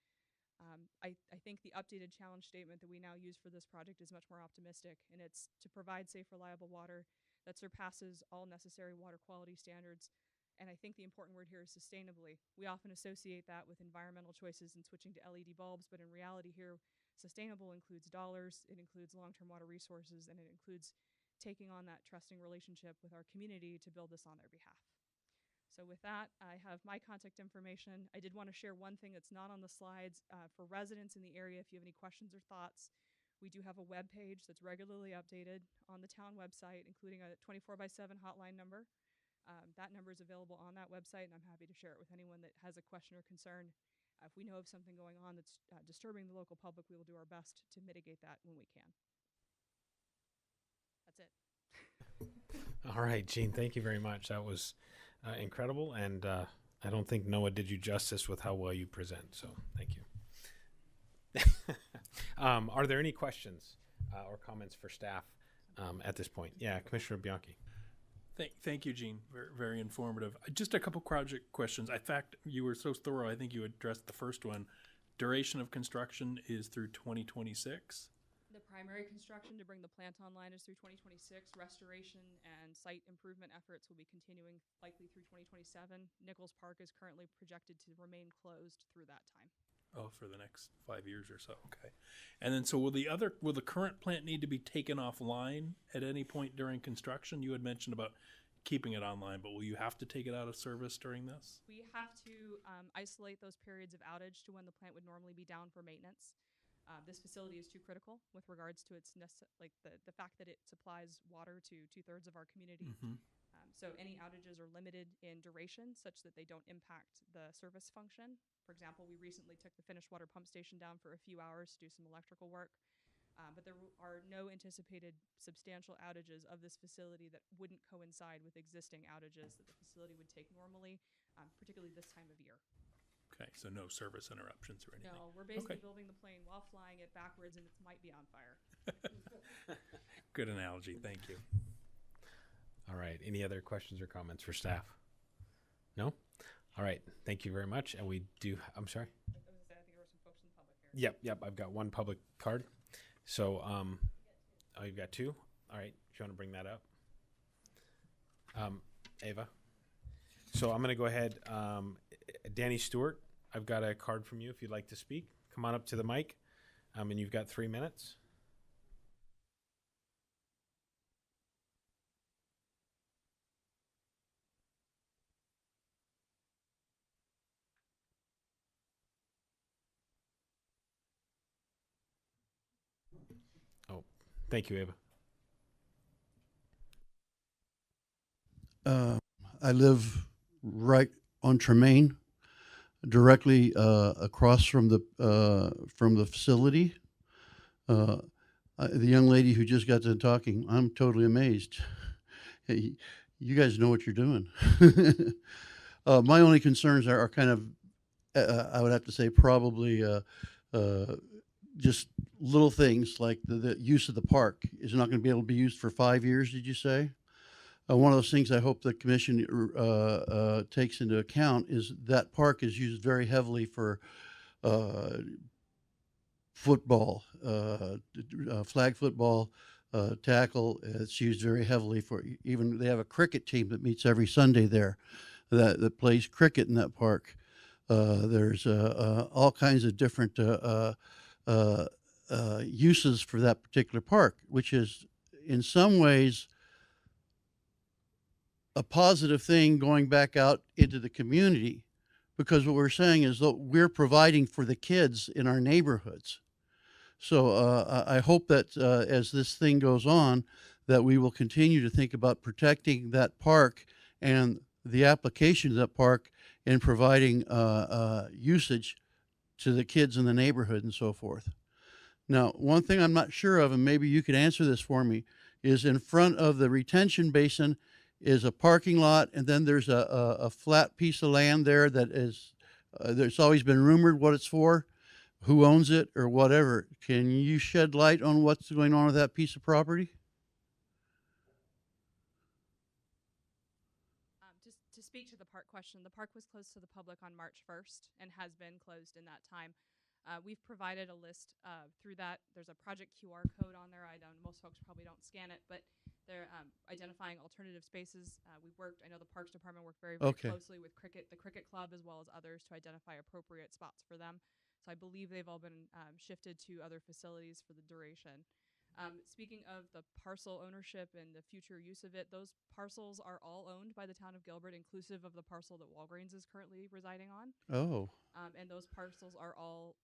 I think the updated challenge statement that we now use for this project is much more optimistic, and it's to provide safe, reliable water that surpasses all necessary water quality standards. And I think the important word here is sustainably. We often associate that with environmental choices and switching to LED bulbs, but in reality here, sustainable includes dollars, it includes long-term water resources, and it includes taking on that trusting relationship with our community to build this on their behalf. So with that, I have my contact information. I did want to share one thing that's not on the slides. For residents in the area, if you have any questions or thoughts, we do have a web page that's regularly updated on the town website, including a 24/7 hotline number. That number is available on that website, and I'm happy to share it with anyone that has a question or concern. If we know of something going on that's disturbing the local public, we will do our best to mitigate that when we can. That's it. All right, Jean, thank you very much. That was incredible, and I don't think Noah did you justice with how well you present, so thank you. Are there any questions or comments for staff at this point? Yeah, Commissioner Bianchi. Thank you, Gene. Very, very informative. Just a couple project questions. In fact, you were so thorough, I think you addressed the first one. Duration of construction is through 2026? The primary construction to bring the plant online is through 2026. Restoration and site improvement efforts will be continuing likely through 2027. Nichols Park is currently projected to remain closed through that time. Oh, for the next 5 years or so. Okay. And then, so will the current plant need to be taken offline at any point during construction? You had mentioned about keeping it online, but will you have to take it out of service during this? We have to isolate those periods of outage to when the plant would normally be down for maintenance. This facility is too critical with regards to its the fact that it supplies water to 2/3 of our community. Mm-hmm. So any outages are limited in duration such that they don't impact the service function. For example, we recently took the finished water pump station down for a few hours to do some electrical work. But there are no anticipated substantial outages of this facility that wouldn't coincide with existing outages that the facility would take normally, particularly this time of year. Okay, so no service interruptions or anything? No, we're basically building the plane while flying it backwards, and it might be on fire. Good analogy, thank you. All right, any other questions or comments for staff? No? All right, thank you very much. And we do, I'm sorry? I was gonna say, I think there were some folks in the public here. Yep, I've got one public card. So, oh, you've got two? All right, if you want to bring that up. Ava. So I'm going to go ahead. Danny Stewart, I've got a card from you if you'd like to speak. Come on up to the mic, and you've got 3 minutes. Oh, thank you, Ava. I live right on Tremaine, directly across from the facility. The young lady who just got done talking, I'm totally amazed. Hey, you guys know what you're doing. My only concerns are kind of, I would have to say, probably just little things like the use of the park is not going to be able to be used for 5 years, did you say? One of those things I hope the commission takes into account is that park is used very heavily for football, flag football, tackle. It's used very heavily for, even they have a cricket team that meets every Sunday there that plays cricket in that park. There's all kinds of different uses for that particular park, which is in some ways a positive thing going back out into the community, because what we're saying is that we're providing for the kids in our neighborhoods. So I hope that as this thing goes on, that we will continue to think about protecting that park and the application of that park in providing usage to the kids in the neighborhood and so forth. Now, one thing I'm not sure of, and maybe you could answer this for me, is in front of the retention basin is a parking lot, and then there's a flat piece of land there that is, there's always been rumored what it's for, who owns it, or whatever. Can you shed light on what's going on with that piece of property? To speak to the park question, the park was closed to the public on March 1st and has been closed in that time. We've provided a list through that. There's a project QR code on there. I know most folks probably don't scan it, but they're identifying alternative spaces. We've worked, I know the Parks Department worked very closely with the Cricket Club, as well as others to identify appropriate spots for them. So I believe they've all been shifted to other facilities for the duration. Speaking of the parcel ownership and the future use of it, those parcels are all owned by the town of Gilbert, inclusive of the parcel that Walgreens is currently residing on. Oh. And those parcels are all,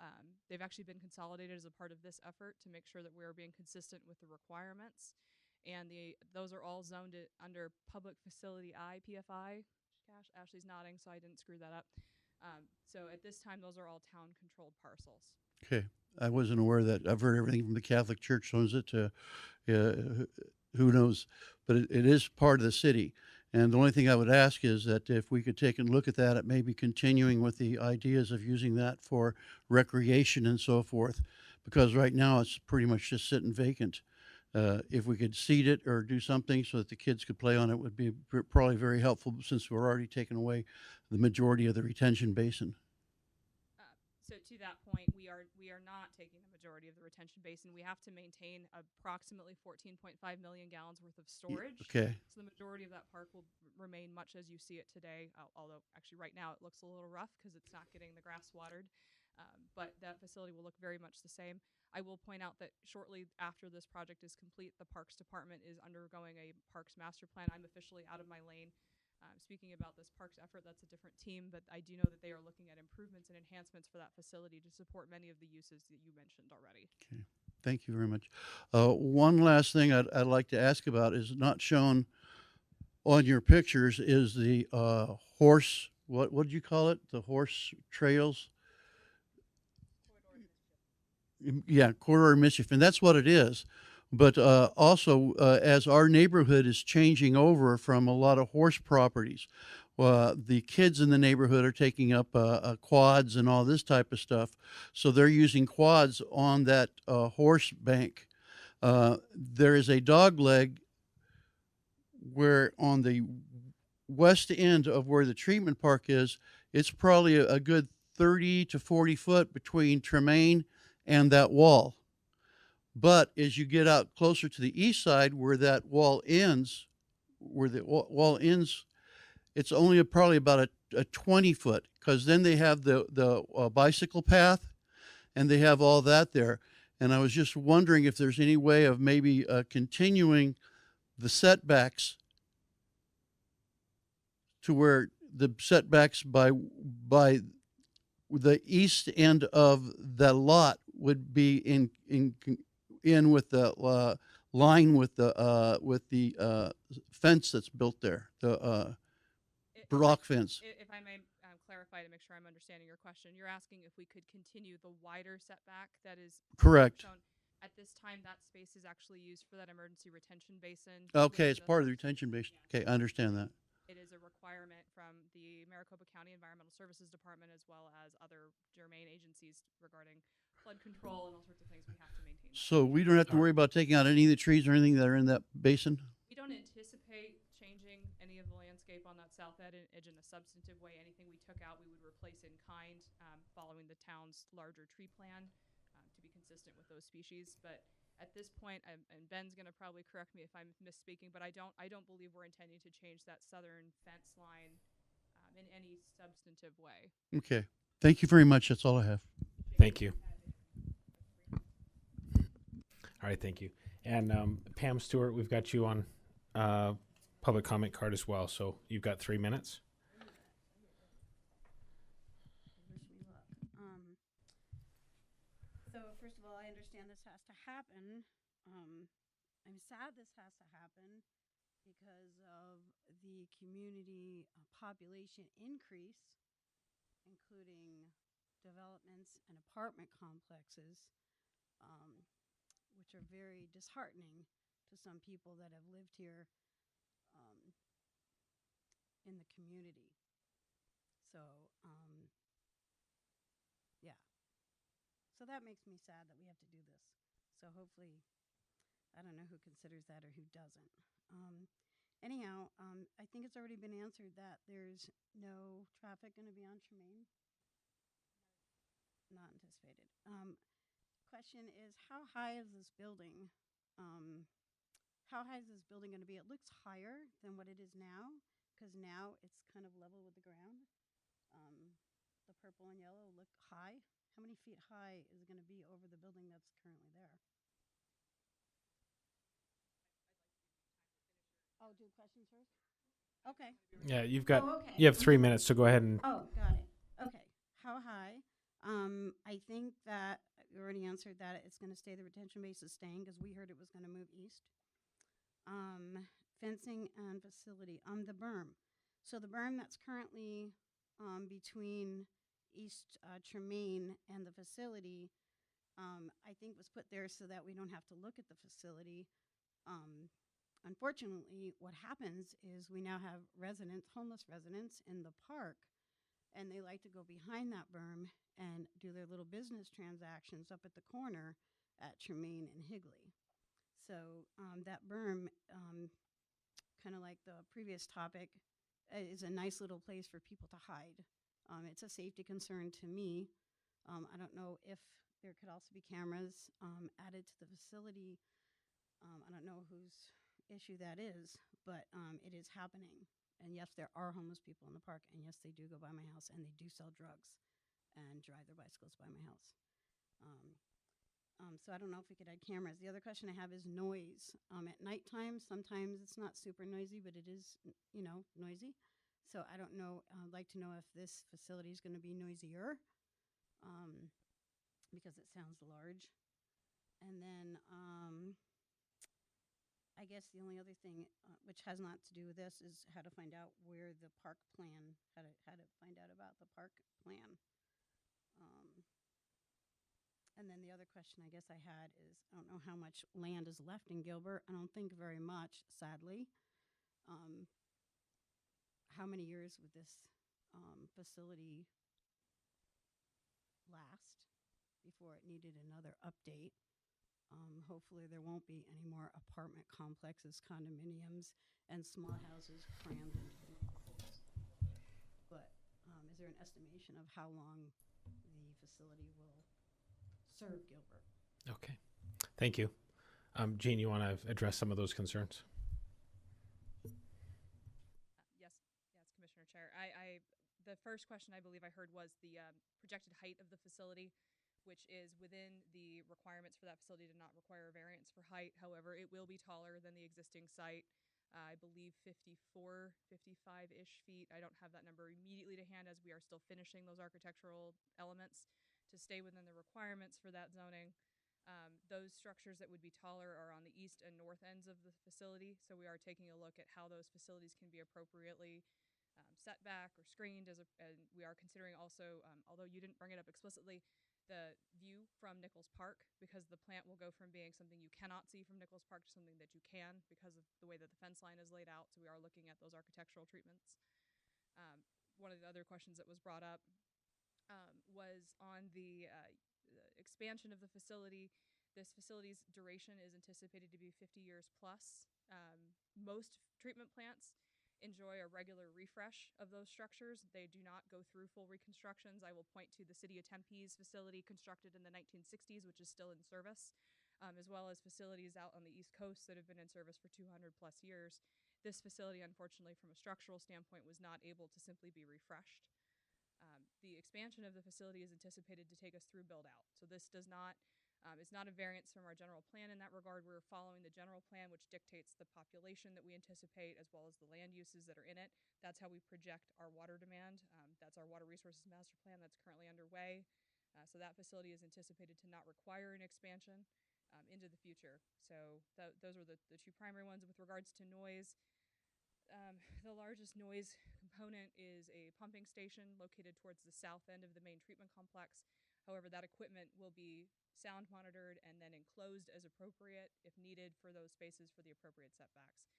they've actually been consolidated as a part of this effort to make sure that we're being consistent with the requirements. And those are all zoned under Public Facility I, PFI. Gosh, Ashley's nodding, so I didn't screw that up. So at this time, those are all town-controlled parcels. Okay. I wasn't aware of that. I've heard everything from the Catholic Church owns it to who knows, but it is part of the city. And the only thing I would ask is that if we could take a look at that, it may be continuing with the ideas of using that for recreation and so forth, because right now it's pretty much just sitting vacant. If we could seed it or do something so that the kids could play on it would be probably very helpful, since we're already taking away the majority of the retention basin. So to that point, we are not taking the majority of the retention basin. We have to maintain approximately 14.5 million gallons worth of storage. Okay. So the majority of that park will remain much as you see it today, although actually right now it looks a little rough because it's not getting the grass watered. But that facility will look very much the same. I will point out that shortly after this project is complete, the Parks Department is undergoing a Parks Master Plan. I'm officially out of my lane. Speaking about this parks effort, that's a different team, but I do know that they are looking at improvements and enhancements for that facility to support many of the uses that you mentioned already. Okay. Thank you very much. One last thing I'd like to ask about is not shown on your pictures is the horse, what did you call it? The horse trails? Yeah, corridor mischief, and that's what it is. But also, as our neighborhood is changing over from a lot of horse properties, the kids in the neighborhood are taking up quads and all this type of stuff. So they're using quads on that horse bank. There is a dog leg where on the west end of where the treatment park is, it's probably a good 30 to 40 foot between Tremaine and that wall. But as you get out closer to the east side where that wall ends, it's only probably about a 20 foot, because then they have the bicycle path and they have all that there. And I was just wondering if there's any way of maybe continuing the setbacks to where the setbacks by the east end of the lot would be in with the line with the fence that's built there, the rock fence. If I may clarify to make sure I'm understanding your question, you're asking if we could continue the wider setback that is Correct. shown. At this time, that space is actually used for that emergency retention basin. Okay, it's part of the retention basin. Okay, I understand that. It is a requirement from the Maricopa County Environmental Services Department, as well as other germane agencies regarding flood control and all sorts of things. We have to maintain. So we don't have to worry about taking out any of the trees or anything that are in that basin? We don't anticipate changing any of the landscape on that south edge in a substantive way. Anything we took out, we would replace in kind, following the town's larger tree plan to be consistent with those species. But at this point, and Ben's going to probably correct me if I'm misspeaking, but I don't believe we're intending to change that southern fence line in any substantive way. Okay. Thank you very much. That's all I have. Thank you. All right, thank you. And Pam Stewart, we've got you on public comment card as well, so you've got 3 minutes. So first of all, I understand this has to happen. I'm sad this has to happen. because of the community population increase, including developments and apartment complexes, which are very disheartening to some people that have lived here in the community. So, yeah. So that makes me sad that we have to do this. So hopefully, I don't know who considers that or who doesn't. Anyhow, I think it's already been answered that there's no traffic going to be on Tremaine. Not anticipated. Question is, how high is this building? How high is this building going to be? It looks higher than what it is now, because now it's kind of level with the ground. The purple and yellow look high. How many feet high is it going to be over the building that's currently there? Oh, do questions first? Okay. Yeah, you've got Oh, okay. you have 3 minutes, so go ahead and. Oh, got it. Okay. How high? I think that you already answered that it's going to stay. The retention base is staying because we heard it was going to move east. Fencing and facility. The berm. So the berm that's currently between East Tremaine and the facility, I think was put there so that we don't have to look at the facility. Unfortunately, what happens is we now have residents, homeless residents in the park, and they like to go behind that berm and do their little business transactions up at the corner at Tremaine and Higley. So that berm, kind of like the previous topic, is a nice little place for people to hide. It's a safety concern to me. I don't know if there could also be cameras added to the facility. I don't know whose issue that is, but it is happening. And yes, there are homeless people in the park, and yes, they do go by my house, and they do sell drugs and drive their bicycles by my house. So I don't know if we could add cameras. The other question I have is noise. At nighttime, sometimes it's not super noisy, but it is, noisy. So I don't know. I'd like to know if this facility is going to be noisier because it sounds large. And then I guess the only other thing, which has not to do with this, is how to find out where the park plan, how to find out about the park plan. And then the other question I guess I had is, I don't know how much land is left in Gilbert. I don't think very much, sadly. How many years would this facility last before it needed another update? Hopefully there won't be any more apartment complexes, condominiums, and small houses crammed into the neighborhoods. But is there an estimation of how long the facility will serve Gilbert? Okay, thank you. Jean, you want to address some of those concerns? Yes, Commissioner Chair. The first question I believe I heard was the projected height of the facility, which is within the requirements for that facility to not require a variance for height. However, it will be taller than the existing site. I believe 54, 55-ish feet. I don't have that number immediately to hand as we are still finishing those architectural elements to stay within the requirements for that zoning. Those structures that would be taller are on the east and north ends of the facility. So we are taking a look at how those facilities can be appropriately set back or screened, and we are considering also, although you didn't bring it up explicitly, the view from Nichols Park, because the plant will go from being something you cannot see from Nichols Park to something that you can because of the way that the fence line is laid out. So we are looking at those architectural treatments. One of the other questions that was brought up was on the expansion of the facility. This facility's duration is anticipated to be 50 years plus. Most treatment plants enjoy a regular refresh of those structures. They do not go through full reconstructions. I will point to the City of Tempe's facility constructed in the 1960s, which is still in service, as well as facilities out on the East Coast that have been in service for 200 plus years. This facility, unfortunately, from a structural standpoint, was not able to simply be refreshed. The expansion of the facility is anticipated to take us through build out. So this does not, it's not a variance from our general plan in that regard. We're following the general plan, which dictates the population that we anticipate as well as the land uses that are in it. That's how we project our water demand. That's our water resources master plan that's currently underway. So that facility is anticipated to not require an expansion. into the future. So those are the two primary ones. With regards to noise, the largest noise component is a pumping station located towards the south end of the main treatment complex. However, that equipment will be sound monitored and then enclosed as appropriate if needed for those spaces for the appropriate setbacks.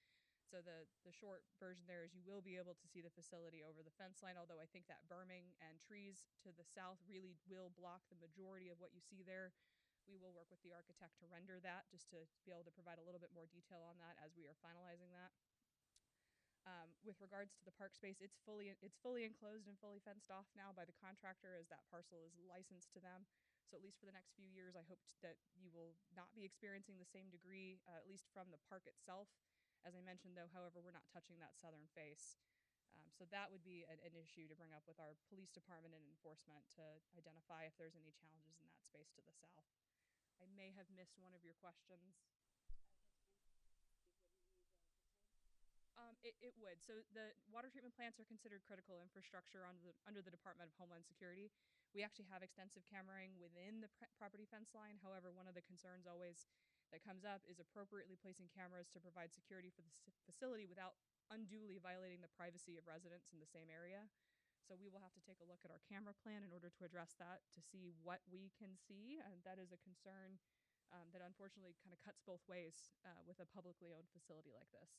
So the short version there is you will be able to see the facility over the fence line, although I think that berming and trees to the south really will block the majority of what you see there. We will work with the architect to render that, just to be able to provide a little bit more detail on that as we are finalizing that. With regards to the park space, it's fully enclosed and fully fenced off now by the contractor, as that parcel is licensed to them. So at least for the next few years, I hope that you will not be experiencing the same degree, at least from the park itself. As I mentioned, though, however, we're not touching that southern face. So that would be an issue to bring up with our police department and enforcement to identify if there's any challenges in that space to the south. I may have missed one of your questions. It would. So the water treatment plants are considered critical infrastructure under the Department of Homeland Security. We actually have extensive cammering within the property fence line. However, one of the concerns always that comes up is appropriately placing cameras to provide security for the facility without unduly violating the privacy of residents in the same area. So we will have to take a look at our camera plan in order to address that, to see what we can see. And that is a concern that unfortunately kind of cuts both ways with a publicly owned facility like this.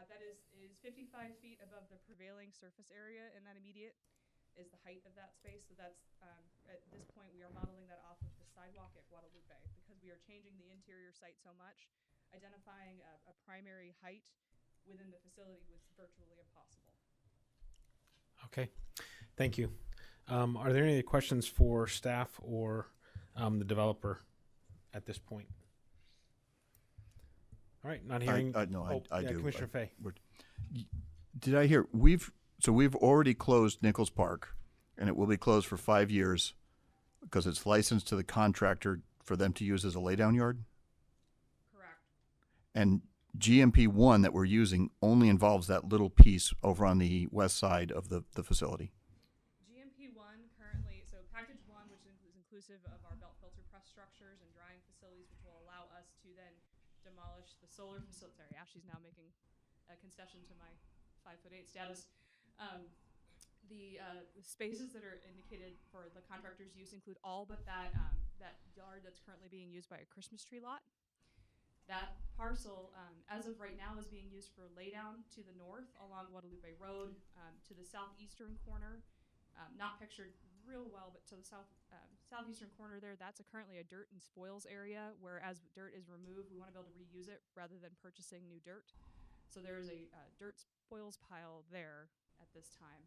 That is 55 feet above the prevailing surface area, and that immediate is the height of that space. So that's, at this point, we are modeling that off of the sidewalk at Guadalupe, because we are changing the interior site so much. Identifying a primary height within the facility was virtually impossible. Okay, thank you. Are there any questions for staff or the developer at this point? All right, not hearing. I do. Commissioner Fay. Did I hear we've already closed Nichols Park, and it will be closed for 5 years because it's licensed to the contractor for them to use as a laydown yard? Correct. And GMP 1 that we're using only involves that little piece over on the west side of the facility. GMP 1 currently, so package 1, which is inclusive of our belt filter press structures and drying facilities, which will allow us to then demolish the solar facility. Sorry, Ashley's now making a concession to my 5'8" status. The spaces that are indicated for the contractor's use include all but that yard that's currently being used by a Christmas tree lot. That parcel, as of right now, is being used for laydown to the north along Guadalupe Road, to the southeastern corner. Not pictured real well, but to the southeastern corner there, that's currently a dirt and spoils area, where as dirt is removed, we want to be able to reuse it rather than purchasing new dirt. So there is a dirt spoils pile there at this time.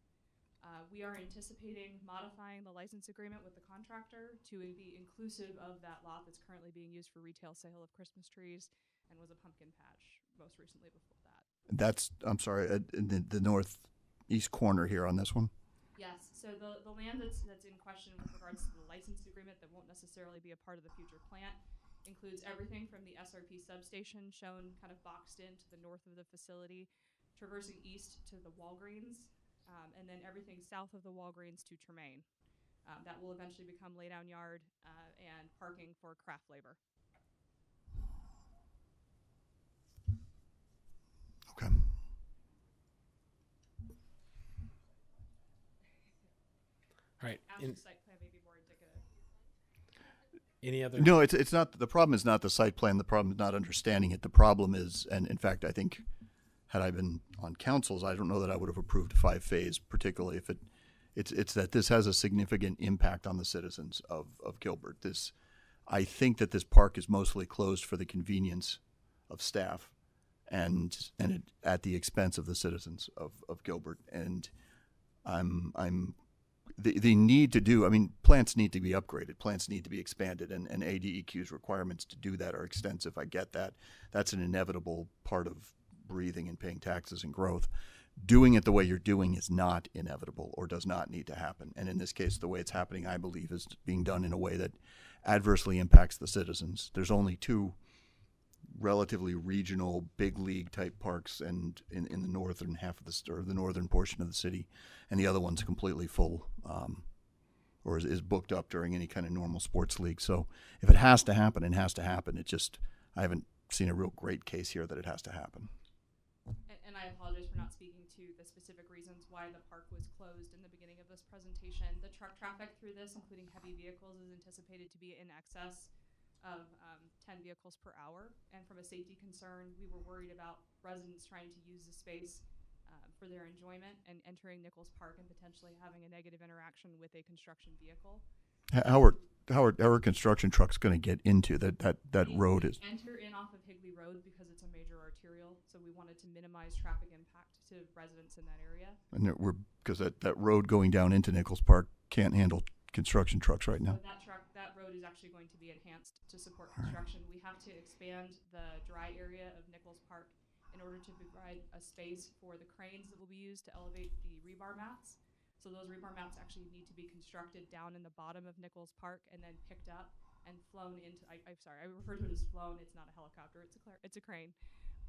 We are anticipating modifying the license agreement with the contractor to be inclusive of that lot that's currently being used for retail sale of Christmas trees and was a pumpkin patch most recently before that. That's, I'm sorry, in the northeast corner here on this one? Yes, so the land that's in question with regards to the license agreement that won't necessarily be a part of the future plant includes everything from the SRP substation shown kind of boxed in to the north of the facility, traversing east to the Walgreens, and then everything south of the Walgreens to Tremaine. That will eventually become laydown yard and parking for craft labor. Okay. All right. Ashley's site plan may be more indicative. Any other? No, it's not. The problem is not the site plan. The problem is not understanding it. The problem is, and in fact, I think, had I been on councils, I don't know that I would have approved 5-phase, particularly if it's that this has a significant impact on the citizens of Gilbert. I think that this park is mostly closed for the convenience of staff, and at the expense of the citizens of Gilbert. And the need to do, I mean, plants need to be upgraded, plants need to be expanded, and ADEQ's requirements to do that are extensive. I get that. That's an inevitable part of breathing and paying taxes and growth. Doing it the way you're doing is not inevitable or does not need to happen. And in this case, the way it's happening, I believe, is being done in a way that adversely impacts the citizens. There's only two relatively regional big league type parks and in the northern half of the northern portion of the city, and the other one's completely full or is booked up during any kind of normal sports league. So if it has to happen, it has to happen. It just, I haven't seen a real great case here that it has to happen. And I apologize for not speaking to the specific reasons why the park was closed in the beginning of this presentation. The truck traffic through this, including heavy vehicles, is anticipated to be in excess of 10 vehicles per hour. And from a safety concern, we were worried about residents trying to use the space for their enjoyment and entering Nichols Park and potentially having a negative interaction with a construction vehicle. How are construction trucks going to get into that road? Is Enter in off of Higley Road because it's a major arterial, so we wanted to minimize traffic impact to residents in that area. And because that road going down into Nichols Park can't handle construction trucks right now. So that road is actually going to be enhanced to support construction. We have to expand the dry area of Nichols Park in order to provide a space for the cranes that will be used to elevate the rebar mats. So those rebar mats actually need to be constructed down in the bottom of Nichols Park and then picked up and flown into, I'm sorry, I refer to it as flown. It's not a helicopter, it's a crane.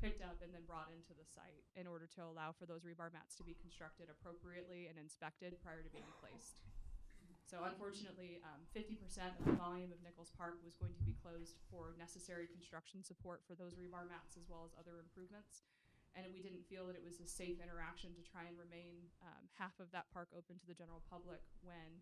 Picked up and then brought into the site in order to allow for those rebar mats to be constructed appropriately and inspected prior to being placed. So unfortunately, 50% of the volume of Nichols Park was going to be closed for necessary construction support for those rebar mats as well as other improvements. And we didn't feel that it was a safe interaction to try and remain half of that park open to the general public when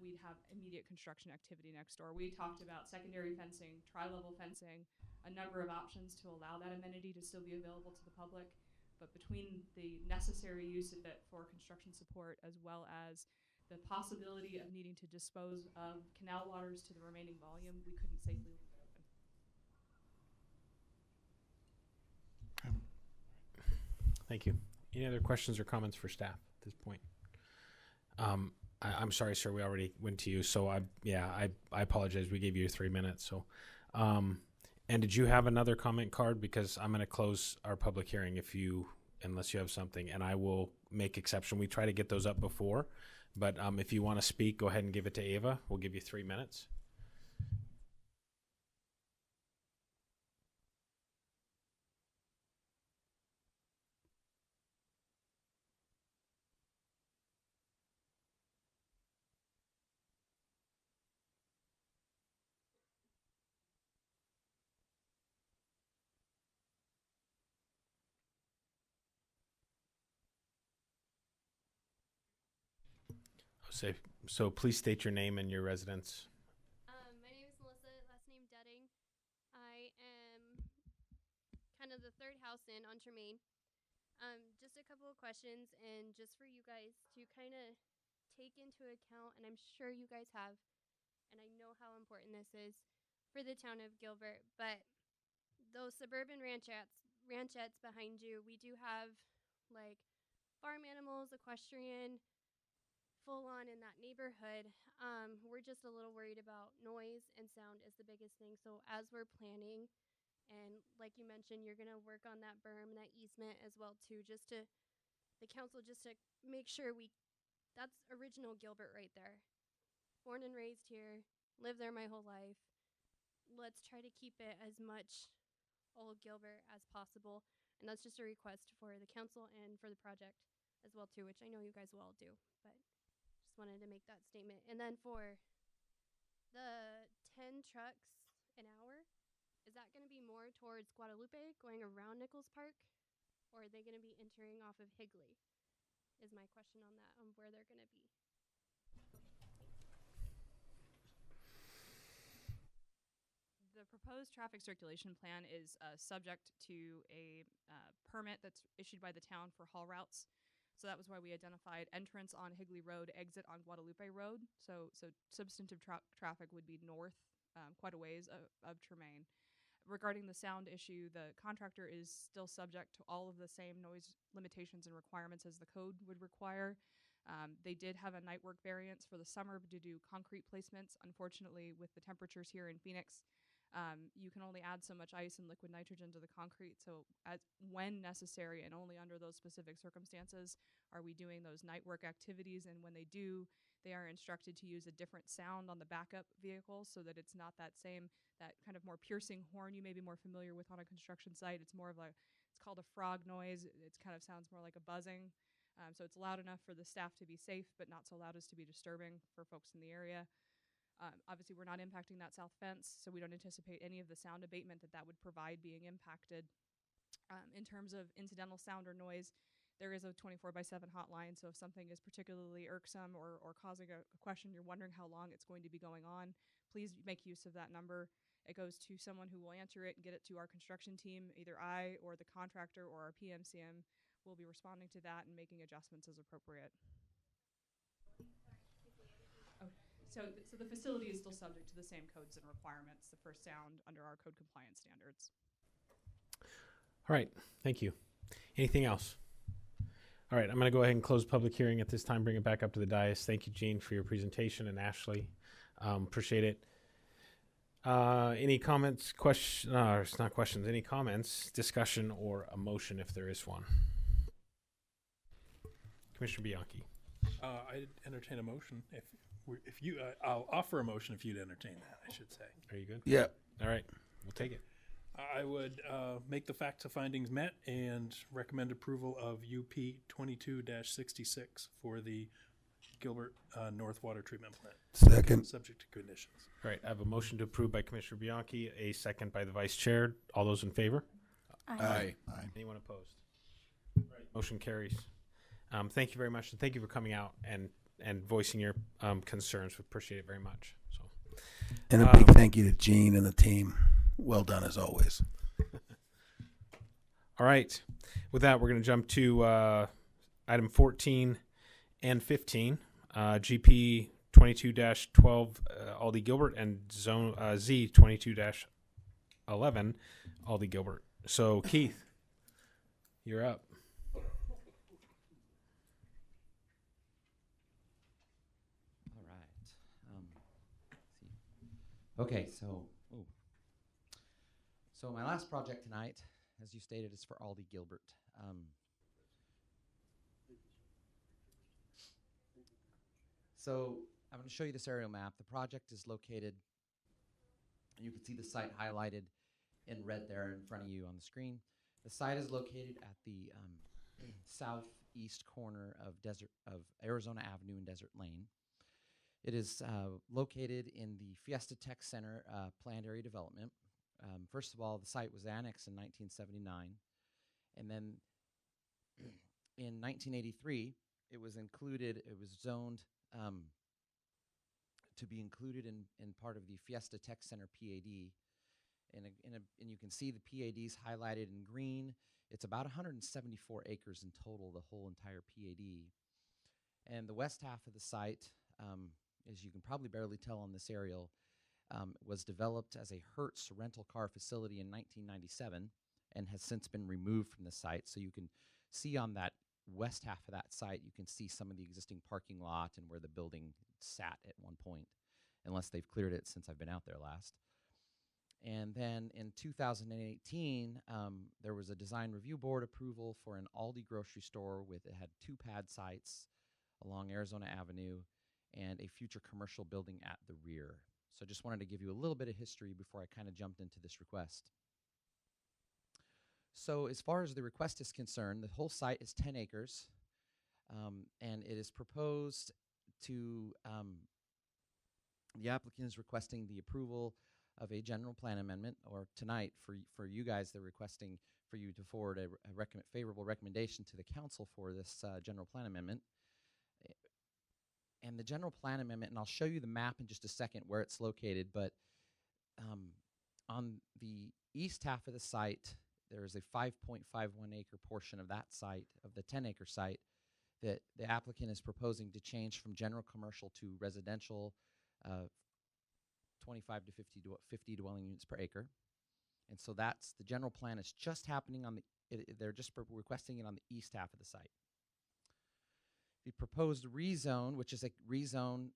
we'd have immediate construction activity next door. We talked about secondary fencing, tri-level fencing, a number of options to allow that amenity to still be available to the public. But between the necessary use of it for construction support as well as the possibility of needing to dispose of canal waters to the remaining volume, we couldn't safely leave it open. Thank you. Any other questions or comments for staff at this point? I'm sorry, sir. We already went to you, so I apologize. We gave you 3 minutes. So, and did you have another comment card? Because I'm going to close our public hearing unless you have something, and I will make exception. We try to get those up before, but if you want to speak, go ahead and give it to Ava. We'll give you 3 minutes. So please state your name and your residence. My name is Melissa, last name Dudding. I am kind of the third house in on Tremaine. Just a couple of questions, and just for you guys to kind of take into account, and I'm sure you guys have, and I know how important this is for the town of Gilbert, but those suburban ranchettes behind you, we do have like farm animals, equestrian, full on in that neighborhood. We're just a little worried about noise and sound is the biggest thing. So as we're planning, and like you mentioned, you're gonna work on that berm, that easement as well too, the council just to make sure that's original Gilbert right there. Born and raised here, lived there my whole life. Let's try to keep it as much old Gilbert as possible. And that's just a request for the council and for the project as well too, which I know you guys will all do, but wanted to make that statement. And then for the 10 trucks an hour, is that going to be more towards Guadalupe going around Nichols Park, or are they going to be entering off of Higley is my question on that, on where they're going to be. The proposed traffic circulation plan is subject to a permit that's issued by the town for haul routes. So that was why we identified entrance on Higley Road, exit on Guadalupe Road. So substantive traffic would be north, quite a ways of Tremaine. Regarding the sound issue, the contractor is still subject to all of the same noise limitations and requirements as the code would require. They did have a night work variance for the summer to do concrete placements. Unfortunately, with the temperatures here in Phoenix, you can only add so much ice and liquid nitrogen to the concrete. So when necessary and only under those specific circumstances are we doing those night work activities. And when they do, they are instructed to use a different sound on the backup vehicle so that it's not that kind of more piercing horn you may be more familiar with on a construction site. It's more of it's called a frog noise. It kind of sounds more like a buzzing. So it's loud enough for the staff to be safe, but not so loud as to be disturbing for folks in the area. Obviously, we're not impacting that south fence, so we don't anticipate any of the sound abatement that would provide being impacted. In terms of incidental sound or noise, there is a 24/7 hotline, so if something is particularly irksome or causing a question, you're wondering how long it's going to be going on, please make use of that number. It goes to someone who will answer it and get it to our construction team. Either I or the contractor or our PMCM will be responding to that and making adjustments as appropriate. Oh, so the facility is still subject to the same codes and requirements for sound under our code compliance standards. All right, thank you. Anything else? All right, I'm going to go ahead and close public hearing at this time, bring it back up to the dais. Thank you, Gene, for your presentation, and Ashley. Appreciate it. Any comments, it's not questions, any comments, discussion, or a motion if there is one? Commissioner Bianchi. I'd entertain a motion if you, I'll offer a motion if you'd entertain that, I should say. Are you good? Yeah. All right, we'll take it. I would make the facts of findings met and recommend approval of UP 22-66 for the Gilbert North Water Treatment Plant. Second. Subject to conditions. All right, I have a motion to approve by Commissioner Bianchi, a second by the Vice Chair. All those in favor? Aye. Anyone opposed? All right, motion carries. Thank you very much, and thank you for coming out and voicing your concerns. We appreciate it very much. So, And a big thank you to Gene and the team. Well done as always. All right. With that, we're going to jump to item 14 and 15, GP 22-12 Aldi Gilbert and Zone Z 22-11 Aldi Gilbert. So, Keith, you're up. All right. Okay, so my last project tonight, as you stated, is for Aldi Gilbert. So I'm going to show you this aerial map. The project is located, you can see the site highlighted in red there in front of you on the screen. The site is located at the southeast corner of Arizona Avenue and Desert Lane. It is located in the Fiesta Tech Center planned area development. First of all, the site was annexed in 1979, and then in 1983, it was zoned to be included in part of the Fiesta Tech Center PAD, and you can see the PADs highlighted in green. It's about 174 acres in total, the whole entire PAD, and the west half of the site, as you can probably barely tell on this aerial, was developed as a Hertz rental car facility in 1997 and has since been removed from the site. So you can see on that west half of that site, you can see some of the existing parking lot and where the building sat at one point, unless they've cleared it since I've been out there last. And then in 2018, there was a design review board approval for an Aldi grocery store it had 2 pad sites along Arizona Avenue and a future commercial building at the rear. So just wanted to give you a little bit of history before I kind of jumped into this request. So as far as the request is concerned, the whole site is 10 acres, and it is proposed to, the applicant is requesting the approval of a general plan amendment, or tonight for you guys, they're requesting for you to forward a favorable recommendation to the council for this general plan amendment. And the general plan amendment, and I'll show you the map in just a second where it's located, but on the east half of the site, there is a 5.51 acre portion of that site, of the 10 acre site, that the applicant is proposing to change from general commercial to residential, 25 to 50 dwelling units per acre. And so that's, the general plan is just happening on they're just requesting it on the east half of the site. The proposed rezone, which is a rezone,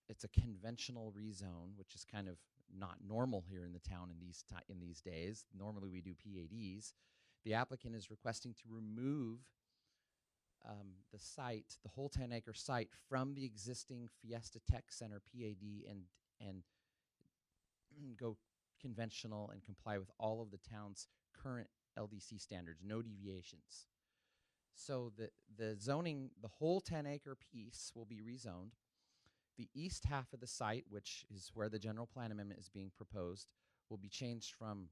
it's a conventional rezone, which is kind of not normal here in the town in these days. Normally we do PADs. The applicant is requesting to remove the site, the whole 10 acre site, from the existing Fiesta Tech Center PAD and go conventional and comply with all of the town's current LDC standards, no deviations. So the zoning, the whole 10-acre piece will be rezoned. The east half of the site, which is where the general plan amendment is being proposed, will be changed from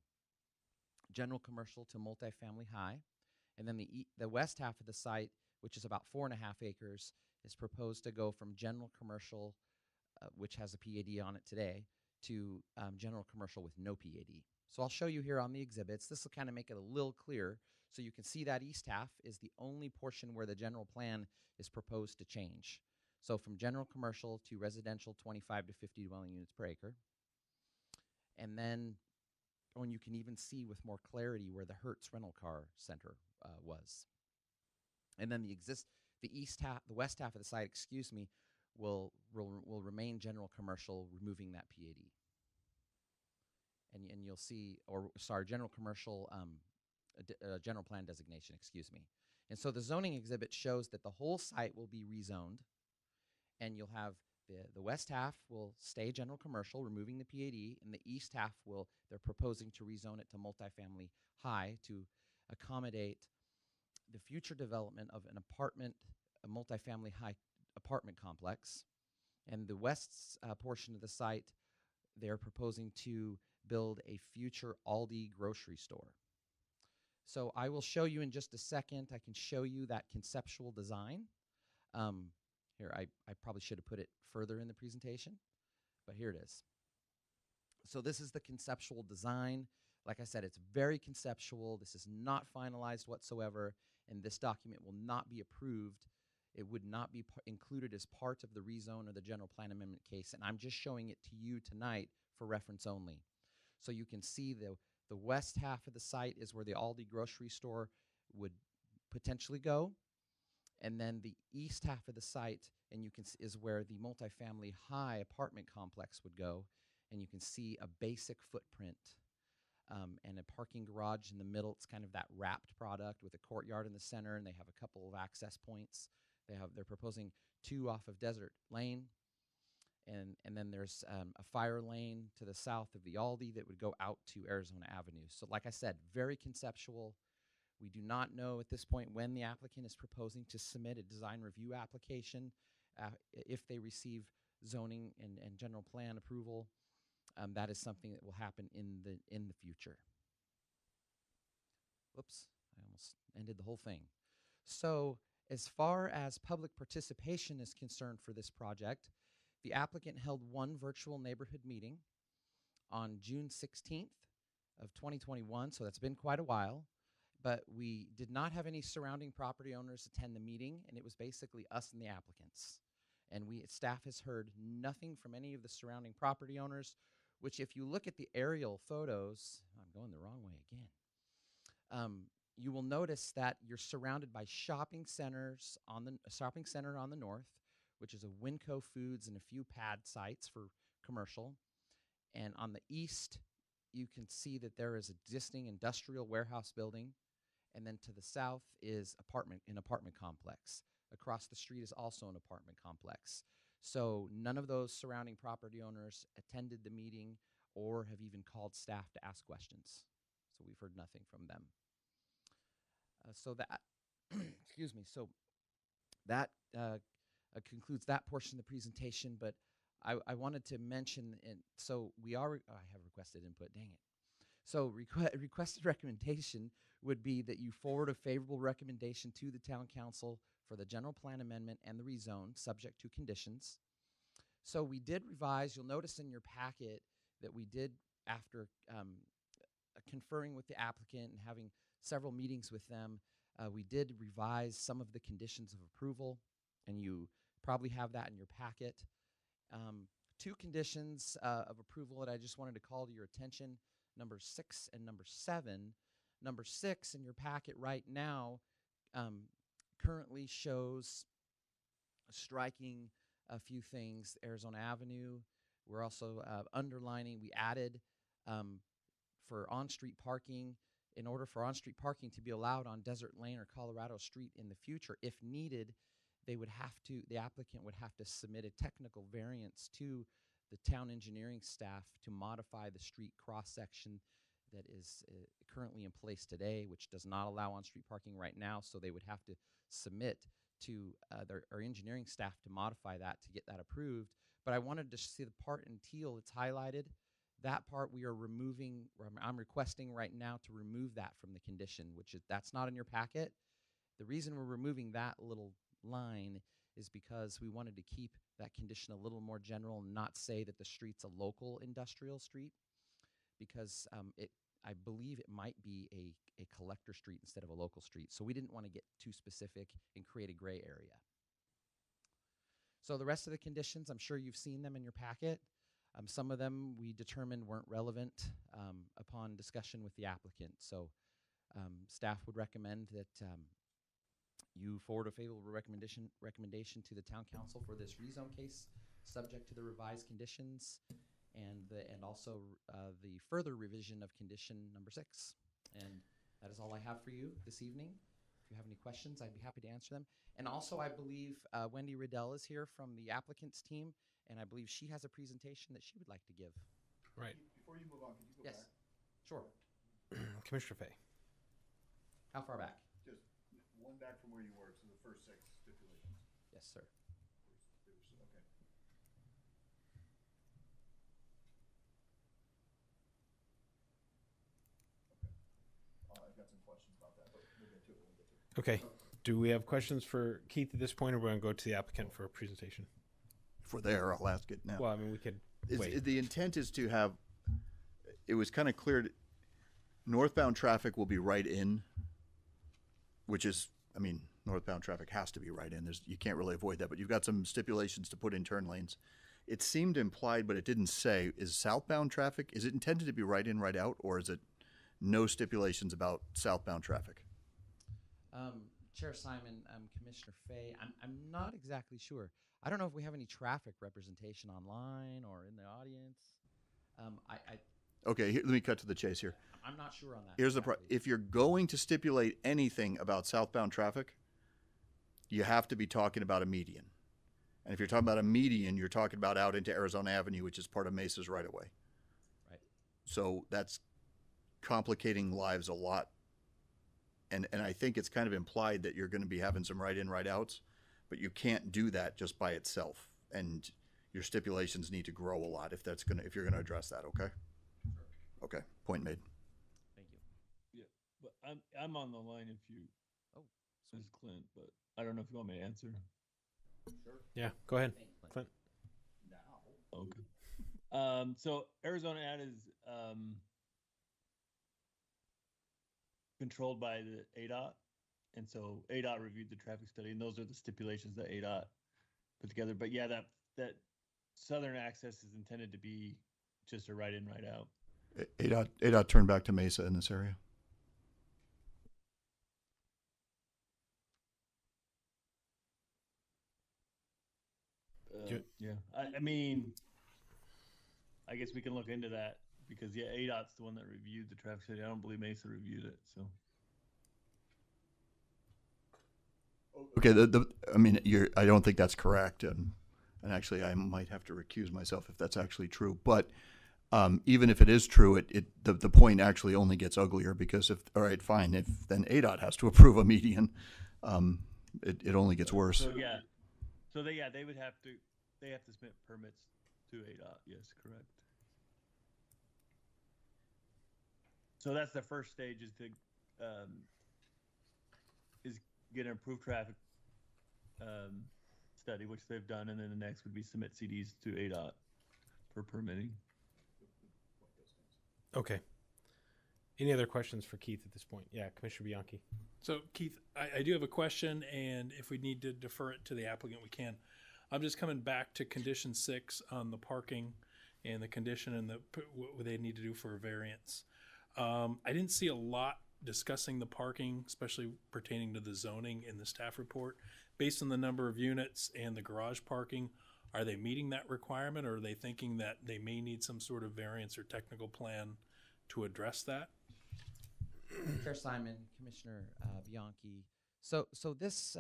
general commercial to multifamily high. And then the west half of the site, which is about 4.5 acres, is proposed to go from general commercial, which has a PAD on it today, to general commercial with no PAD. So I'll show you here on the exhibits. This will kind of make it a little clearer. So you can see that east half is the only portion where the general plan is proposed to change. So from general commercial to residential, 25 to 50 dwelling units per acre. And then when you can even see with more clarity where the Hertz rental car center was. And then the west half of the site, excuse me, will remain general commercial, removing that PAD. And you'll see, general commercial, general plan designation, excuse me. And so the zoning exhibit shows that the whole site will be rezoned, and you'll have the west half will stay general commercial, removing the PAD, and the east half they're proposing to rezone it to multifamily high to accommodate the future development of a multifamily high apartment complex. And the west portion of the site, they're proposing to build a future Aldi grocery store. So I will show you in just a second. I can show you that conceptual design. Here, I probably should have put it further in the presentation, but here it is. So this is the conceptual design. Like I said, it's very conceptual. This is not finalized whatsoever, and this document will not be approved. It would not be included as part of the rezone or the general plan amendment case, and I'm just showing it to you tonight for reference only. So you can see the west half of the site is where the Aldi grocery store would potentially go, and then the east half of the site is where the multifamily high apartment complex would go, and you can see a basic footprint and a parking garage in the middle. It's kind of that wrapped product with a courtyard in the center, and they have a couple of access points. They're proposing 2 off of Desert Lane, and then there's a fire lane to the south of the Aldi that would go out to Arizona Avenue. So like I said, very conceptual. We do not know at this point when the applicant is proposing to submit a design review application. If they receive zoning and general plan approval, that is something that will happen in the future. Whoops, I almost ended the whole thing. So as far as public participation is concerned for this project, the applicant held one virtual neighborhood meeting on June 16th of 2021, so that's been quite a while. But we did not have any surrounding property owners attend the meeting, and it was basically us and the applicants. And staff has heard nothing from any of the surrounding property owners, which if you look at the aerial photos, I'm going the wrong way again, you will notice that you're surrounded by shopping centers a shopping center on the north, which is a Winco Foods and a few pad sites for commercial. And on the east, you can see that there is existing industrial warehouse building. And then to the south is an apartment complex. Across the street is also an apartment complex. So none of those surrounding property owners attended the meeting or have even called staff to ask questions. So we've heard nothing from them. So that, excuse me, so that concludes that portion of the presentation, but I wanted to mention, so I have requested input, dang it. So requested recommendation would be that you forward a favorable recommendation to the town council for the general plan amendment and the rezone, subject to conditions. So we did revise, you'll notice in your packet that we did, after conferring with the applicant and having several meetings with them, we did revise some of the conditions of approval, and you probably have that in your packet. 2 conditions of approval that I just wanted to call to your attention, number 6 and number 7. Number 6 in your packet right now currently shows striking a few things. Arizona Avenue, we're also underlining, we added for on-street parking, in order for on-street parking to be allowed on Desert Lane or Colorado Street in the future, if needed, the applicant would have to submit a technical variance to the town engineering staff to modify the street cross-section that is currently in place today, which does not allow on-street parking right now. So they would have to submit to our engineering staff to modify that to get that approved. But I wanted to see the part in teal it's highlighted. That part we are removing, I'm requesting right now to remove that from the condition, that's not in your packet. The reason we're removing that little line is because we wanted to keep that condition a little more general and not say that the street's a local industrial street, because I believe it might be a collector street instead of a local street. So we didn't want to get too specific and create a gray area. So the rest of the conditions, I'm sure you've seen them in your packet. Some of them we determined weren't relevant upon discussion with the applicant. So staff would recommend that you forward a favorable recommendation to the town council for this rezone case, subject to the revised conditions and also the further revision of condition number 6. And that is all I have for you this evening. If you have any questions, I'd be happy to answer them. And also, I believe Wendy Riddell is here from the applicant's team, and I believe she has a presentation that she would like to give. Right. Before you move on, could you go Yes. back? Sure. Commissioner Fay. How far back? Just one back from where you were to the first 6 stipulations. Yes, sir. Okay. I've got some questions about that, but we'll get to it when we get to it. Okay. Do we have questions for Keith at this point, or we're going to go to the applicant for a presentation? If we're there, I'll ask it now. Well, I mean, we could wait. The intent is to have, it was kind of clear, northbound traffic will be right in, which is, I mean, northbound traffic has to be right in. You can't really avoid that, but you've got some stipulations to put in turn lanes. It seemed implied, but it didn't say, is southbound traffic, is it intended to be right in, right out, or is it no stipulations about southbound traffic? Chair Simon, Commissioner Fay, I'm not exactly sure. I don't know if we have any traffic representation online or in the audience. Okay, let me cut to the chase here. I'm not sure on that. Here's the problem. If you're going to stipulate anything about southbound traffic, you have to be talking about a median. And if you're talking about a median, you're talking about out into Arizona Avenue, which is part of Mesa's right-of-way. Right. So that's complicating lives a lot. And I think it's kind of implied that you're going to be having some right-in, right-outs, but you can't do that just by itself. And your stipulations need to grow a lot if you're going to address that, okay? Sure. Okay, point made. Thank you. Yeah, but I'm on the line if you. Oh, this is Clint, but I don't know if you want me to answer. Sure. Yeah, go ahead, Clint. Now. Okay. So Arizona Ad is controlled by the ADOT, and so ADOT reviewed the traffic study, and those are the stipulations that ADOT put together. But yeah, that southern access is intended to be just a right in, right out. ADOT turned back to Mesa in this area. Yeah, I mean, I guess we can look into that because yeah, ADOT's the one that reviewed the traffic study. I don't believe Mesa reviewed it. So okay, I mean, I don't think that's correct, and actually, I might have to recuse myself if that's actually true. But even if it is true, the point actually only gets uglier because if then ADOT has to approve a median, it only gets worse. So yeah, they would have to submit permits to ADOT. Yes, correct. So that's the first stage is to get an approved traffic study, which they've done, and then the next would be submit CDs to ADOT for permitting. Okay. Any other questions for Keith at this point? Yeah, Commissioner Bianchi. So Keith, I do have a question, and if we need to defer it to the applicant, we can. I'm just coming back to condition 6 on the parking and the condition and what they need to do for a variance. I didn't see a lot discussing the parking, especially pertaining to the zoning in the staff report. Based on the number of units and the garage parking, are they meeting that requirement, or are they thinking that they may need some sort of variance or technical plan to address that? Chair Simon, Commissioner Bianchi. So this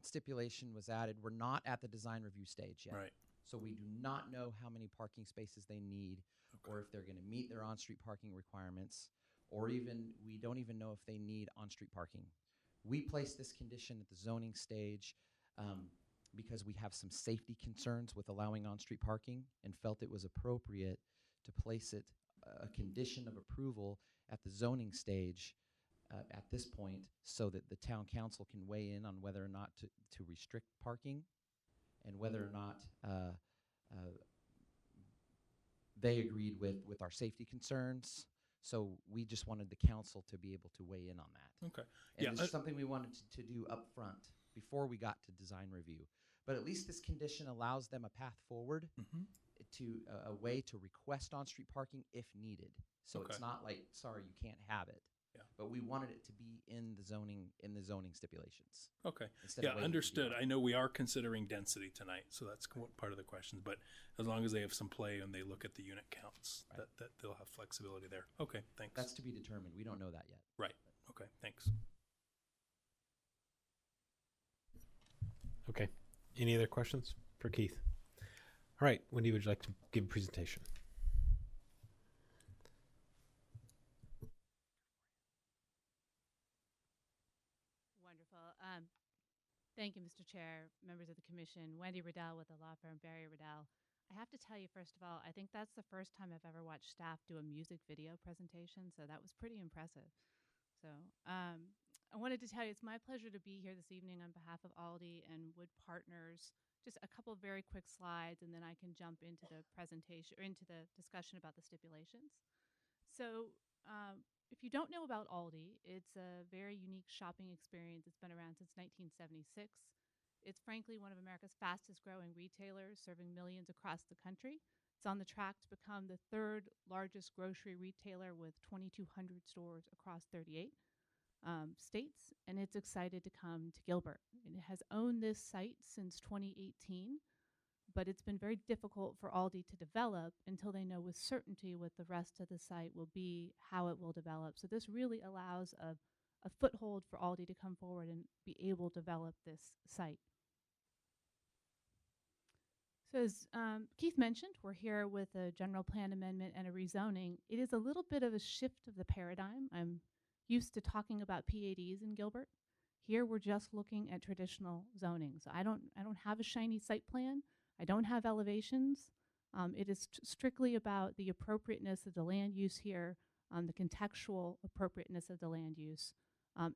stipulation was added. We're not at the design review stage yet. Right. So we do not know how many parking spaces they need, or if they're going to meet their on-street parking requirements, or even we don't even know if they need on-street parking. We placed this condition at the zoning stage because we have some safety concerns with allowing on-street parking, and felt it was appropriate to place it a condition of approval at the zoning stage at this point, so that the town council can weigh in on whether or not to restrict parking, and whether or not they agreed with our safety concerns. So we just wanted the council to be able to weigh in on that. Okay. And Yeah, this is something we wanted to do up front before we got to design review. But at least this condition allows them a path forward to a way to request on-street parking if needed. So Okay. it's not like, sorry, you can't have it. Yeah. But we wanted it to be in the zoning stipulations. Okay. Instead of Yeah, waiting to do understood. it. I know we are considering density tonight, so that's part of the question. But as long as they have some play and they look at the unit counts, that they'll have flexibility there. Okay, thanks. That's to be determined. We don't know that yet. Right. Okay, thanks. Okay. Any other questions for Keith? All right, Wendy, would you like to give a presentation? Wonderful. Thank you, Mr. Chair, members of the commission. Wendy Riddell with the law firm Barry Riddell. I have to tell you, first of all, I think that's the first time I've ever watched staff do a music video presentation, so that was pretty impressive. So I wanted to tell you, it's my pleasure to be here this evening on behalf of Aldi and Wood Partners. Just a couple of very quick slides, and then I can jump into the presentation or into the discussion about the stipulations. So if you don't know about Aldi, it's a very unique shopping experience. It's been around since 1976. It's frankly one of America's fastest growing retailers, serving millions across the country. It's on the track to become the third largest grocery retailer with 2,200 stores across 38 states, and it's excited to come to Gilbert. It has owned this site since 2018, but it's been very difficult for Aldi to develop until they know with certainty what the rest of the site will be, how it will develop. So this really allows a foothold for Aldi to come forward and be able to develop this site. So as Keith mentioned, we're here with a general plan amendment and a rezoning. It is a little bit of a shift of the paradigm. I'm used to talking about PADs in Gilbert. Here we're just looking at traditional zoning. So I don't have a shiny site plan. I don't have elevations. It is strictly about the appropriateness of the land use here, the contextual appropriateness of the land use,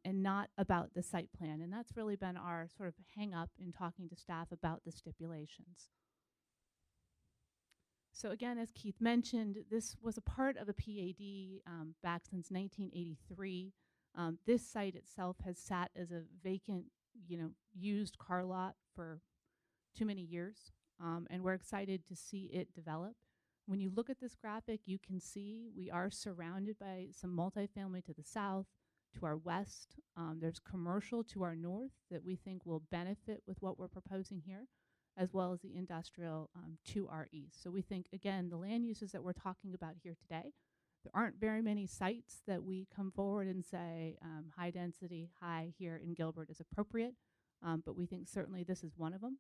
and not about the site plan. And that's really been our sort of hang up in talking to staff about the stipulations. So again, as Keith mentioned, this was a part of a PAD back since 1983. This site itself has sat as a vacant, used car lot for too many years, and we're excited to see it develop. When you look at this graphic, you can see we are surrounded by some multifamily to the south, to our west. There's commercial to our north that we think will benefit with what we're proposing here, as well as the industrial to our east. So we think, again, the land uses that we're talking about here today, there aren't very many sites that we come forward and say high density, high here in Gilbert is appropriate, but we think certainly this is one of them.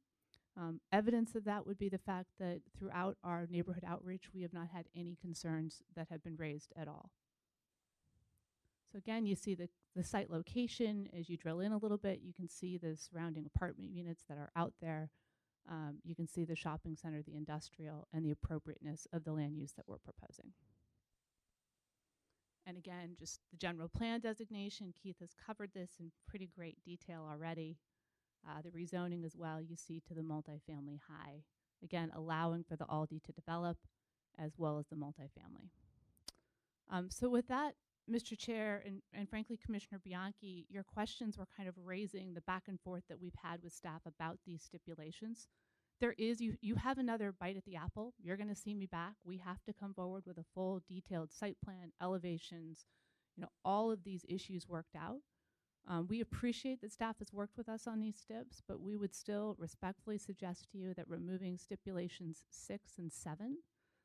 Evidence of that would be the fact that throughout our neighborhood outreach, we have not had any concerns that have been raised at all. So again, you see the site location. As you drill in a little bit, you can see the surrounding apartment units that are out there. You can see the shopping center, the industrial, and the appropriateness of the land use that we're proposing. And again, just the general plan designation. Keith has covered this in pretty great detail already. The rezoning as well, you see to the multifamily high. Again, allowing for the Aldi to develop as well as the multifamily. So with that, Mr. Chair, and frankly, Commissioner Bianchi, your questions were kind of raising the back and forth that we've had with staff about these stipulations. There is, you have another bite at the apple. You're going to see me back. We have to come forward with a full detailed site plan, elevations, all of these issues worked out. We appreciate that staff has worked with us on these steps, but we would still respectfully suggest to you that removing stipulations 6 and 7,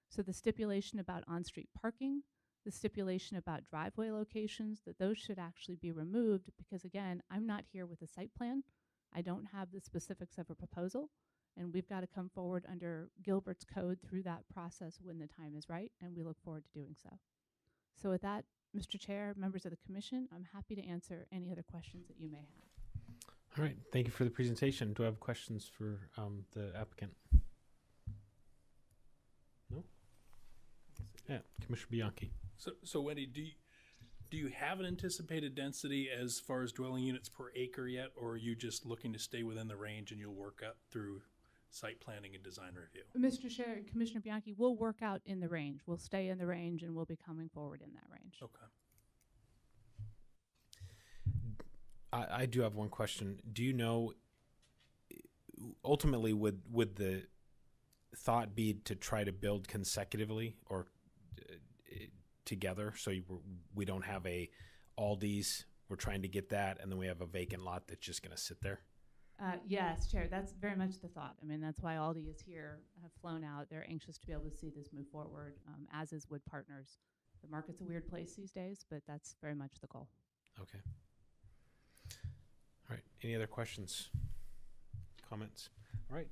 so the stipulation about on-street parking, the stipulation about driveway locations, that those should actually be removed because, again, I'm not here with a site plan. I don't have the specifics of a proposal, And we've got to come forward under Gilbert's code through that process when the time is right, and we look forward to doing so. So with that, Mr. Chair, members of the commission, I'm happy to answer any other questions that you may have. All right. Thank you for the presentation. Do I have questions for the applicant? No? Yeah, Commissioner Bianchi. So Wendy, do you have an anticipated density as far as dwelling units per acre yet, or are you just looking to stay within the range and you'll work up through site planning and design review? Mr. Chair, Commissioner Bianchi, we'll work out in the range. We'll stay in the range, and we'll be coming forward in that range. Okay. I do have one question. Do you know, ultimately, would the thought be to try to build consecutively or together, so we don't have a Aldi's, we're trying to get that, and then we have a vacant lot that's just going to sit there? Yes, Chair, that's very much the thought. I mean, that's why Aldi is here, have flown out. They're anxious to be able to see this move forward, as is Wood Partners. The market's a weird place these days, but that's very much the goal. Okay. All right. Any other questions? Comments? All right.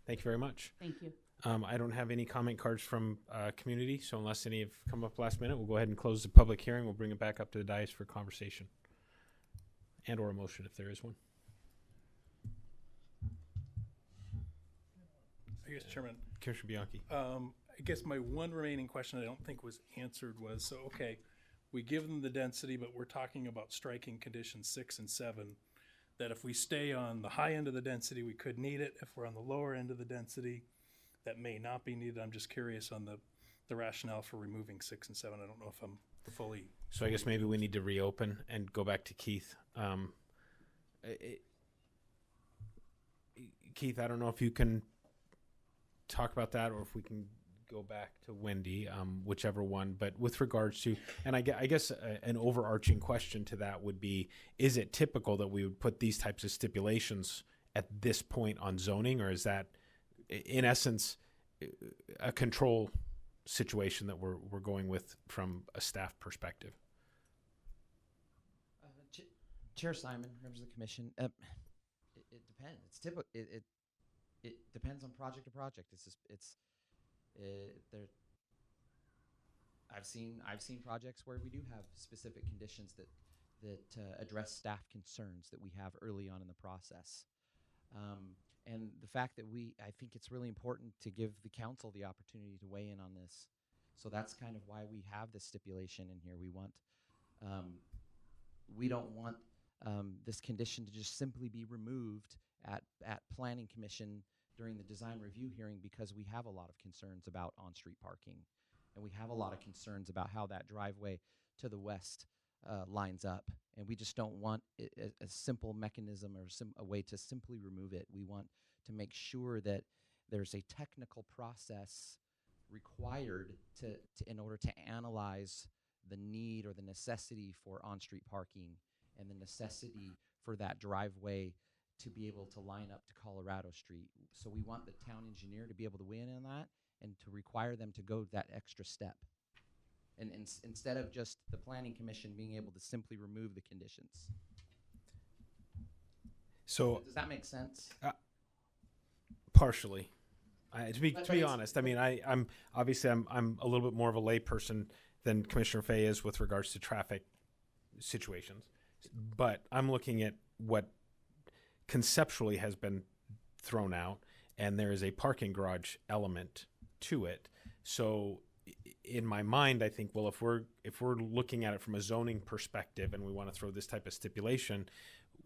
Thank you very much. Thank you. I don't have any comment cards from community, so unless any have come up last minute, we'll go ahead and close the public hearing. We'll bring it back up to the dais for conversation and or a motion if there is one. I guess, Chairman. Commissioner Bianchi. I guess my one remaining question I don't think was answered was, so, okay, we give them the density, but we're talking about striking conditions 6 and 7, that if we stay on the high end of the density, we could need it. If we're on the lower end of the density, that may not be needed. I'm just curious on the rationale for removing 6 and 7. I don't know if I'm fully. So I guess maybe we need to reopen and go back to Keith. Keith, I don't know if you can talk about that or if we can go back to Wendy, whichever one. But with regards to, and I guess an overarching question to that would be, is it typical that we would put these types of stipulations at this point on zoning, or is that, in essence, a control situation that we're going with from a staff perspective? Chair Simon, members of the commission, it depends. It's typical. It depends on project to project. I've seen projects where we do have specific conditions that address staff concerns that we have early on in the process. And the fact that I think it's really important to give the council the opportunity to weigh in on this. So that's kind of why we have this stipulation in here. We don't want this condition to just simply be removed at Planning Commission during the design review hearing, because we have a lot of concerns about on-street parking, and we have a lot of concerns about how that driveway to the west lines up, and we just don't want a simple mechanism or a way to simply remove it. We want to make sure that there's a technical process required in order to analyze the need or the necessity for on-street parking and the necessity for that driveway to be able to line up to Colorado Street. So we want the town engineer to be able to weigh in on that and to require them to go that extra step. And instead of just the Planning Commission being able to simply remove the conditions. So does that make sense? Partially. To be honest, I mean, I'm obviously I'm a little bit more of a layperson than Commissioner Fay is with regards to traffic situations, but I'm looking at what conceptually has been thrown out, and there is a parking garage element to it. So in my mind, I think, well, if we're looking at it from a zoning perspective and we want to throw this type of stipulation,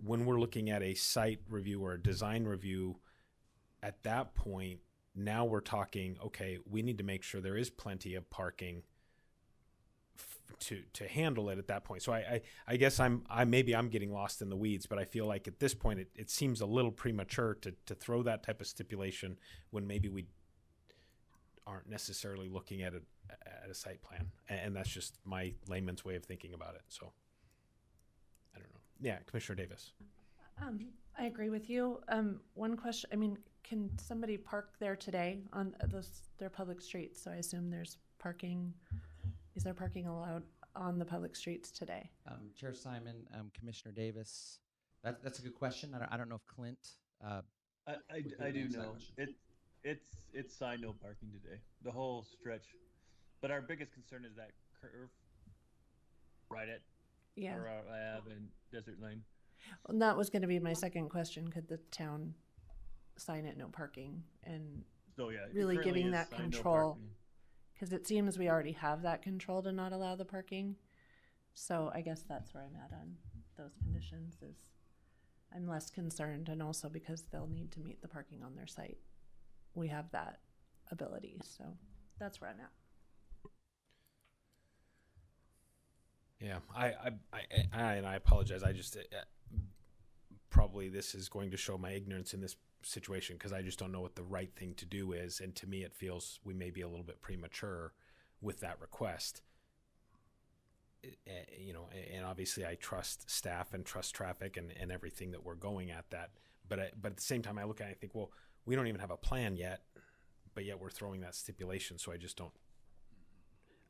when we're looking at a site review or a design review, at that point, now we're talking, okay, we need to make sure there is plenty of parking to handle it at that point. So I guess maybe I'm getting lost in the weeds, but I feel like at this point it seems a little premature to throw that type of stipulation when maybe we aren't necessarily looking at a site plan, and that's just my layman's way of thinking about it. So I don't know. Yeah, Commissioner Davis. I agree with you. One question, I mean, can somebody park there today on their public streets? So I assume there's parking. Is there parking allowed on the public streets today? Chair Simon, Commissioner Davis, that's a good question. I don't know if Clint I do know it's sign no parking today, the whole stretch, but our biggest concern is that curve right at Yeah. Colorado Ave and Desert Lane. And that was going to be my second question. Could the town sign it no parking and So yeah, it really currently giving is that sign no control? parking. Because it seems we already have that control to not allow the parking. So I guess that's where I'm at on those conditions is I'm less concerned, and also because they'll need to meet the parking on their site. We have that ability, so that's where I'm at. Yeah, I apologize. I just probably this is going to show my ignorance in this situation because I just don't know what the right thing to do is, and to me, it feels we may be a little bit premature with that request. You know, and obviously I trust staff and trust traffic and everything that we're going at that. But at the same time, I look at it and I think, well, we don't even have a plan yet, but yet we're throwing that stipulation. So I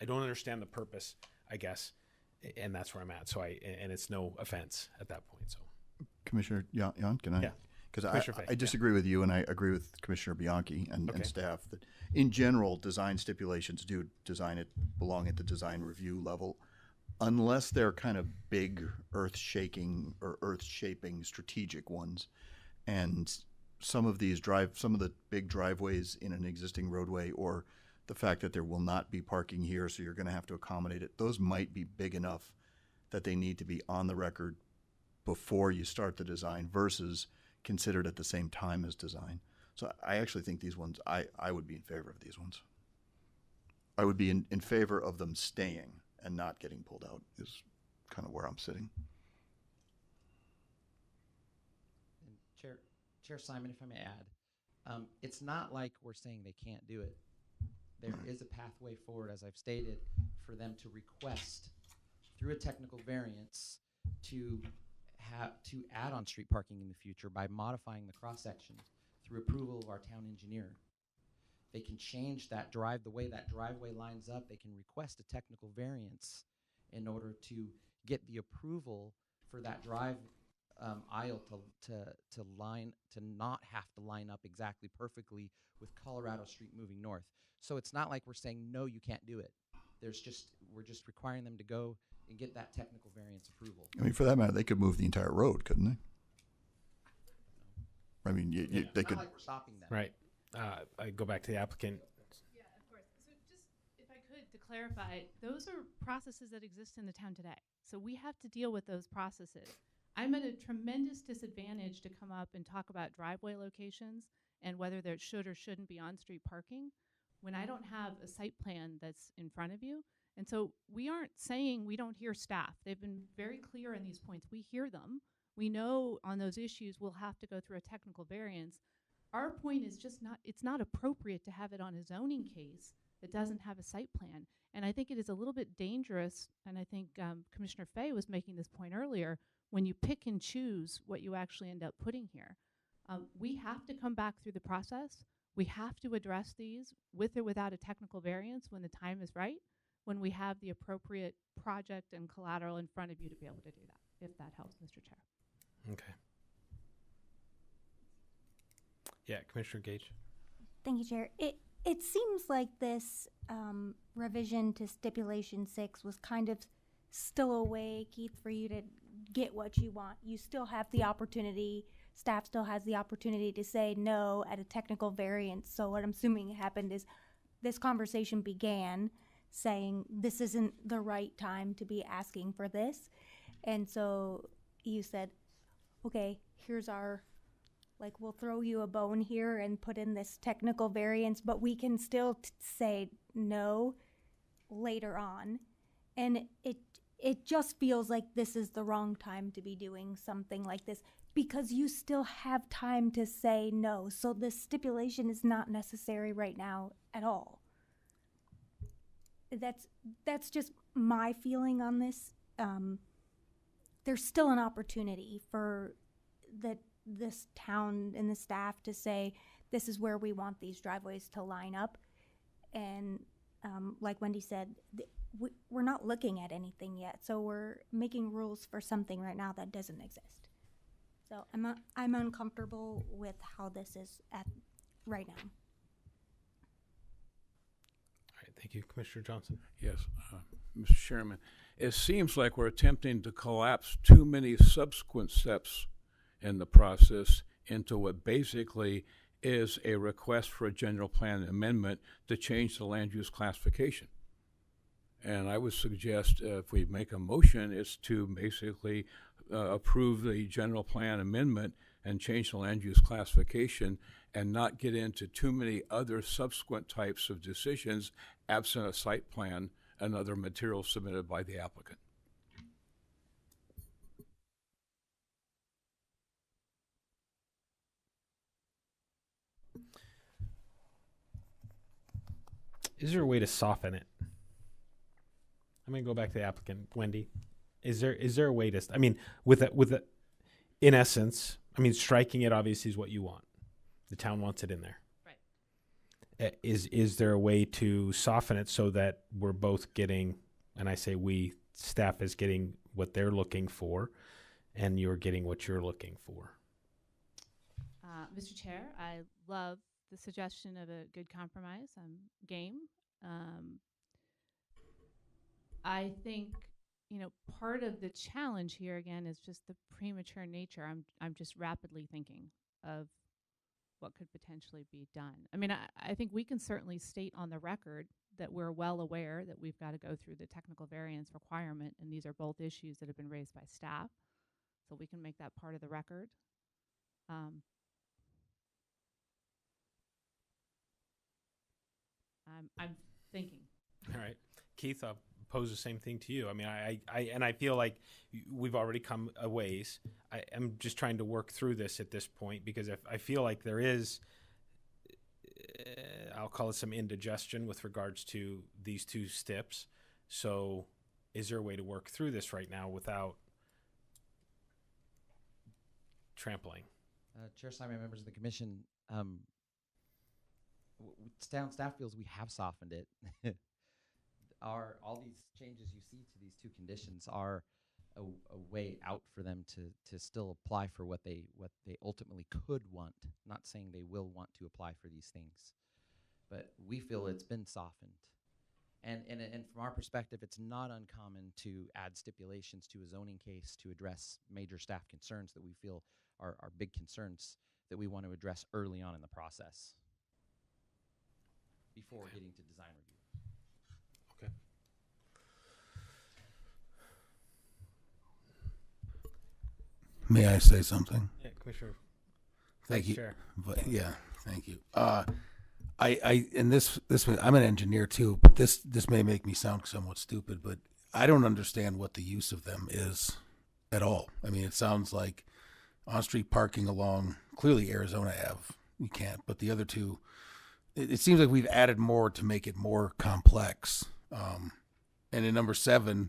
don't understand the purpose, I guess. And that's where I'm at. So and it's no offense at that point. So, Commissioner Jan, can I? Yeah. Because I disagree with you, and I agree with Commissioner Bianchi and staff that, in general, design stipulations belong at the design review level, unless they're kind of big, earth-shaking or earth-shaping strategic ones. And some of the big driveways in an existing roadway, or the fact that there will not be parking here, so you're going to have to accommodate it, those might be big enough that they need to be on the record before you start the design versus considered at the same time as design. So I actually think these ones, I would be in favor of these ones. I would be in favor of them staying and not getting pulled out is kind of where I'm sitting. And Chair Simon, if I may add, it's not like we're saying they can't do it. There is a pathway forward, as I've stated, for them to request through a technical variance to add on street parking in the future by modifying the cross section through approval of our town engineer. They can change that the way that driveway lines up. They can request a technical variance in order to get the approval for that drive aisle to not have to line up exactly perfectly with Colorado Street moving north. So it's not like we're saying no, you can't do it. We're just requiring them to go and get that technical variance approval. I mean, for that matter, they could move the entire road, couldn't they? I mean, they could. Not like we're stopping them. Right. I go back to the applicant. Yeah, of course. So just, if I could, to clarify, those are processes that exist in the town today. So we have to deal with those processes. I'm at a tremendous disadvantage to come up and talk about driveway locations and whether there should or shouldn't be on-street parking when I don't have a site plan that's in front of you. And so we aren't saying we don't hear staff. They've been very clear on these points. We hear them. We know on those issues we'll have to go through a technical variance. Our point is just it's not appropriate to have it on a zoning case that doesn't have a site plan. And I think it is a little bit dangerous, and I think Commissioner Fay was making this point earlier, when you pick and choose what you actually end up putting here. We have to come back through the process. We have to address these with or without a technical variance when the time is right, when we have the appropriate project and collateral in front of you to be able to do that, if that helps, Mr. Chair. Okay. Yeah, Commissioner Gage. Thank you, Chair. It seems like this revision to stipulation 6 was kind of still a way, Keith, for you to get what you want. You still have the opportunity, staff still has the opportunity to say no at a technical variance. So what I'm assuming happened is this conversation began saying this isn't the right time to be asking for this. And so you said, okay, here's our, like, we'll throw you a bone here and put in this technical variance, but we can still say no later on. And it just feels like this is the wrong time to be doing something like this because you still have time to say no. So this stipulation is not necessary right now at all. That's just my feeling on this. There's still an opportunity for this town and the staff to say, this is where we want these driveways to line up. And like Wendy said, we're not looking at anything yet. So we're making rules for something right now that doesn't exist. So I'm uncomfortable with how this is at right now. All right, thank you, Commissioner Johnson. Yes, Mr. Chairman. It seems like we're attempting to collapse too many subsequent steps in the process into what basically is a request for a general plan amendment to change the land use classification. And I would suggest if we make a motion, it's to basically approve the general plan amendment and change the land use classification and not get into too many other subsequent types of decisions absent a site plan and other materials submitted by the applicant. Is there a way to soften it? I'm going to go back to the applicant, Wendy. Is there a way to? I mean, in essence, I mean, striking it obviously is what you want. The town wants it in there. Right. Is there a way to soften it so that we're both getting, and I say we, staff is getting what they're looking for, and you're getting what you're looking for? Mr. Chair, I love the suggestion of a good compromise. I'm game. I think, part of the challenge here again is just the premature nature. I'm just rapidly thinking of what could potentially be done. I mean, I think we can certainly state on the record that we're well aware that we've got to go through the technical variance requirement, and these are both issues that have been raised by staff. So we can make that part of the record. I'm thinking. All right. Keith, I'll pose the same thing to you. I mean, I feel like we've already come a ways. I'm just trying to work through this at this point because I feel like there is, I'll call it some indigestion with regards to these two steps. So is there a way to work through this right now without trampling? Chair Simon, members of the commission, staff feels we have softened it. All these changes you see to these two conditions are a way out for them to still apply for what they ultimately could want. Not saying they will want to apply for these things, but we feel it's been softened. And from our perspective, it's not uncommon to add stipulations to a zoning case to address major staff concerns that we feel are big concerns that we want to address early on in the process before getting to design review. Okay. May I say something? Yeah, Commissioner. Thank you. Chair. But, yeah, thank you. And this I'm an engineer too, but this may make me sound somewhat stupid, but I don't understand what the use of them is at all. I mean, it sounds like on-street parking along clearly Arizona Ave. We can't, but the other two, it seems like we've added more to make it more complex. And in number 7,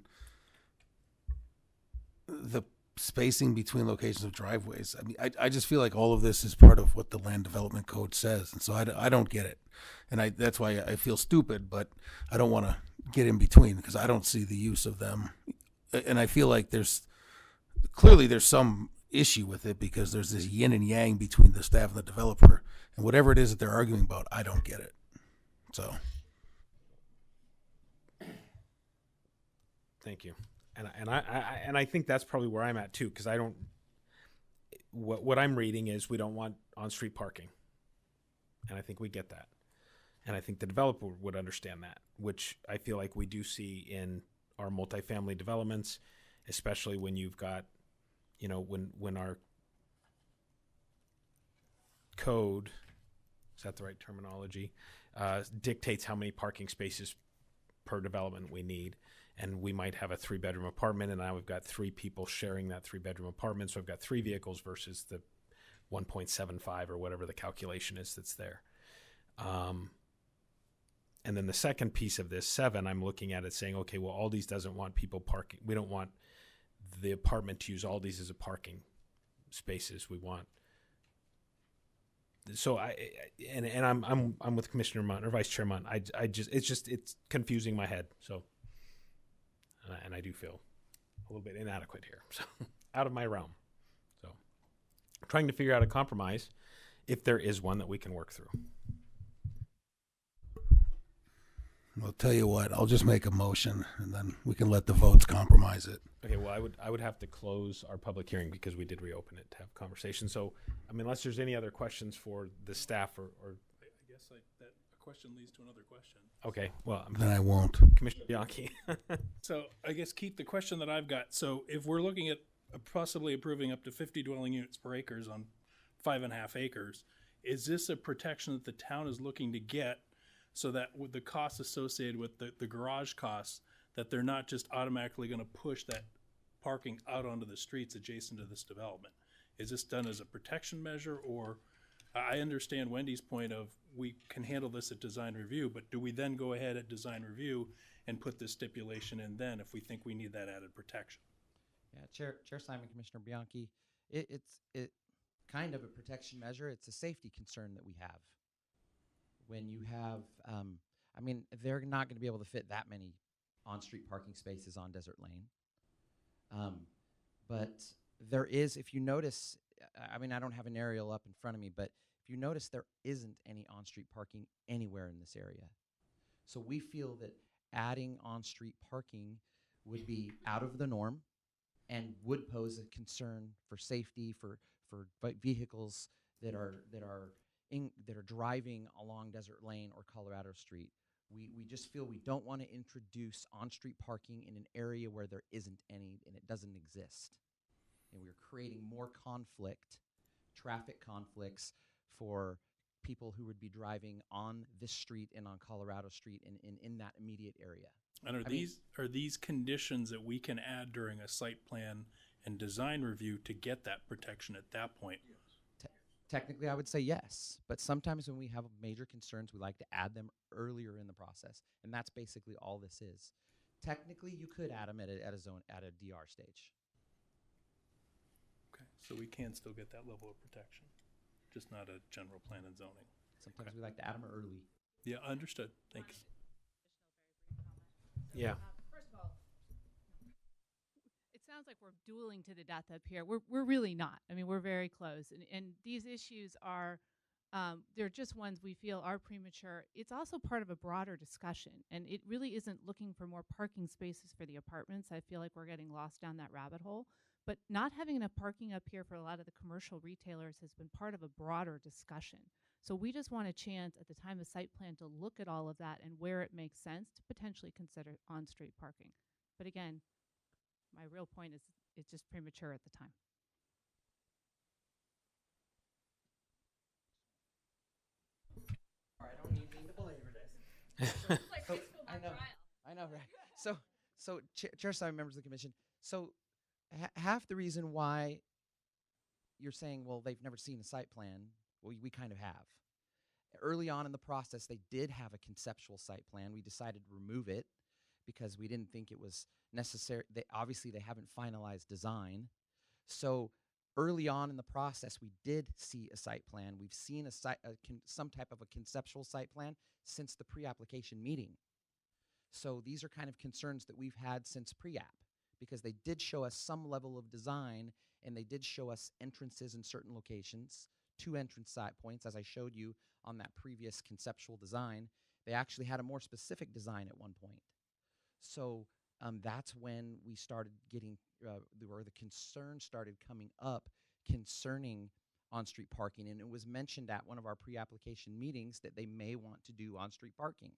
the spacing between locations of driveways. I mean, I just feel like all of this is part of what the land development code says. And so I don't get it. And that's why I feel stupid, but I don't want to get in between because I don't see the use of them. And I feel like there's some issue with it because there's this yin and yang between the staff and the developer, and whatever it is that they're arguing about, I don't get it. So Thank you. And I think that's probably where I'm at too, because I don't. What I'm reading is we don't want on-street parking, and I think we get that, and I think the developer would understand that, which I feel like we do see in our multifamily developments, especially when you've got, when our code, is that the right terminology, dictates how many parking spaces per development we need. And we might have a 3-bedroom apartment, and now we've got 3 people sharing that 3-bedroom apartment. So I've got 3 vehicles versus the 1.75 or whatever the calculation is that's there. And then the second piece of this 7, I'm looking at it saying, okay, well, Aldi's doesn't want people parking. We don't want the apartment to use Aldi's as a parking spaces. We want. So I'm with Commissioner Munn or Vice Chair Munn. It's confusing my head. So. And I do feel a little bit inadequate here, so out of my realm. So, trying to figure out a compromise if there is one that we can work through. Well, tell you what, I'll just make a motion, and then we can let the votes compromise it. Okay, well, I would have to close our public hearing because we did reopen it to have conversation. So, I mean, unless there's any other questions for the staff or I guess that a question leads to another question. okay, well, Then I won't. Commissioner Bianchi. So I guess, Keith, the question that I've got, so if we're looking at possibly approving up to 50 dwelling units per acres on 5.5 acres, is this a protection that the town is looking to get so that with the costs associated with the garage costs, that they're not just automatically going to push that parking out onto the streets adjacent to this development? Is this done as a protection measure, or I understand Wendy's point of we can handle this at design review, but do we then go ahead at design review and put this stipulation in then if we think we need that added protection? Yeah, Chair Simon, Commissioner Bianchi, it's kind of a protection measure. It's a safety concern that we have. When you have, I mean, they're not going to be able to fit that many on-street parking spaces on Desert Lane. But there is, if you notice, I mean, I don't have an aerial up in front of me, but if you notice, there isn't any on-street parking anywhere in this area. So we feel that adding on-street parking would be out of the norm and would pose a concern for safety for vehicles that are driving along Desert Lane or Colorado Street. We just feel we don't want to introduce on-street parking in an area where there isn't any and it doesn't exist. And we're creating more conflict, traffic conflicts for people who would be driving on this street and on Colorado Street and in that immediate area. And are these conditions that we can add during a site plan and design review to get that protection at that point? Technically, I would say yes, but sometimes when we have major concerns, we like to add them earlier in the process, and that's basically all this is. Technically, you could add them at a DR stage. Okay, so we can still get that level of protection, just not a general plan and zoning. Sometimes we like to add them early. Yeah, understood. Thank you. Yeah. First of all, it sounds like we're dueling to the death up here. We're really not. I mean, we're very close, and these issues are they're just ones we feel are premature. It's also part of a broader discussion, and it really isn't looking for more parking spaces for the apartments. I feel like we're getting lost down that rabbit hole. But not having enough parking up here for a lot of the commercial retailers has been part of a broader discussion. So we just want a chance at the time of site plan to look at all of that and where it makes sense to potentially consider on-street parking. But again, my real point is it's just premature at the time. All right, I don't need to belabor this. I know, right? So Chair Simon, members of the commission, so half the reason why you're saying, well, they've never seen a site plan, well, we kind of have. Early on in the process, they did have a conceptual site plan. We decided to remove it because we didn't think it was necessary. Obviously, they haven't finalized design. So early on in the process, we did see a site plan. We've seen some type of a conceptual site plan since the pre-application meeting. So these are kind of concerns that we've had since pre-app, because they did show us some level of design and they did show us entrances in certain locations, 2 entrance site points, as I showed you on that previous conceptual design. They actually had a more specific design at one point. So that's when we started getting, where the concerns started coming up concerning on-street parking. And it was mentioned at one of our pre-application meetings that they may want to do on-street parking.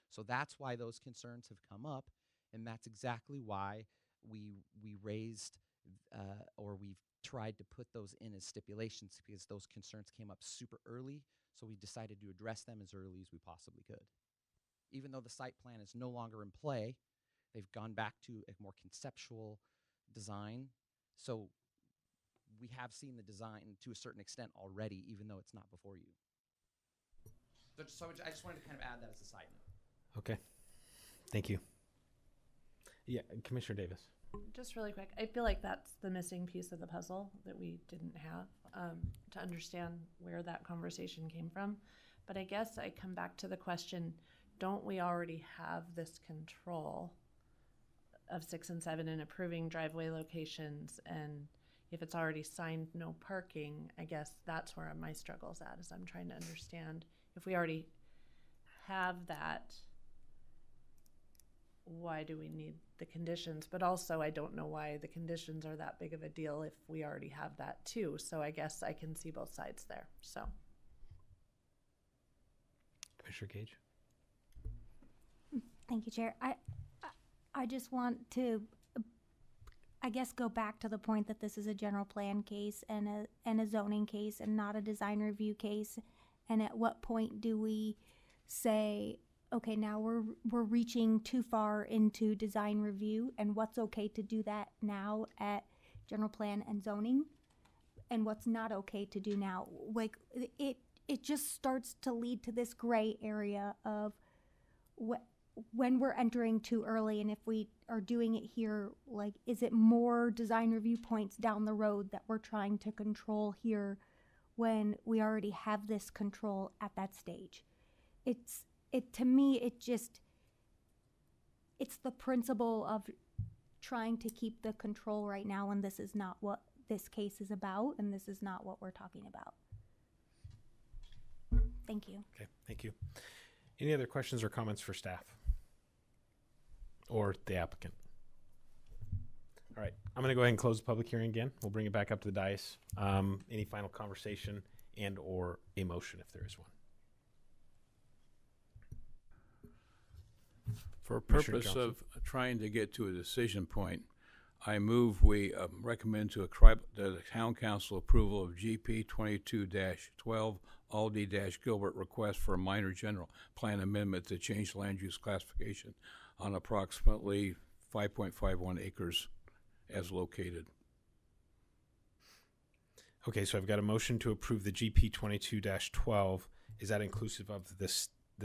So that's why those concerns have come up. And that's exactly why we raised or we've tried to put those in as stipulations, because those concerns came up super early. So we decided to address them as early as we possibly could. Even though the site plan is no longer in play, they've gone back to a more conceptual design. So we have seen the design to a certain extent already, even though it's not before you. So I just wanted to kind of add that as a side note. Okay. Thank you. Yeah, Commissioner Davis. Just really quick, I feel like that's the missing piece of the puzzle that we didn't have to understand where that conversation came from. But I guess I come back to the question, don't we already have this control of 6 and 7 in approving driveway locations and, if it's already signed no parking, I guess that's where my struggle's at, is I'm trying to understand if we already have that, why do we need the conditions? But also I don't know why the conditions are that big of a deal if we already have that too. So I guess I can see both sides there. So Commissioner Gage. Thank you, Chair. I just want to, I guess, go back to the point that this is a general plan case and a zoning case and not a design review case. And at what point do we say, okay, now we're reaching too far into design review, and what's okay to do that now at general plan and zoning, and what's not okay to do now? Like it just starts to lead to this gray area of when we're entering too early, and if we are doing it here, like, is it more design review points down the road that we're trying to control here when we already have this control at that stage? To me, it's the principle of trying to keep the control right now, and this is not what this case is about, and this is not what we're talking about. Thank you. Okay, thank you. Any other questions or comments for staff or the applicant? All right, I'm going to go ahead and close the public hearing again. We'll bring it back up to the dais. Any final conversation and or a motion if there is one? For Commissioner purpose Johnson. of trying to get to a decision point, I move we recommend to the Town Council approval of GP 22-12 Aldi-Gilbert request for a minor general plan amendment to change land use classification on approximately 5.51 acres as located. Okay, so I've got a motion to approve the GP 22-12. Is that inclusive of the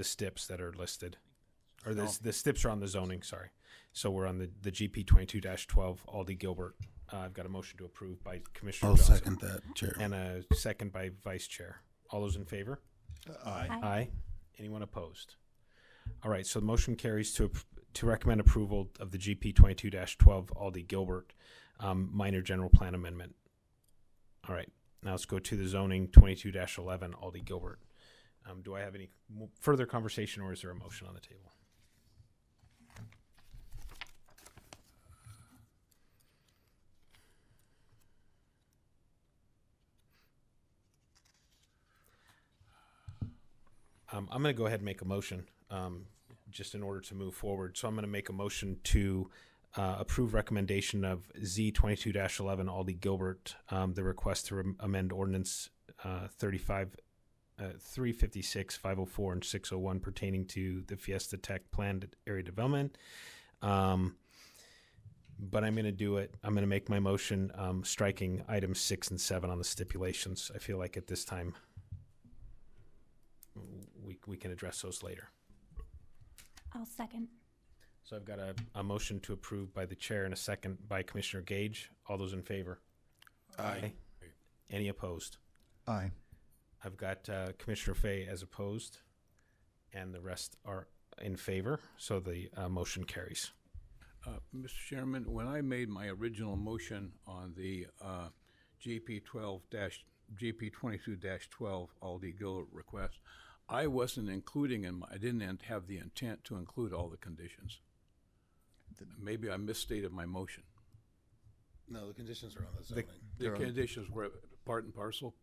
STIPs that are listed? Or the STIPs are on the zoning, sorry. So we're on the GP 22-12 Aldi Gilbert. I've got a motion to approve by Commissioner I'll Johnson. second that, Chair. And a second by Vice Chair. All those in favor? Aye. Aye. Anyone opposed? All right, so the motion carries to recommend approval of the GP 22-12 Aldi Gilbert minor general plan amendment. All right, now let's go to the zoning 22-11 Aldi Gilbert. Do I have any further conversation, or is there a motion on the table? I'm going to go ahead and make a motion just in order to move forward. So I'm going to make a motion to approve recommendation of Z 22-11 Aldi Gilbert, the request to amend ordinance 356, 504, and 601 pertaining to the Fiesta Tech planned area development. But I'm going to do it. I'm going to make my motion striking items 6 and 7 on the stipulations. I feel like at this time we can address those later. I'll second. So I've got a motion to approve by the chair and a second by Commissioner Gage. All those in favor? Aye. Any opposed? Aye. I've got Commissioner Fay as opposed, and the rest are in favor. So the motion carries. Mr. Chairman, when I made my original motion on the GP 22-12 Aldi Gilbert request, I wasn't including I didn't have the intent to include all the conditions. Maybe I misstated my motion. No, the conditions are on the zoning. The conditions were part and parcel?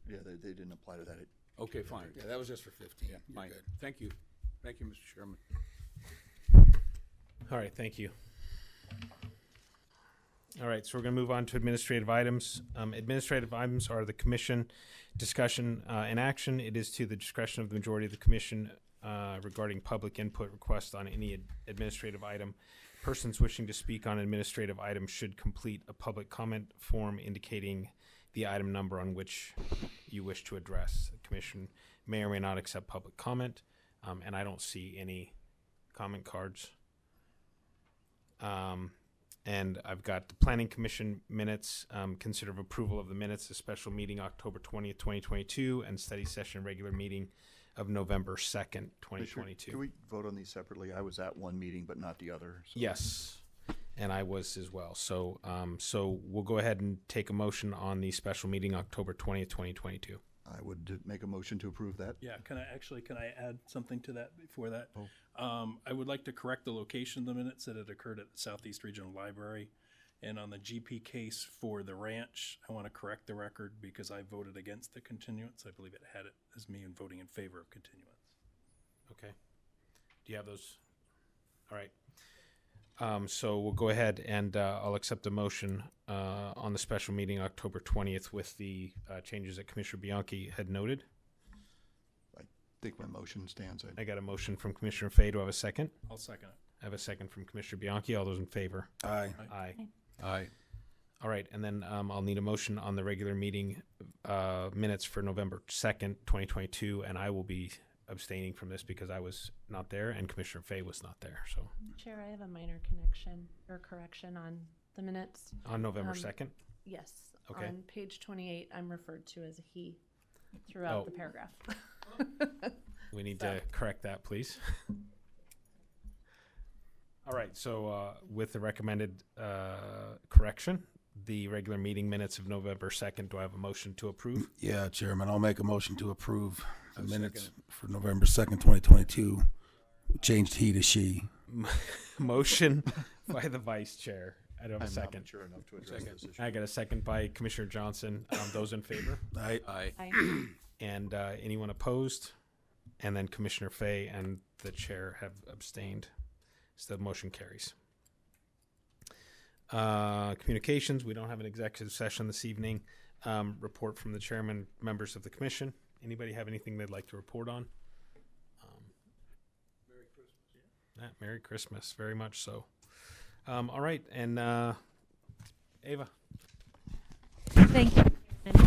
Yeah, they didn't apply to that. Okay, fine. Yeah, that was just for 15. Yeah, You're fine. good. Thank you. Thank you, Mr. Chairman. All right, thank you. All right, so we're going to move on to administrative items. Administrative items are the commission discussion and action. It is to the discretion of the majority of the commission regarding public input requests on any administrative item. Persons wishing to speak on administrative items should complete a public comment form indicating the item number on which you wish to address. The commission may or may not accept public comment, and I don't see any comment cards. And I've got the Planning Commission minutes, consider approval of the minutes, the special meeting October 20th, 2022, and study session regular meeting of November 2nd, 2022. Can we vote on these separately? I was at one meeting, but not the other. So. Yes. And I was as well. So, so we'll go ahead and take a motion on the special meeting October 20th, 2022. I would make a motion to approve that. Yeah, can I add something to that before that? I would like to correct the location of the minutes that it occurred at the Southeast Regional Library. And on the GP case for the ranch, I want to correct the record because I voted against the continuance. I believe it had it as me in voting in favor of continuance. Okay. Do you have those? All right. So we'll go ahead and I'll accept a motion on the special meeting October 20th with the changes that Commissioner Bianchi had noted. I think my motion stands. I got a motion from Commissioner Fay. Do I have a second? I'll second it. I have a second from Commissioner Bianchi. All those in favor? Aye. Aye. Aye. All right, and then I'll need a motion on the regular meeting minutes for November 2nd, 2022, and I will be abstaining from this because I was not there and Commissioner Fay was not there. So Chair, I have a minor correction on the minutes. on November 2nd? Yes. Okay. On page 28, I'm referred to as a he throughout Oh. the paragraph. We need to correct that, please. All right, so with the recommended correction, the regular meeting minutes of November 2nd, do I have a motion to approve? Yeah, Chairman, I'll make a motion to approve the I'll minutes second for November 2nd, 2022. Changed he to she. Motion by the vice chair. I don't have a I'm second. not mature enough to address this issue. I got a second by Commissioner Johnson. Those in favor? Aye. Aye. And anyone opposed? And then Commissioner Fay and the chair have abstained. So the motion carries. Communications, we don't have an executive session this evening. Report from the chairman, members of the commission. Anybody have anything they'd like to report on? Merry Christmas. Yeah, Merry Christmas, very much so. All right, and Ava. Thank you,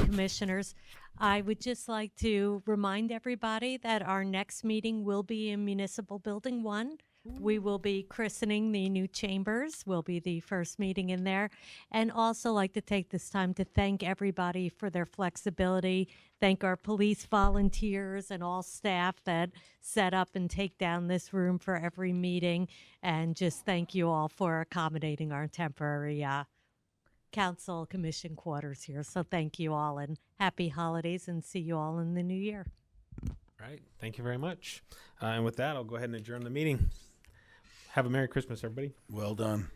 Commissioners. I would just like to remind everybody that our next meeting will be in Municipal Building 1. We will be christening the new chambers, will be the first meeting in there. And also like to take this time to thank everybody for their flexibility, thank our police volunteers and all staff that set up and take down this room for every meeting, and just thank you all for accommodating our temporary council commission quarters here. So thank you all, and happy holidays, and see you all in the new year. All right, thank you very much. And with that, I'll go ahead and adjourn the meeting. Have a Merry Christmas, everybody. Well done.